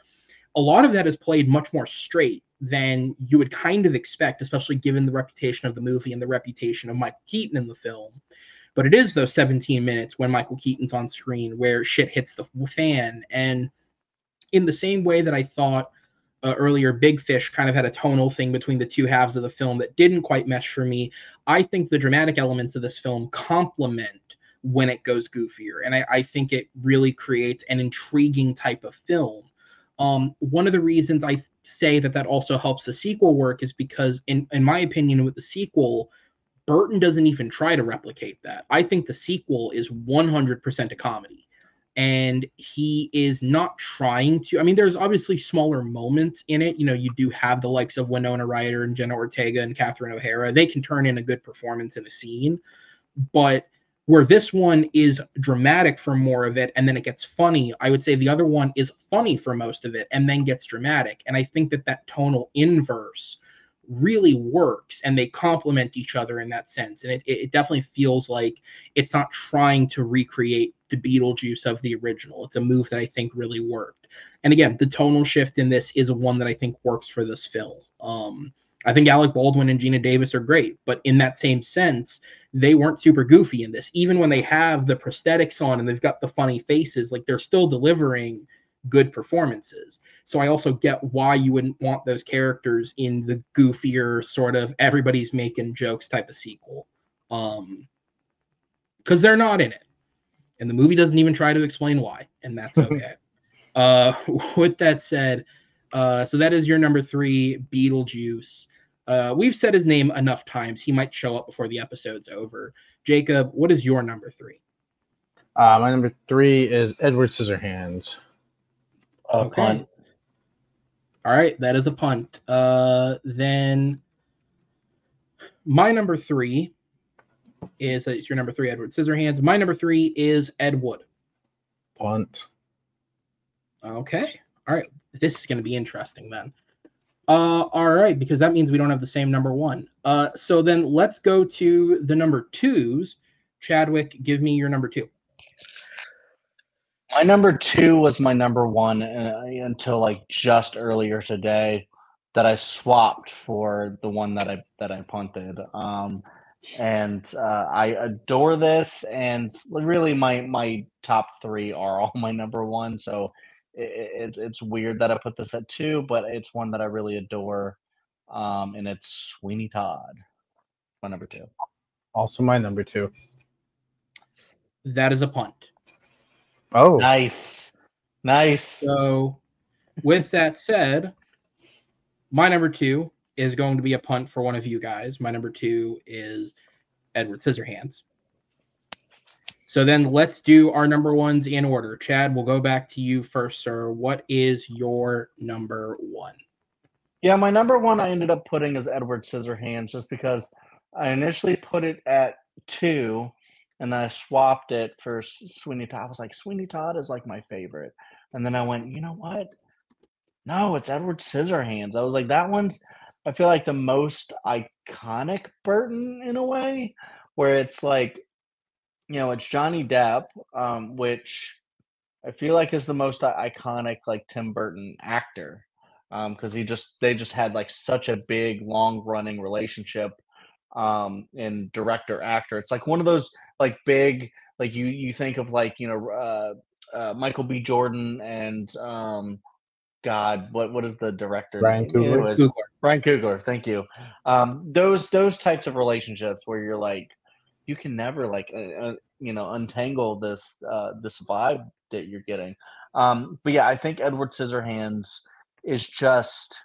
a lot of that is played much more straight than you would kind of expect, especially given the reputation of the movie and the reputation of Michael Keaton in the film. But it is those 17 minutes when Michael Keaton's on screen where shit hits the fan. And in the same way that I thought earlier, Big Fish kind of had a tonal thing between the two halves of the film that didn't quite mesh for me, I think the dramatic elements of this film complement when it goes goofier. And I think it really creates an intriguing type of film. One of the reasons I say that also helps the sequel work is because, in my opinion, with the sequel, Burton doesn't even try to replicate that. I think the sequel is 100% a comedy, and he is not trying to. I mean, there's obviously smaller moments in it. You do have the likes of Winona Ryder and Jenna Ortega and Catherine O'Hara. They can turn in a good performance in a scene, but where this one is dramatic for more of it and then it gets funny, I would say the other one is funny for most of it and then gets dramatic. And I think that tonal inverse really works, and they complement each other in that sense. And it definitely feels like it's not trying to recreate the Beetlejuice of the original. It's a move that I think really worked. And again, the tonal shift in this is one that I think works for this film. I think Alec Baldwin and Gina Davis are great, but in that same sense, they weren't super goofy in this. Even when they have the prosthetics on and they've got the funny faces, like, they're still delivering good performances. So I also get why you wouldn't want those characters in the goofier sort of everybody's making jokes type of sequel, because they're not in it. And the movie doesn't even try to explain why, and that's okay. With that said, so that is your number 3, Beetlejuice. We've said his name enough times. He might show up before the episode's over. Jacob, what is your number 3? My number 3 is Edward Scissorhands. Okay. Punt. All right, that is a punt. Then my number 3 is it's your number 3, Edward Scissorhands. My number 3 is Ed Wood. Punt. Okay. All right. This is going to be interesting then. All right, because that means we don't have the same number 1. So then let's go to the number 2s. Chadwick, give me your number 2. My number 2 was my number 1 until like just earlier today, that I swapped for the one that I punted. And I adore this, and really my top 3 are all my number 1, so it's weird that I put this at 2, but it's one that I really adore, and it's Sweeney Todd, my number 2. Also my number 2. That is a punt. Oh, Nice. So, with that said, my number 2 is going to be a punt for one of you guys. My number 2 is Edward Scissorhands. So then let's do our number 1s in order. Chad, we'll go back to you first, sir. What is your number 1? Yeah, my number 1 I ended up putting as Edward Scissorhands just because I initially put it at 2, and then I swapped it for Sweeney Todd. I was like, Sweeney Todd is like my favorite. And then I went, you know what? No, it's Edward Scissorhands. I was like, that one's, I feel like the most iconic Burton in a way, where it's like, it's Johnny Depp, which I feel like is the most iconic like Tim Burton actor, because they just had like such a big long running relationship, in director actor. It's like one of those like big like you think of like Michael B. Jordan and God, what is the director Ryan name? Coogler. Anyways, Ryan Coogler. Thank you. Those types of relationships where you're like, you can never like untangle this vibe that you're getting. But yeah, I think Edward Scissorhands is just,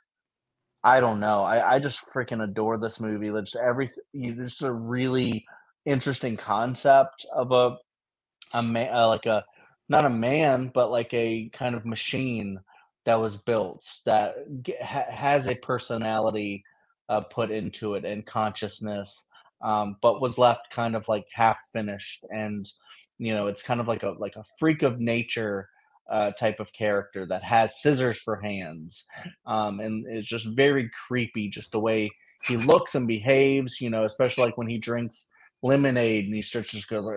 I don't know. I just freaking adore this movie. It's just a really interesting concept of a man, like a not a man, but like a kind of machine that was built that has a personality put into it and consciousness, but was left kind of like half finished. And it's kind of like a freak of nature type of character that has scissors for hands, and it's just very creepy, just the way he looks and behaves. Especially like when he drinks lemonade and he starts just goes like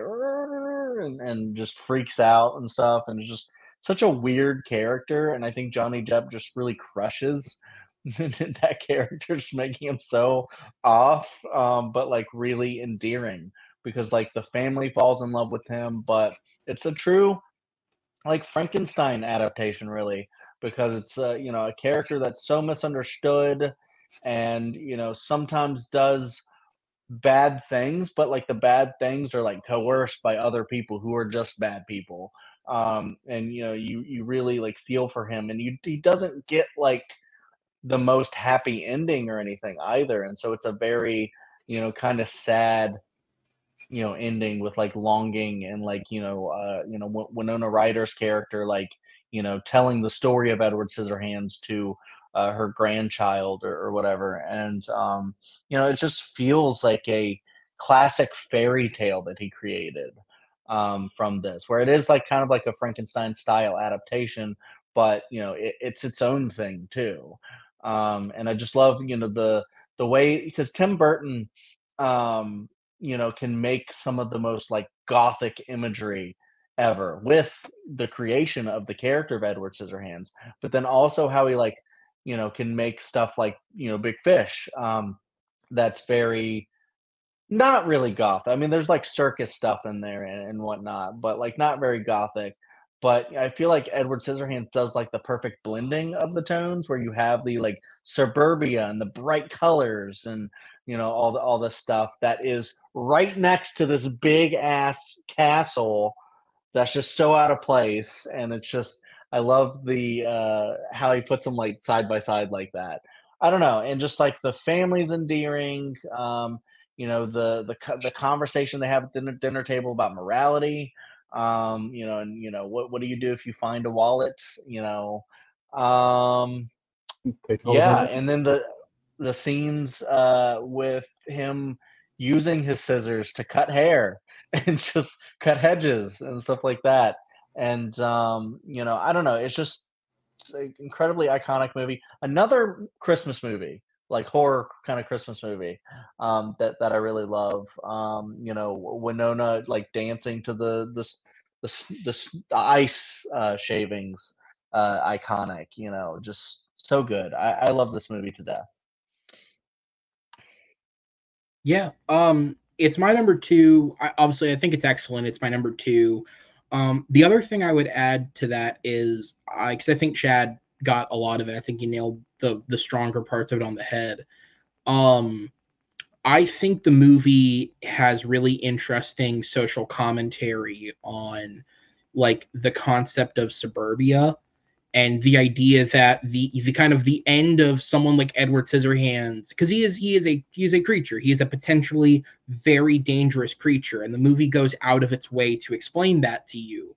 and just freaks out and stuff, and it's just such a weird character. And I think Johnny Depp just really crushes that character, just making him so off, but like really endearing, because like the family falls in love with him. But it's a true like Frankenstein adaptation, really, because it's a character that's so misunderstood, and sometimes does bad things, but like the bad things are like coerced by other people who are just bad people. And you really like feel for him, and he doesn't get like the most happy ending or anything either. And so it's a very kind of sad ending with like longing, and like Winona Ryder's character like telling the story of Edward Scissorhands to her grandchild, or whatever. And it just feels like a classic fairy tale that he created, from this, where it is like kind of like a Frankenstein style adaptation, but it's its own thing too. And I just love the way, because Tim Burton can make some of the most like gothic imagery ever with the creation of the character of Edward Scissorhands, but then also how he like, can make stuff like, Big Fish, that's very not really goth. I mean, there's like circus stuff in there and whatnot, but like not very gothic. But I feel like Edward Scissorhands does like the perfect blending of the tones, where you have the like suburbia and the bright colors, and all the stuff that is right next to this big ass castle that's just so out of place. And it's just, I love the how he puts them like side by side like that. I don't know, and just like the family's endearing. The conversation they have at the dinner table about morality. And what do you do if you find a wallet? Um, yeah, and then the scenes with him using his scissors to cut hair and just cut hedges and stuff like that. And I don't know, it's just an incredibly iconic movie. Another Christmas movie, like horror kind of Christmas movie, that I really love. Winona like dancing to the ice shavings, iconic. Just so good. I love this movie to death. Yeah. It's my number two. Obviously, I think it's excellent. It's my number two. The other thing I would add to that is, because I think Chad got a lot of it. I think he nailed the stronger parts of it on the head. I think the movie has really interesting social commentary on like the concept of suburbia and the idea that the kind of the end of someone like Edward Scissorhands, because he is a creature. He is a potentially very dangerous creature, and the movie goes out of its way to explain that to you.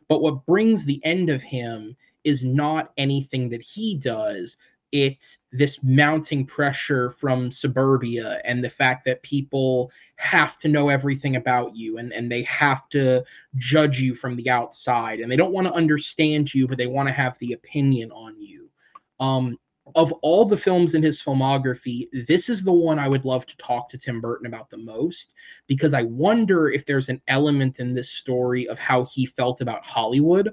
But what brings the end of him is not anything that he does. It's this mounting pressure from suburbia and the fact that people have to know everything about you, and they have to judge you from the outside, and they don't want to understand you, but they want to have the opinion on you. Of all the films in his filmography, this is the one I would love to talk to Tim Burton about the most, because I wonder if there's an element in this story of how he felt about Hollywood,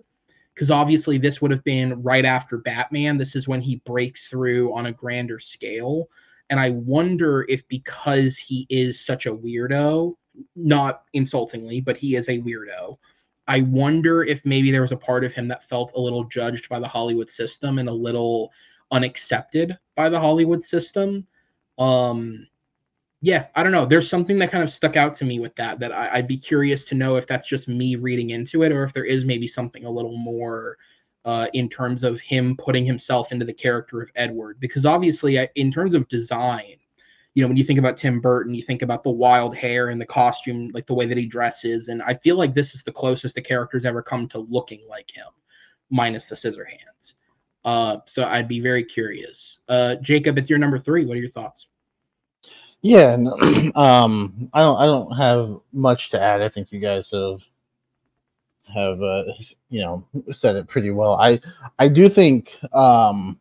because obviously this would have been right after Batman. This is when he breaks through on a grander scale. And I wonder if, because he is such a weirdo, not insultingly, but he is a weirdo, I wonder if maybe there was a part of him that felt a little judged by the Hollywood system and a little unaccepted by the Hollywood system. Yeah, I don't know. There's something that kind of stuck out to me with that I'd be curious to know if that's just me reading into it, or if there is maybe something a little more in terms of him putting himself into the character of Edward. Because obviously, in terms of design, when you think about Tim Burton, you think about the wild hair and the costume, like the way that he dresses. And I feel like this is the closest the character's ever come to looking like him, minus the scissor hands. So I'd be very curious. Jacob, it's your number three. What are your thoughts? Yeah, no, I don't have much to add. I think you guys have said it pretty well. I do think, for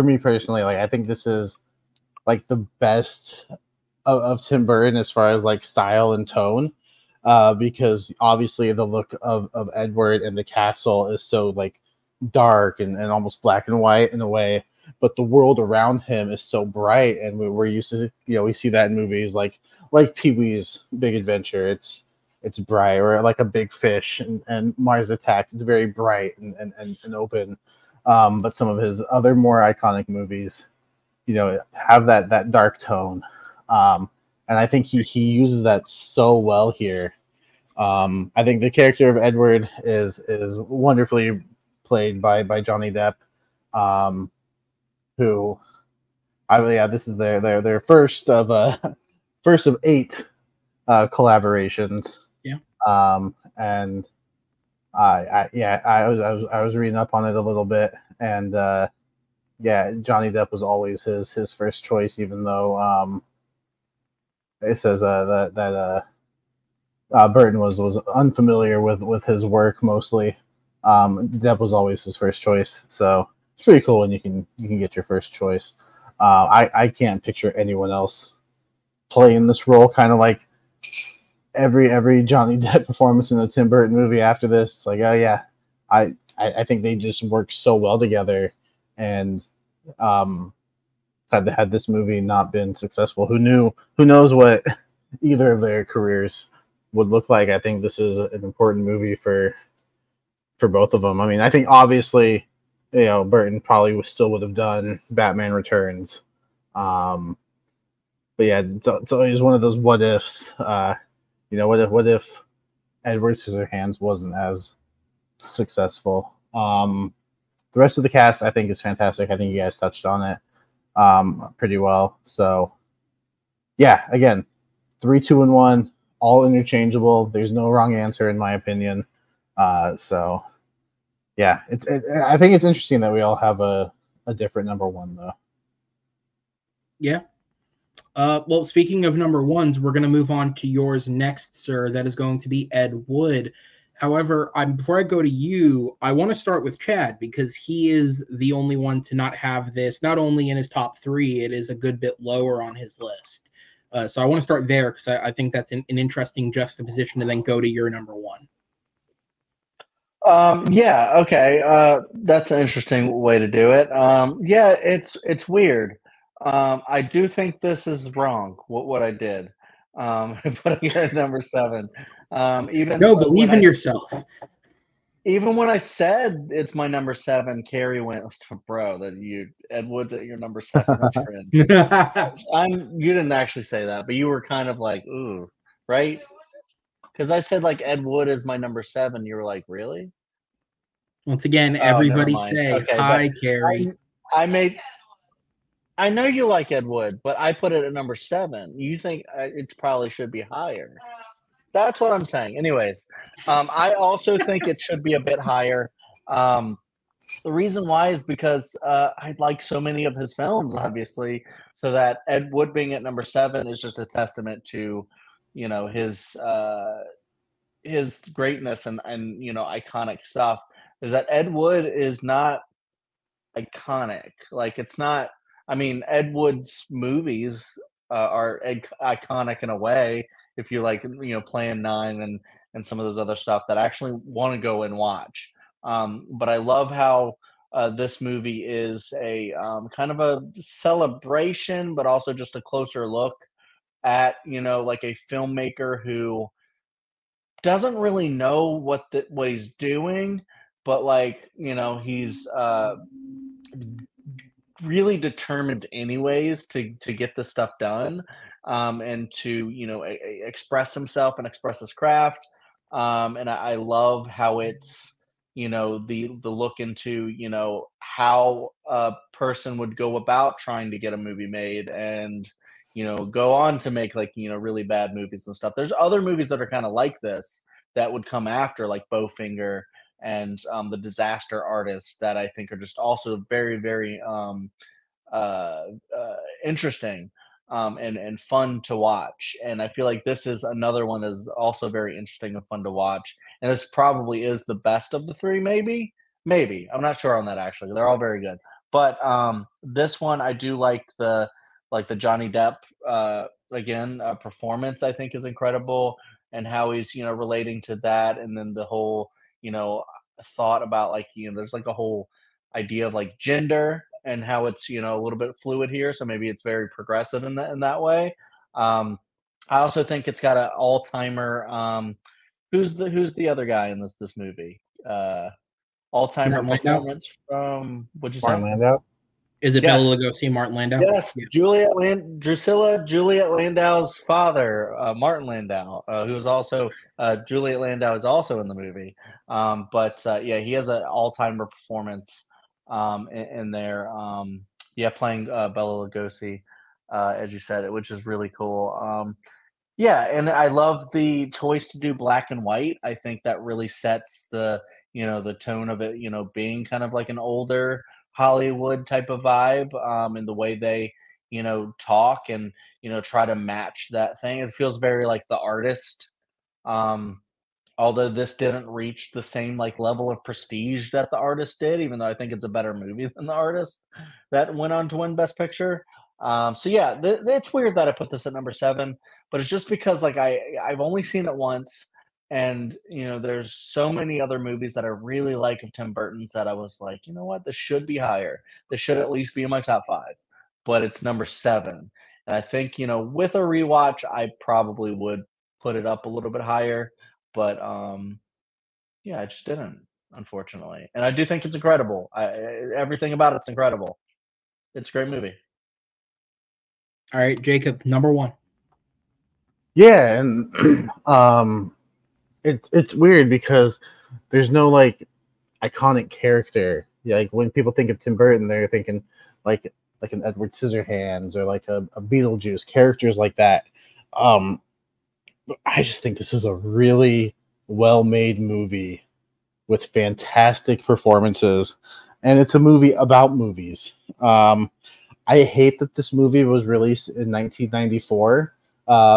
me personally, like I think this is like the best of Tim Burton as far as like style and tone, because obviously the look of Edward and the castle is so like dark and almost black and white in a way, but the world around him is so bright, and we're used to, we see that in movies like Pee-wee's Big Adventure. It's bright, or like a Big Fish and Mars Attacks. It's very bright and open. But some of his other more iconic movies, have that dark tone. And I think he uses that so well here. I think the character of Edward is wonderfully played by Johnny Depp. Who, this is their first of 8 collaborations. Yeah. And I was reading up on it a little bit, and Johnny Depp was always his first choice, even though it says that Burton was unfamiliar with his work mostly. Depp was always his first choice, so it's pretty cool when you can get your first choice. I can't picture anyone else playing this role. Kind of like every Johnny Depp performance in the Tim Burton movie after this, it's like, oh yeah, I think they just work so well together. And had this movie not been successful, who knows what either of their careers would look like. I think this is an important movie for both of them. I mean, I think obviously, Burton probably still would have done Batman Returns. But yeah, it's always one of those what ifs. What if Edward Scissorhands wasn't as successful? The rest of the cast, I think, is fantastic. I think you guys touched on it pretty well. So yeah, again, 3, 2, and 1, all interchangeable. There's no wrong answer in my opinion. So yeah, I think it's interesting that we all have a different number one, though. Yeah. Well, speaking of number ones, we're going to move on to yours next, sir. That is going to be Ed Wood. However, before I go to you, I want to start with Chad, because he is the only one to not have this, not only in his top 3, it is a good bit lower on his list. So I want to start there, because I think that's an interesting juxtaposition, and then go to your number 1. Yeah, okay. That's an interesting way to do it. Yeah, it's weird. I do think this is wrong, what I did. Putting it at number 7. Even No, when believe in yourself. even when I said it's my number 7, Carrie went, "Bro, Ed Wood's at your number 7. That's cringe." You didn't actually say that, but you were kind of like, "Ooh," right? Because I said like Ed Wood is my number 7. You were like, "Really?" Once again, Oh, never everybody mind. say Okay, but hi, Carrie. I know you like Ed Wood, but I put it at number 7. You think it probably should be higher. That's what I'm saying. Anyways, I also think it should be a bit higher. The reason why is because I like so many of his films, obviously. So that Ed Wood being at number 7 is just a testament to, his greatness and iconic stuff. Is that Ed Wood is not iconic. Like it's not. I mean, Ed Wood's movies are iconic in a way. If you like, Plan 9 and some of those other stuff that I actually want to go and watch. But I love how this movie is a kind of a celebration, but also just a closer look at like a filmmaker who doesn't really know what he's doing, but like he's really determined anyways to get this stuff done, and to express himself and express his craft, and I love how it's the look into how a person would go about trying to get a movie made and go on to make like really bad movies and stuff. There's other movies that are kind of like this that would come after, like Bowfinger and The Disaster Artist, that I think are just also very, very uh, interesting, and fun to watch. And I feel like this is another one that is also very interesting and fun to watch. And this probably is the best of the three, maybe. Maybe. I'm not sure on that actually. They're all very good. But this one I do like the Johnny Depp again performance, I think is incredible, and how he's relating to that, and then the whole thought about like there's like a whole idea of like gender and how it's a little bit fluid here, so maybe it's very progressive in that way. I also think it's got an all timer. Who's the other guy in this movie? All timer Martin Landau? performance from, what'd you say? Martin Landau. Is it Yes. Bela Lugosi, Martin Landau? Yes, Yeah. Juliet Landau's father, Martin Landau, who is also Juliet Landau is also in the movie. But yeah, he has an all-timer performance in there. Yeah, playing Bela Lugosi, as you said, which is really cool. Yeah, and I love the choice to do black and white. I think that really sets the tone of it, being kind of like an older Hollywood type of vibe, in the way they, talk and, try to match that thing. It feels very like The Artist. Um, Although this didn't reach the same like level of prestige that The Artist did, even though I think it's a better movie than The Artist that went on to win Best Picture. So yeah, it's weird that I put this at number 7, but it's just because like I've only seen it once, and there's so many other movies that I really like of Tim Burton's that I was like, you know what, this should be higher. This should at least be in my top 5, but it's number 7, and I think with a rewatch, I probably would put it up a little bit higher, but yeah, I just didn't, unfortunately. And I do think it's incredible. Everything about it's incredible. It's a great movie. All right, Jacob, number 1. Yeah, and it's weird because there's no like iconic character. Yeah, like when people think of Tim Burton, they're thinking like an Edward Scissorhands or like a Beetlejuice, characters like that. I just think this is a really well-made movie with fantastic performances, and it's a movie about movies. I hate that this movie was released in 1994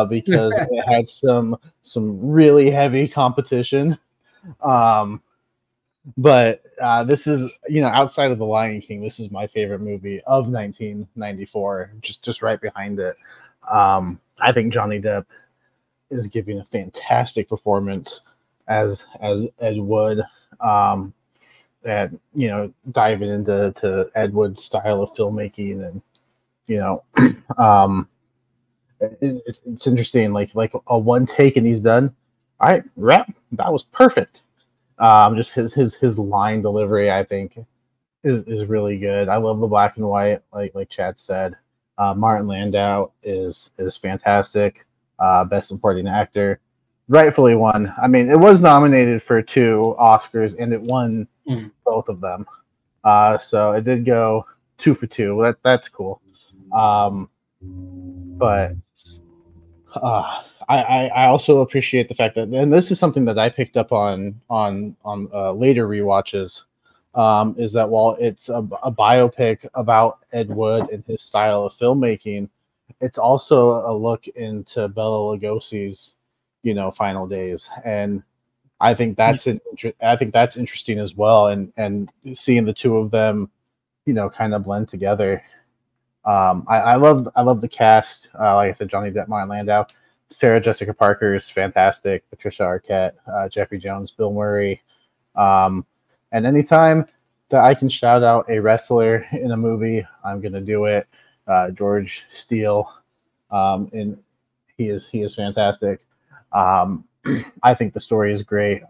because it had some really heavy competition. But this is, outside of The Lion King, this is my favorite movie of 1994, just right behind it. I think Johnny Depp is giving a fantastic performance as Ed Wood, and diving into Ed Wood's style of filmmaking, and it's interesting. Like a one take and he's done. All right, rap. That was perfect. Just his line delivery, I think, is really good. I love the black and white, like Chad said. Martin Landau is fantastic. Best supporting actor, rightfully won. I mean, it was nominated for 2 Oscars and it won both of them. So it did go 2 for 2. That's cool. But I also appreciate the fact that, and this is something that I picked up on later rewatches, is that while it's a biopic about Ed Wood and his style of filmmaking, it's also a look into Bela Lugosi's, final days, and I think that's interesting as well, and seeing the two of them, kind of blend together. I love the cast. Like I said, Johnny Depp, Martin Landau, Sarah Jessica Parker is fantastic, Patricia Arquette, Jeffrey Jones, Bill Murray, and anytime that I can shout out a wrestler in a movie, I'm gonna do it. George Steele, and he is fantastic. I think the story is great.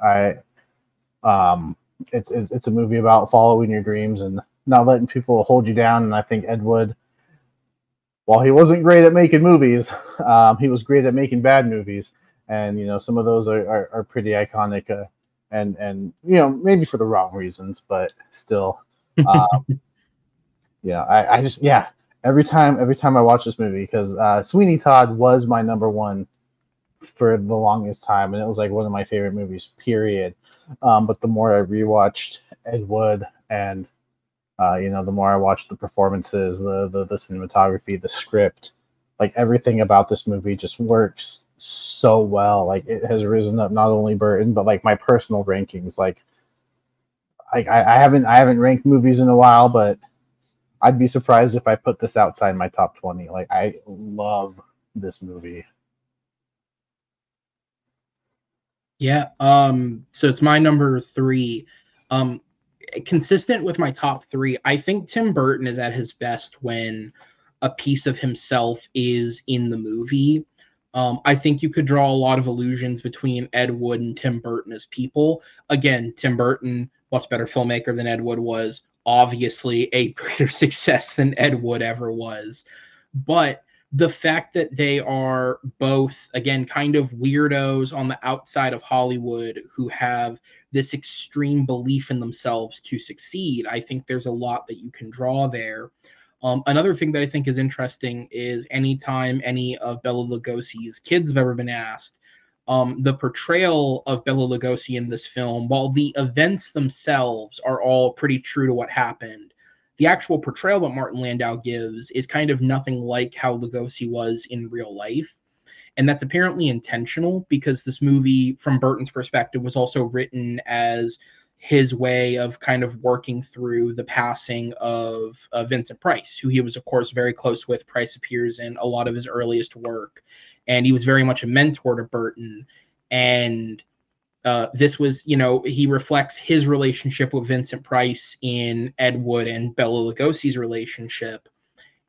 It's a movie about following your dreams and not letting people hold you down. And I think Ed Wood, while he wasn't great at making movies, he was great at making bad movies. And some of those are pretty iconic, and maybe for the wrong reasons, but still, I just every time I watch this movie, because Sweeney Todd was my number one for the longest time, and it was like one of my favorite movies, period. But the more I rewatched Ed Wood, and the more I watched the performances, the cinematography, the script, like everything about this movie just works so well. Like it has risen up not only Burton, but like my personal rankings. Like I haven't ranked movies in a while, but I'd be surprised if I put this outside my top 20. Like I love this movie. Yeah. So it's my number 3. Consistent with my top 3, I think Tim Burton is at his best when a piece of himself is in the movie. I think you could draw a lot of allusions between Ed Wood and Tim Burton as people. Again, Tim Burton, much better filmmaker than Ed Wood was, obviously a greater success than Ed Wood ever was. But the fact that they are both, again, kind of weirdos on the outside of Hollywood who have this extreme belief in themselves to succeed, I think there's a lot that you can draw there. Another thing that I think is interesting is anytime any of Bela Lugosi's kids have ever been asked, the portrayal of Bela Lugosi in this film, while the events themselves are all pretty true to what happened, the actual portrayal that Martin Landau gives is kind of nothing like how Lugosi was in real life. And that's apparently intentional because this movie, from Burton's perspective, was also written as his way of kind of working through the passing of Vincent Price, who he was, of course, very close with. Price appears in a lot of his earliest work, and he was very much a mentor to Burton. And this was, he reflects his relationship with Vincent Price in Ed Wood and Bela Lugosi's relationship.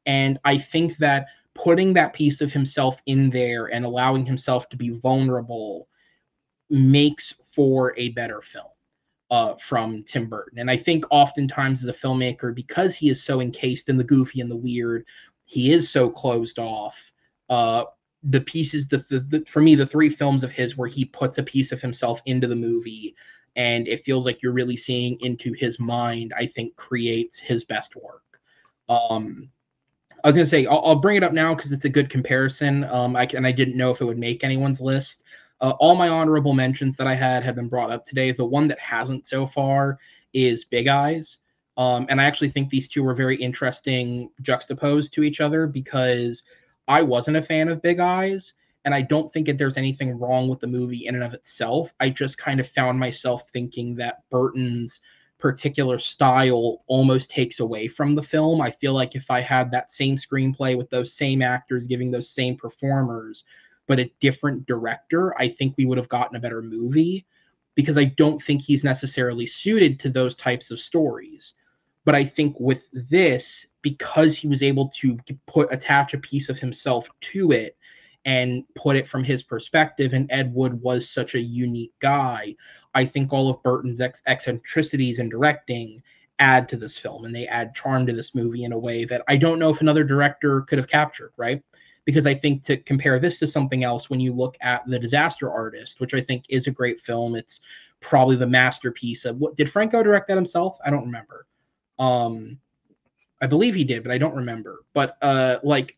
And I think that putting that piece of himself in there and allowing himself to be vulnerable makes for a better film from Tim Burton. And I think oftentimes as a filmmaker, because he is so encased in the goofy and the weird, he is so closed off. The pieces, for me, the 3 films of his where he puts a piece of himself into the movie and it feels like you're really seeing into his mind, I think creates his best work. I was going to say, I'll bring it up now because it's a good comparison. I didn't know if it would make anyone's list. All my honorable mentions that I had have been brought up today. The one that hasn't so far is Big Eyes. And I actually think these two were very interesting juxtaposed to each other because I wasn't a fan of Big Eyes, and I don't think that there's anything wrong with the movie in and of itself. I just kind of found myself thinking that Burton's particular style almost takes away from the film. I feel like if I had that same screenplay with those same actors giving those same performers, but a different director, I think we would have gotten a better movie because I don't think he's necessarily suited to those types of stories. But I think with this, because he was able to attach a piece of himself to it and put it from his perspective, and Ed Wood was such a unique guy, I think all of Burton's eccentricities in directing add to this film, and they add charm to this movie in a way that I don't know if another director could have captured, right? Because I think to compare this to something else, when you look at The Disaster Artist, which I think is a great film, it's probably the masterpiece of what did Franco direct that himself? I don't remember. I believe he did, but I don't remember. But like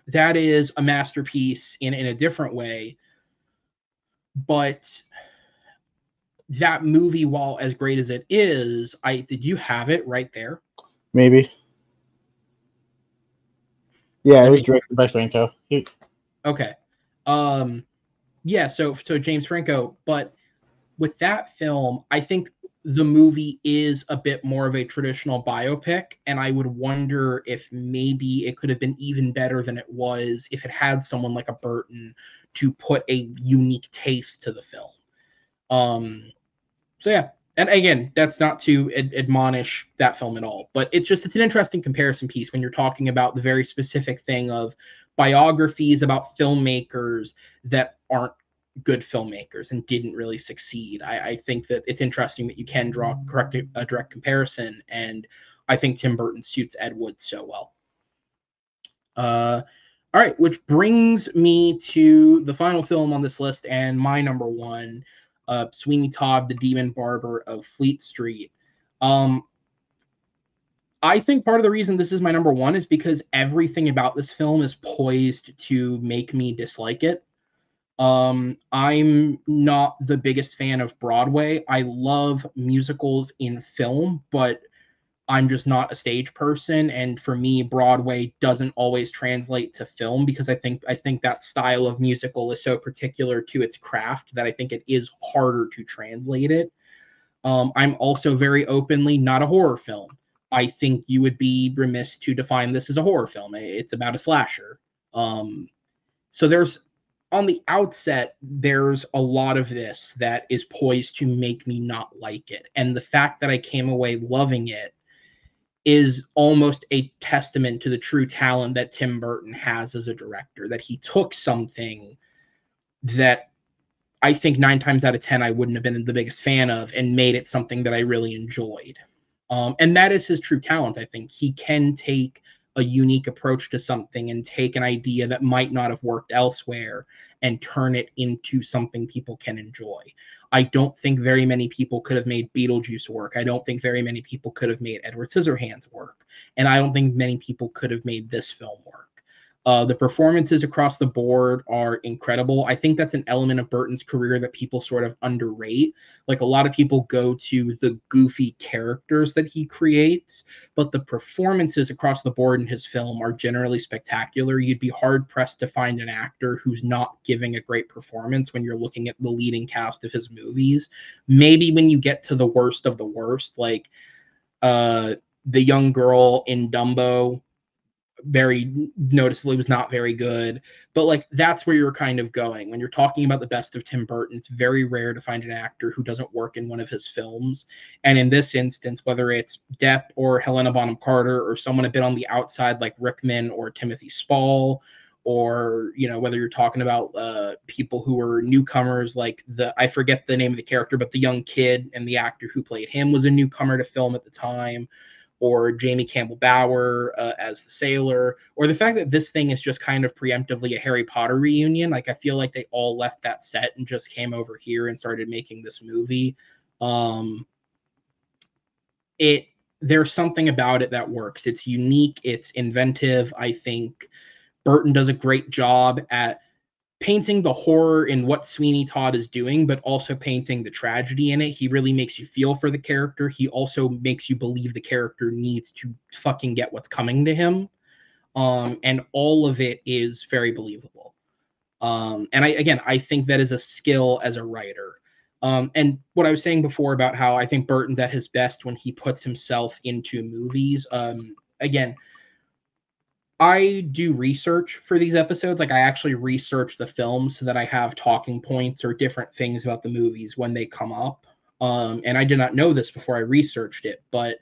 that is a masterpiece in a different way. But that movie, while as great as it is, did you have it right there? Maybe. Yeah, it was directed by Franco. Okay. Yeah, so James Franco, but with that film, I think the movie is a bit more of a traditional biopic, and I would wonder if maybe it could have been even better than it was if it had someone like a Burton to put a unique taste to the film. So yeah, and again, that's not to admonish that film at all, but it's an interesting comparison piece when you're talking about the very specific thing of biographies about filmmakers that aren't good filmmakers and didn't really succeed. I think that it's interesting that you can draw a direct comparison, and I think Tim Burton suits Ed Wood so well. All right, which brings me to the final film on this list and my number one, Sweeney Todd, the Demon Barber of Fleet Street. I think part of the reason this is my number one is because everything about this film is poised to make me dislike it. I'm not the biggest fan of Broadway. I love musicals in film, but I'm just not a stage person, and for me, Broadway doesn't always translate to film because I think that style of musical is so particular to its craft that I think it is harder to translate it. I'm also very openly not a horror film. I think you would be remiss to define this as a horror film. It's about a slasher. So there's, on the outset, there's a lot of this that is poised to make me not like it. And the fact that I came away loving it is almost a testament to the true talent that Tim Burton has as a director, that he took something that I think 9 times out of 10 I wouldn't have been the biggest fan of and made it something that I really enjoyed. And that is his true talent. I think he can take a unique approach to something and take an idea that might not have worked elsewhere and turn it into something people can enjoy. I don't think very many people could have made Beetlejuice work. I don't think very many people could have made Edward Scissorhands work. And I don't think many people could have made this film work. The performances across the board are incredible. I think that's an element of Burton's career that people sort of underrate. Like, a lot of people go to the goofy characters that he creates, but the performances across the board in his film are generally spectacular. You'd be hard-pressed to find an actor who's not giving a great performance when you're looking at the leading cast of his movies. Maybe when you get to the worst of the worst, like the young girl in Dumbo, very noticeably was not very good, but like that's where you're kind of going when you're talking about the best of Tim Burton. It's very rare to find an actor who doesn't work in one of his films, and in this instance, whether it's Depp or Helena Bonham Carter or someone a bit on the outside like Rickman or Timothy Spall, or whether you're talking about people who were newcomers, like I forget the name of the character, but the young kid and the actor who played him was a newcomer to film at the time, or Jamie Campbell Bower as the sailor, or the fact that this thing is just kind of preemptively a Harry Potter reunion. Like, I feel like they all left that set and just came over here and started making this movie. There's something about it that works. It's unique. It's inventive. I think Burton does a great job at painting the horror in what Sweeney Todd is doing, but also painting the tragedy in it. He really makes you feel for the character. He also makes you believe the character needs to fucking get what's coming to him. And all of it is very believable. And I think that is a skill as a writer. And what I was saying before about how I think Burton's at his best when he puts himself into movies. Again, I do research for these episodes. Like, I actually research the films so that I have talking points or different things about the movies when they come up. And I did not know this before I researched it, but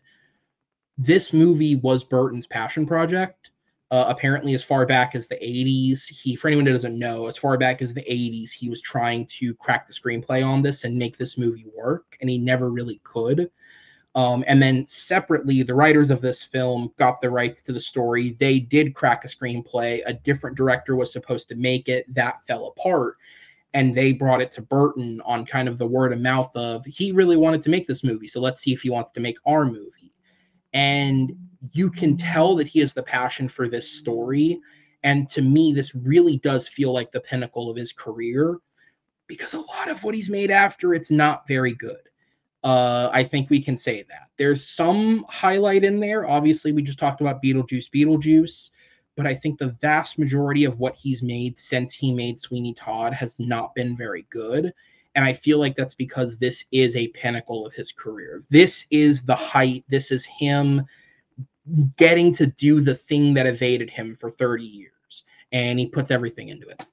this movie was Burton's passion project. Apparently, as far back as the 80s, for anyone who doesn't know, as far back as the 80s, he was trying to crack the screenplay on this and make this movie work, and he never really could. And then separately, the writers of this film got the rights to the story. They did crack a screenplay. A different director was supposed to make it. That fell apart. And they brought it to Burton on kind of the word of mouth of, he really wanted to make this movie, so let's see if he wants to make our movie. And you can tell that he has the passion for this story. And to me, this really does feel like the pinnacle of his career, because a lot of what he's made after, it's not very good. I think we can say that. There's some highlight in there. Obviously, we just talked about Beetlejuice, but I think the vast majority of what he's made since he made Sweeney Todd has not been very good. And I feel like that's because this is a pinnacle of his career. This is the height. This is him getting to do the thing that evaded him for 30 years. And he puts everything into it.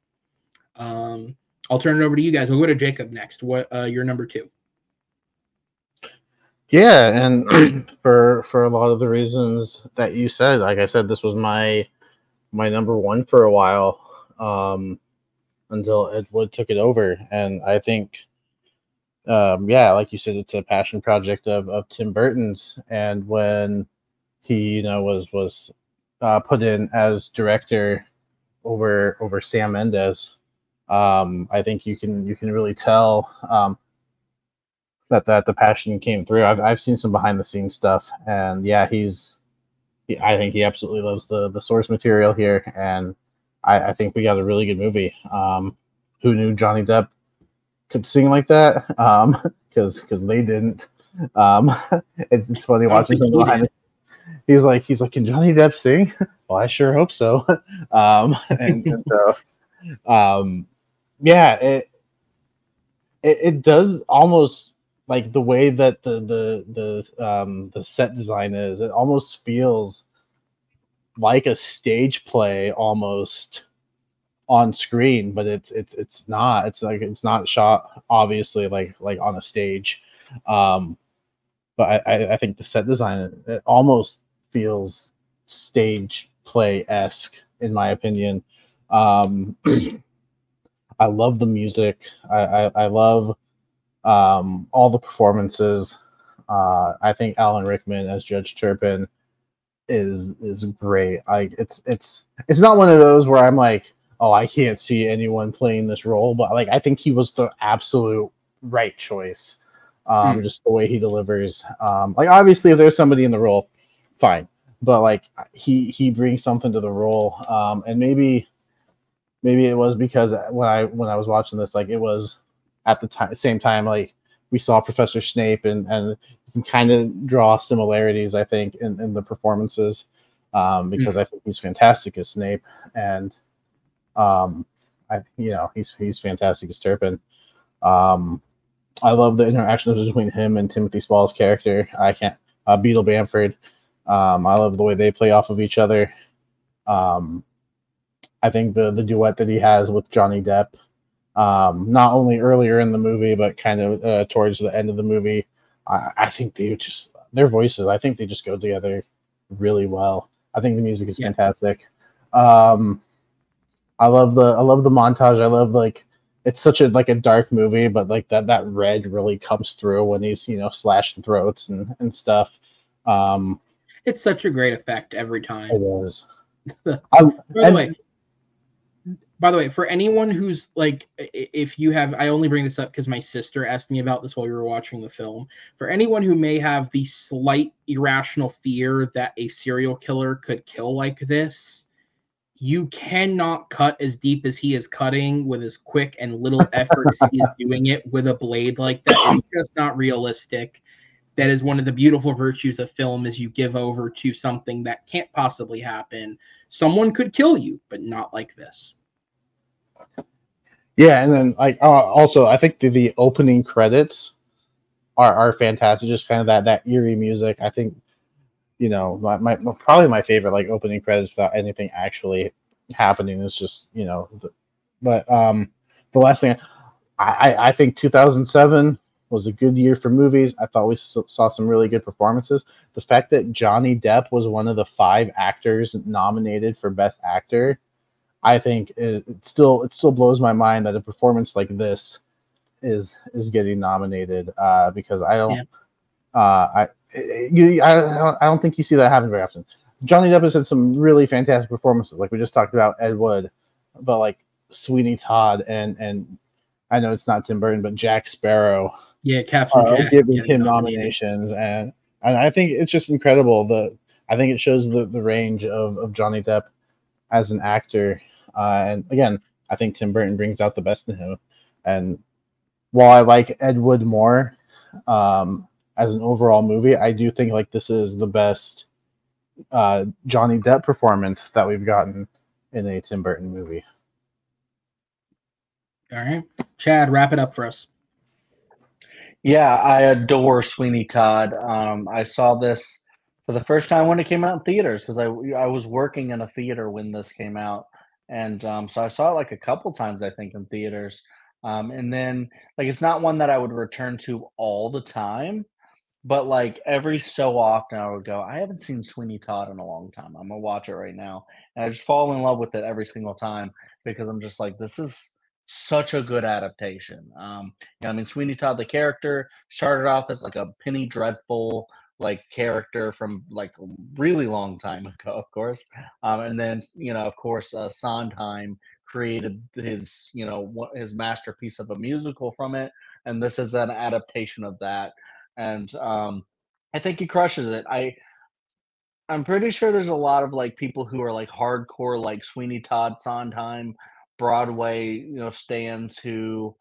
I'll turn it over to you guys. We'll go to Jacob next. What your number 2? Yeah, and for a lot of the reasons that you said, like I said, this was my number 1 for a while, until Ed Wood took it over. And I think, like you said, it's a passion project of Tim Burton's. And when he, was put in as director over Sam Mendes, I think you can really tell that the passion came through. I've seen some behind the scenes stuff, and yeah, I think he absolutely loves the source material here, and I think we got a really good movie. Who knew Johnny Depp could sing like that? Because they didn't. It's funny watching something behind it. He's like, can Johnny Depp sing? Well, I sure hope so. Yeah, it does almost, like the way that the set design is, it almost feels like a stage play almost on screen, but it's not. It's not shot obviously like on a stage. But I think the set design, it almost feels stage play-esque in my opinion. I love the music. I love all the performances. I think Alan Rickman as Judge Turpin is great. It's not one of those where I'm like, oh, I can't see anyone playing this role, but like I think he was the absolute right choice. Just the way he delivers. Like obviously if there's somebody in the role, fine. But like he brings something to the role. And maybe it was because when I was watching this, like it was at the same time, like we saw Professor Snape, and you can kind of draw similarities, I think, in the performances, because I think he's fantastic as Snape, and he's fantastic as Turpin. I love the interactions between him and Timothy Spall's character. Beetle Bamford. I love the way they play off of each other. I think the duet that he has with Johnny Depp, not only earlier in the movie, but kind of towards the end of the movie, I think their voices, I think they just go together really well. I think the music is fantastic. I love the montage. I love, like, it's such a dark movie, but like that red really comes through when he's slashing throats and stuff. It's such a great effect every time. It is. By the way, for anyone who's like, if you have, I only bring this up because my sister asked me about this while we were watching the film. For anyone who may have the slight irrational fear that a serial killer could kill like this, you cannot cut as deep as he is cutting with as quick and little effort as he is doing it with a blade like that. It's just not realistic. That is one of the beautiful virtues of film, is you give over to something that can't possibly happen. Someone could kill you, but not like this. Yeah, and then also I think the opening credits are fantastic. Just kind of that eerie music. I think probably my favorite opening credits without anything actually happening is just But the last thing, I think 2007 was a good year for movies. I thought we saw some really good performances. The fact that Johnny Depp was one of the 5 actors nominated for Best Actor, I think it still blows my mind that a performance like this is getting nominated, because I don't I don't think you see that happen very often. Johnny Depp has had some really fantastic performances, like we just talked about Ed Wood, but like Sweeney Todd and I know it's not Tim Burton, but Jack Sparrow. Yeah, Captain Jack giving him nominations, and I think it's just incredible. I think it shows the range of Johnny Depp as an actor, and again, I think Tim Burton brings out the best in him. And while I like Ed Wood more, as an overall movie, I do think like this is the best Johnny Depp performance that we've gotten in a Tim Burton movie. All right, Chad, wrap it up for us. Yeah, I adore Sweeney Todd. I saw this for the first time when it came out in theaters because I was working in a theater when this came out, and so I saw it like a couple times I think in theaters, and then like it's not one that I would return to all the time, but like every so often I would go, I haven't seen Sweeney Todd in a long time. I'm gonna watch it right now, and I just fall in love with it every single time because I'm just like, this is such a good adaptation. I mean, Sweeney Todd, the character, started off as like a Penny Dreadful like character from like a really long time ago, of course, and then of course, Sondheim created his masterpiece of a musical from it, and this is an adaptation of that, and I think he crushes it. I'm pretty sure there's a lot of like people who are like hardcore like Sweeney Todd, Sondheim, Broadway, stands who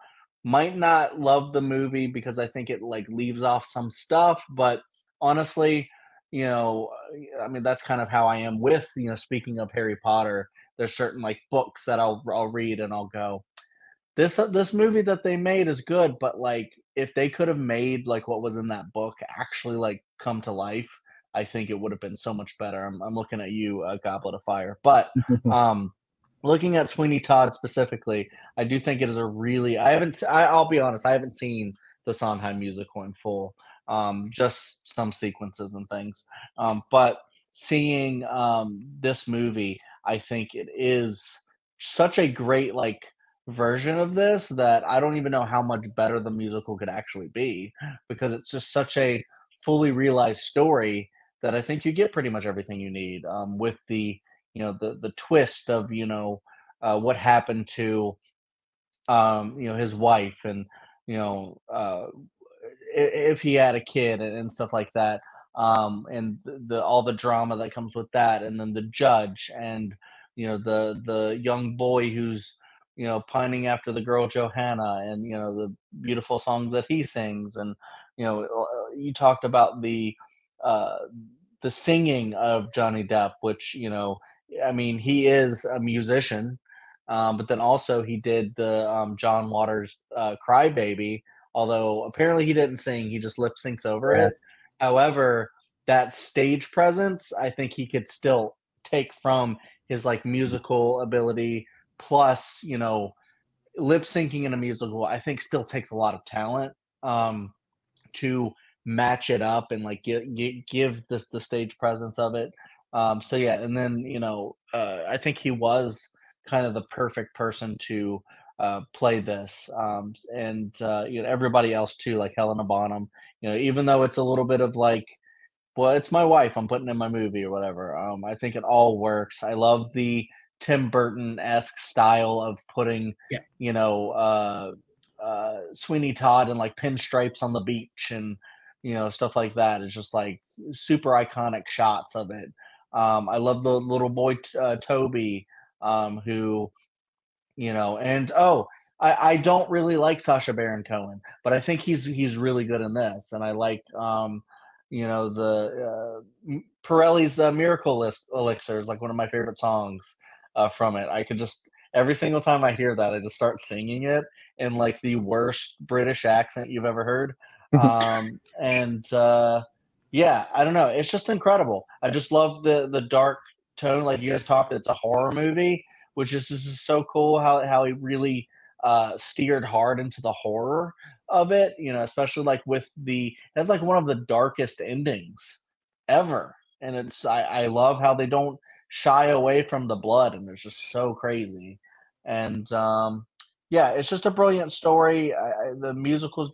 might not love the movie because I think it like leaves off some stuff. But honestly, I mean that's kind of how I am with speaking of Harry Potter. There's certain like books that I'll read and I'll go, this movie that they made is good, but like if they could have made like what was in that book actually like come to life, I think it would have been so much better. I'm looking at you, Goblet of Fire, but looking at Sweeney Todd specifically, I do think it is a really. I'll be honest, I haven't seen the Sondheim musical in full, just some sequences and things, but seeing this movie, I think it is such a great like version of this that I don't even know how much better the musical could actually be because it's just such a fully realized story that I think you get pretty much everything you need with the the twist of what happened to his wife and if he had a kid and stuff like that, and the all the drama that comes with that, and then the judge and the young boy who's pining after the girl Johanna, and the beautiful songs that he sings, and you talked about uh, the singing of Johnny Depp, which I mean he is a musician, but then also he did the John Waters "Cry Baby," although apparently he didn't sing; he just lip syncs over it. However, that stage presence, I think he could still take from his like musical ability plus lip syncing in a musical. I think still takes a lot of talent to match it up and like give this the stage presence of it. So yeah, and then I think he was kind of the perfect person to play this, and everybody else too, like Helena Bonham. Even though it's a little bit of like, well, it's my wife I'm putting in my movie or whatever. I think it all works. I love the Tim Burton-esque style of putting, Sweeney Todd in like pinstripes on the beach and stuff like that. It's just like super iconic shots of it. I love the little boy Toby, who and I don't really like Sacha Baron Cohen, but I think he's really good in this, and I like the Pirelli's Miracle Elixir is like one of my favorite songs from it. I could just every single time I hear that, I just start singing it in like the worst British accent you've ever heard. And yeah, I don't know. It's just incredible. I just love the dark tone. Like you guys talked, it's a horror movie, which is so cool how he really steered hard into the horror. of it, especially like that's like one of the darkest endings ever. And I love how they don't shy away from the blood, and it's just so crazy. And yeah, it's just a brilliant story. The music's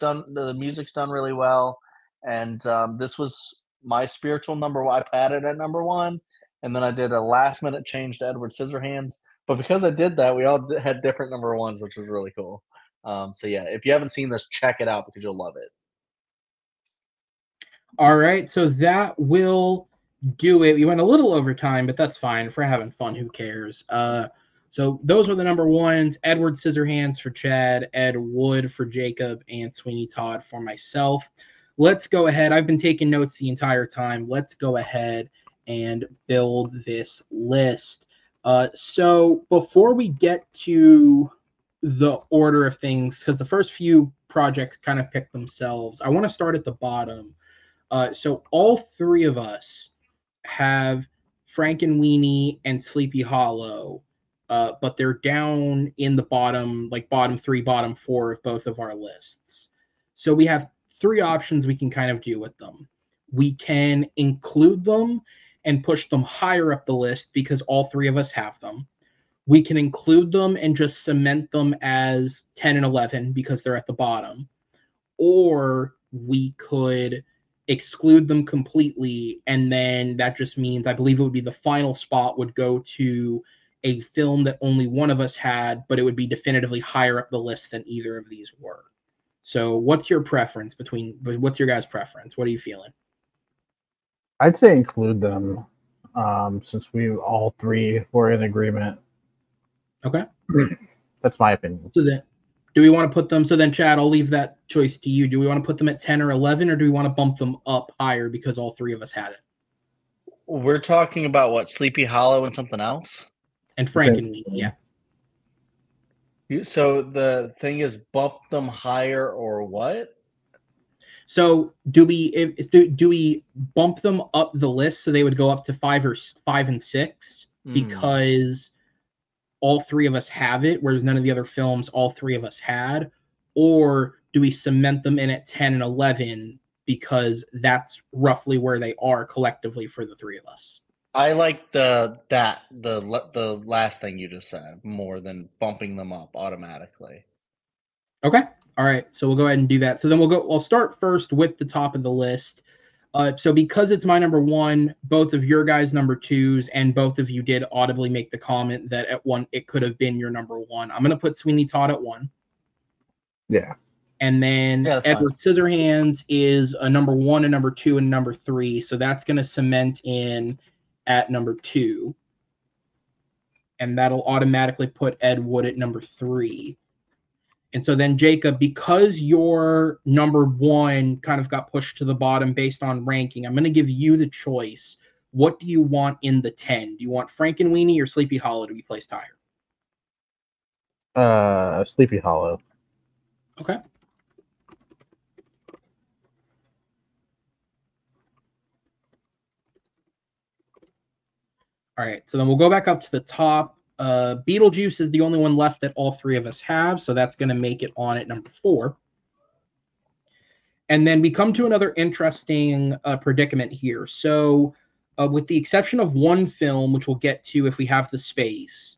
done really well. And this was my spiritual number one. I had it at number one, and then I did a last minute change to Edward Scissorhands. But because I did that, we all had different number ones, which was really cool. So yeah, if you haven't seen this, check it out because you'll love it. All right, so that will do it. We went a little over time, but that's fine. If we're having fun, who cares? So those were the number ones. Edward Scissorhands for Chad, Ed Wood for Jacob, and Sweeney Todd for myself. Let's go ahead. I've been taking notes the entire time. Let's go ahead and build this list. So before we get to the order of things, because the first few projects kind of pick themselves, I want to start at the bottom. So all three of us have Frankenweenie and Sleepy Hollow, but they're down in the bottom, like bottom three, bottom four of both of our lists. So we have three options we can kind of do with them. We can include them and push them higher up the list because all three of us have them. We can include them and just cement them as 10 and 11 because they're at the bottom. Or we could exclude them completely, and then that just means, I believe it would be the final spot would go to a film that only one of us had, but it would be definitively higher up the list than either of these were. So what's your preference what's your guys' preference? What are you feeling? I'd say include them, since we all three were in agreement. Okay. That's my opinion. So then, do we want to put them, so then Chad, I'll leave that choice to you. Do we want to put them at 10 or 11, or do we want to bump them up higher because all three of us had it? We're talking about what, Sleepy Hollow and something else? And Frankenweenie, yeah. So the thing is, bump them higher or what? So do we bump them up the list so they would go up to 5 and 6 because all three of us have it, whereas none of the other films all three of us had? Or do we cement them in at 10 and 11 because that's roughly where they are collectively for the three of us? I like the last thing you just said more than bumping them up automatically. Okay. All right. So we'll go ahead and do that. So then I'll start first with the top of the list. So because it's my number one, both of your guys' number twos, and both of you did audibly make the comment that at one, it could have been your number one. I'm going to put Sweeney Todd at 1. Yeah. And then Edward Scissorhands is a number 1, a number 2, and number 3. So that's going to cement in at number 2. And that'll automatically put Ed Wood at number 3. And so then, Jacob, because your number 1 kind of got pushed to the bottom based on ranking, I'm going to give you the choice. What do you want in the 10? Do you want Frankenweenie or Sleepy Hollow to be placed higher? Sleepy Hollow. Okay. All right, so then we'll go back up to the top. Beetlejuice is the only one left that all three of us have, so that's going to make it on at number 4. And then we come to another interesting predicament here. So with the exception of one film, which we'll get to if we have the space,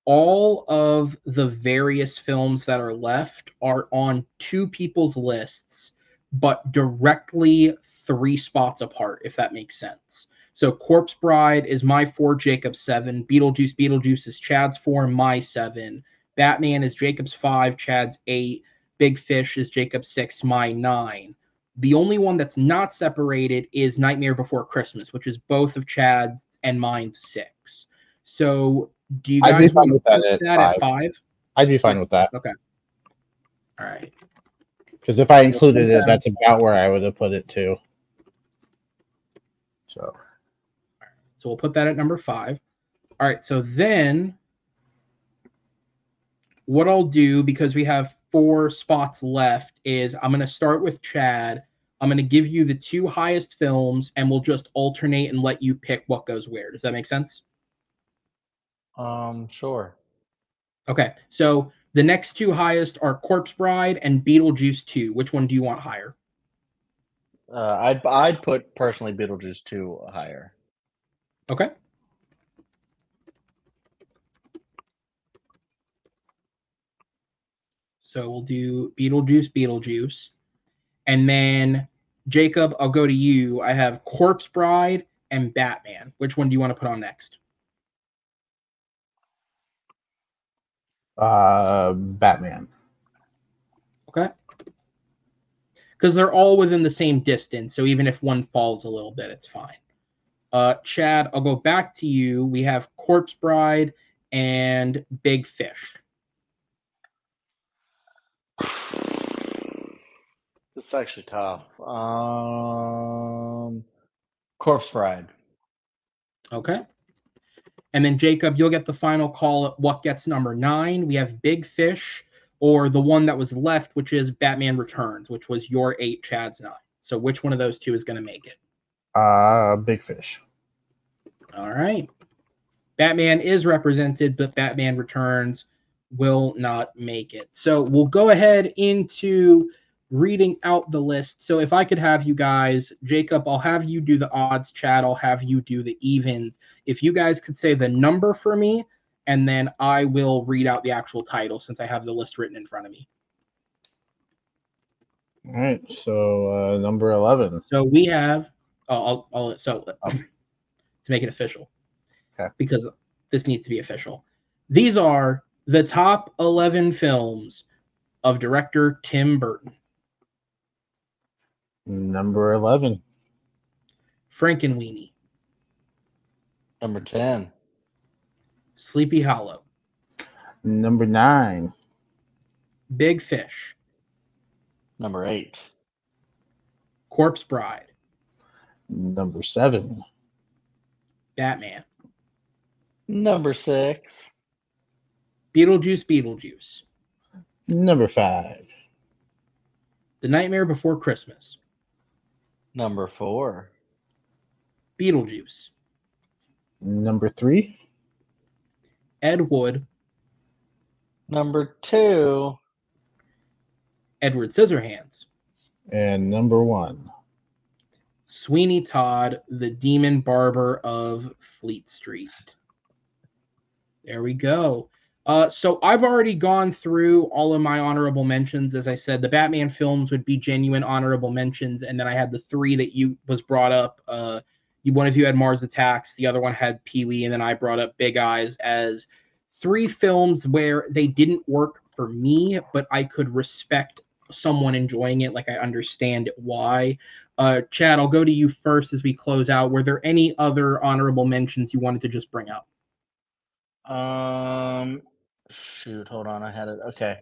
all of the various films that are left are on 2 people's lists, but directly 3 spots apart, if that makes sense. So Corpse Bride is my 4, Jacob's 7. Beetlejuice is Chad's 4, my 7. Batman is Jacob's 5, Chad's 8. Big Fish is Jacob's 6, my 9. The only one that's not separated is Nightmare Before Christmas, which is both of Chad's and mine's 6. So do you guys want to put that at 5? I'd be fine with that. Okay. All right. Because if I included it, that's about where I would have put it too. So we'll put that at number 5. All right, so then what I'll do, because we have 4 spots left, is I'm going to start with Chad. I'm going to give you the 2 highest films, and we'll just alternate and let you pick what goes where. Does that make sense? Sure. Okay, so The next two highest are Corpse Bride and Beetlejuice 2. Which one do you want higher? I'd put personally Beetlejuice 2 higher. Okay. So we'll do Beetlejuice. And then, Jacob, I'll go to you. I have Corpse Bride and Batman. Which one do you want to put on next? Batman. Okay. Because they're all within the same distance, so even if one falls a little bit, it's fine. Chad, I'll go back to you. We have Corpse Bride and Big Fish. This is actually tough. Corpse Bride. Okay. And then, Jacob, you'll get the final call at what gets number 9. We have Big Fish, or the one that was left, which is Batman Returns, which was your 8, Chad's 9. So which one of those two is going to make it? Big Fish. All right. Batman is represented, but Batman Returns will not make it. So we'll go ahead into reading out the list. So if I could have you guys, Jacob, I'll have you do the odds. Chad, I'll have you do the evens. If you guys could say the number for me, and then I will read out the actual title since I have the list written in front of me. All right. So number 11. So we have, to make it official, okay, because this needs to be official. These are the top 11 films of director Tim Burton. Number 11. Frankenweenie. Number 10. Sleepy Hollow. Number 9. Big Fish. Number 8. Corpse Bride. Number 7. Batman. Number 6. Beetlejuice. Number 5. The Nightmare Before Christmas. Number 4. Beetlejuice. Number 3. Ed Wood. Number 2. Edward Scissorhands. And number 1. Sweeney Todd, the Demon Barber of Fleet Street. There we go. So I've already gone through all of my honorable mentions. As I said, the Batman films would be genuine honorable mentions, and then I had the 3 that was brought up. One of you had Mars Attacks, the other one had Pee-wee, and then I brought up Big Eyes as 3 films where they didn't work for me, but I could respect someone enjoying it. Like, I understand why. Chad, I'll go to you first as we close out. Were there any other honorable mentions you wanted to just bring up? Shoot, hold on, I had it. Okay.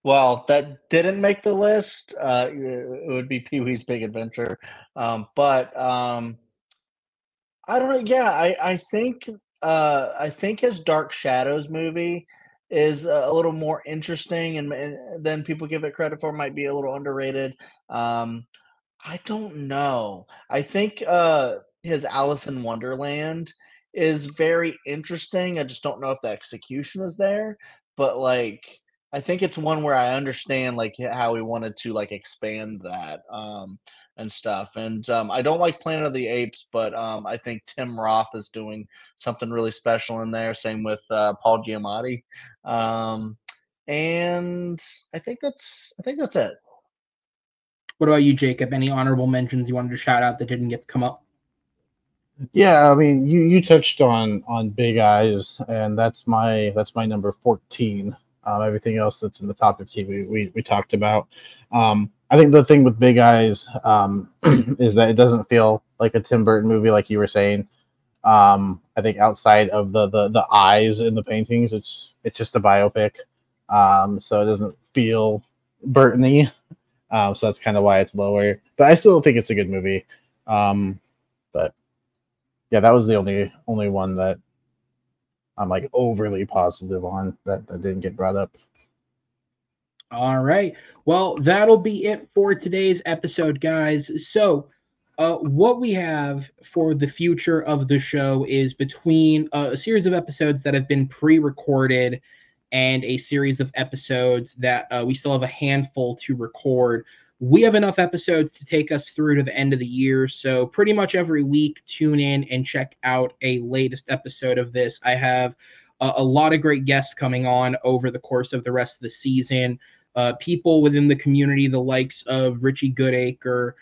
Well, that didn't make the list. It would be Pee-wee's Big Adventure. But I don't know. Yeah, I think his Dark Shadows movie is a little more interesting and than people give it credit for. Might be a little underrated. I don't know. I think his Alice in Wonderland is very interesting. I just don't know if the execution is there. But like, I think it's one where I understand like how he wanted to like expand that and stuff. And I don't like Planet of the Apes, but I think Tim Roth is doing something really special in there. Same with Paul Giamatti. And I think that's it. What about you, Jacob? Any honorable mentions you wanted to shout out that didn't get to come up? Yeah, I mean, you touched on Big Eyes, and that's my number 14. Everything else that's in the top 15 we talked about. I think the thing with Big Eyes is that it doesn't feel like a Tim Burton movie, like you were saying. I think outside of the eyes in the paintings, it's just a biopic, so it doesn't feel Burton-y. So that's kind of why it's lower. But I still think it's a good movie. But yeah, that was the only one that I'm like overly positive on that didn't get brought up. All right. Well, that'll be it for today's episode, guys. So what we have for the future of the show is between a series of episodes that have been pre-recorded and a series of episodes that we still have a handful to record. We have enough episodes to take us through to the end of the year. So pretty much every week, tune in and check out a latest episode of this. I have a lot of great guests coming on over the course of the rest of the season. People within the community, the likes of Richie Goodacre,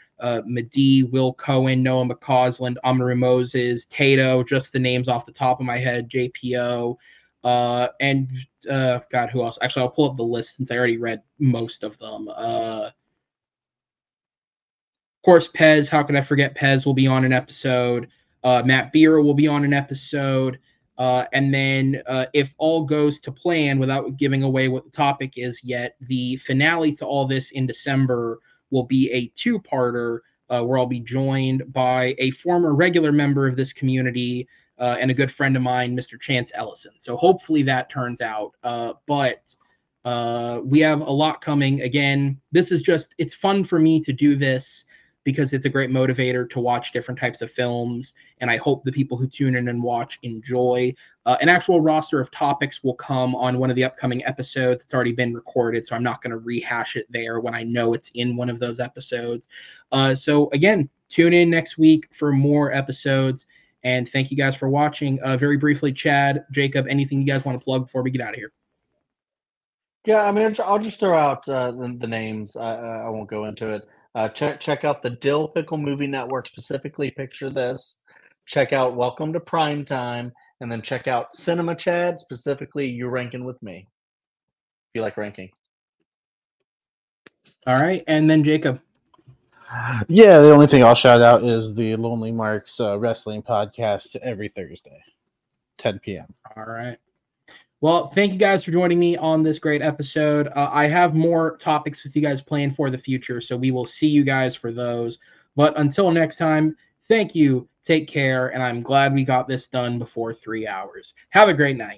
Medee, Will Cohen, Noah McCausland, Amaru Moses, Tato, just the names off the top of my head, JPO, and God, who else? Actually, I'll pull up the list since I already read most of them. Of course, Pez. How could I forget Pez will be on an episode. Matt Beer will be on an episode. And then if all goes to plan, without giving away what the topic is yet, the finale to all this in December will be a two-parter where I'll be joined by a former regular member of this community and a good friend of mine, Mr. Chance Ellison. So hopefully that turns out. But we have a lot coming. Again, this is just, it's fun for me to do this because it's a great motivator to watch different types of films. And I hope the people who tune in and watch enjoy. An actual roster of topics will come on one of the upcoming episodes. It's already been recorded, so I'm not going to rehash it there when I know it's in one of those episodes. So again, tune in next week for more episodes. And thank you guys for watching. Very briefly, Chad, Jacob, anything you guys want to plug before we get out of here? Yeah, I mean, I'll just throw out the names. I won't go into it. Check out the Dill Pickle Movie Network, specifically Picture This. Check out Welcome to Primetime, and then check out Cinema Chad, specifically You Ranking With Me, if you like ranking. All right, and then Jacob. Yeah, the only thing I'll shout out is the Lonely Marks Wrestling Podcast every Thursday, 10 p.m. All right. Well, thank you guys for joining me on this great episode. I have more topics with you guys planned for the future, so we will see you guys for those. But until next time, thank you, take care, and I'm glad we got this done before 3 hours. Have a great night.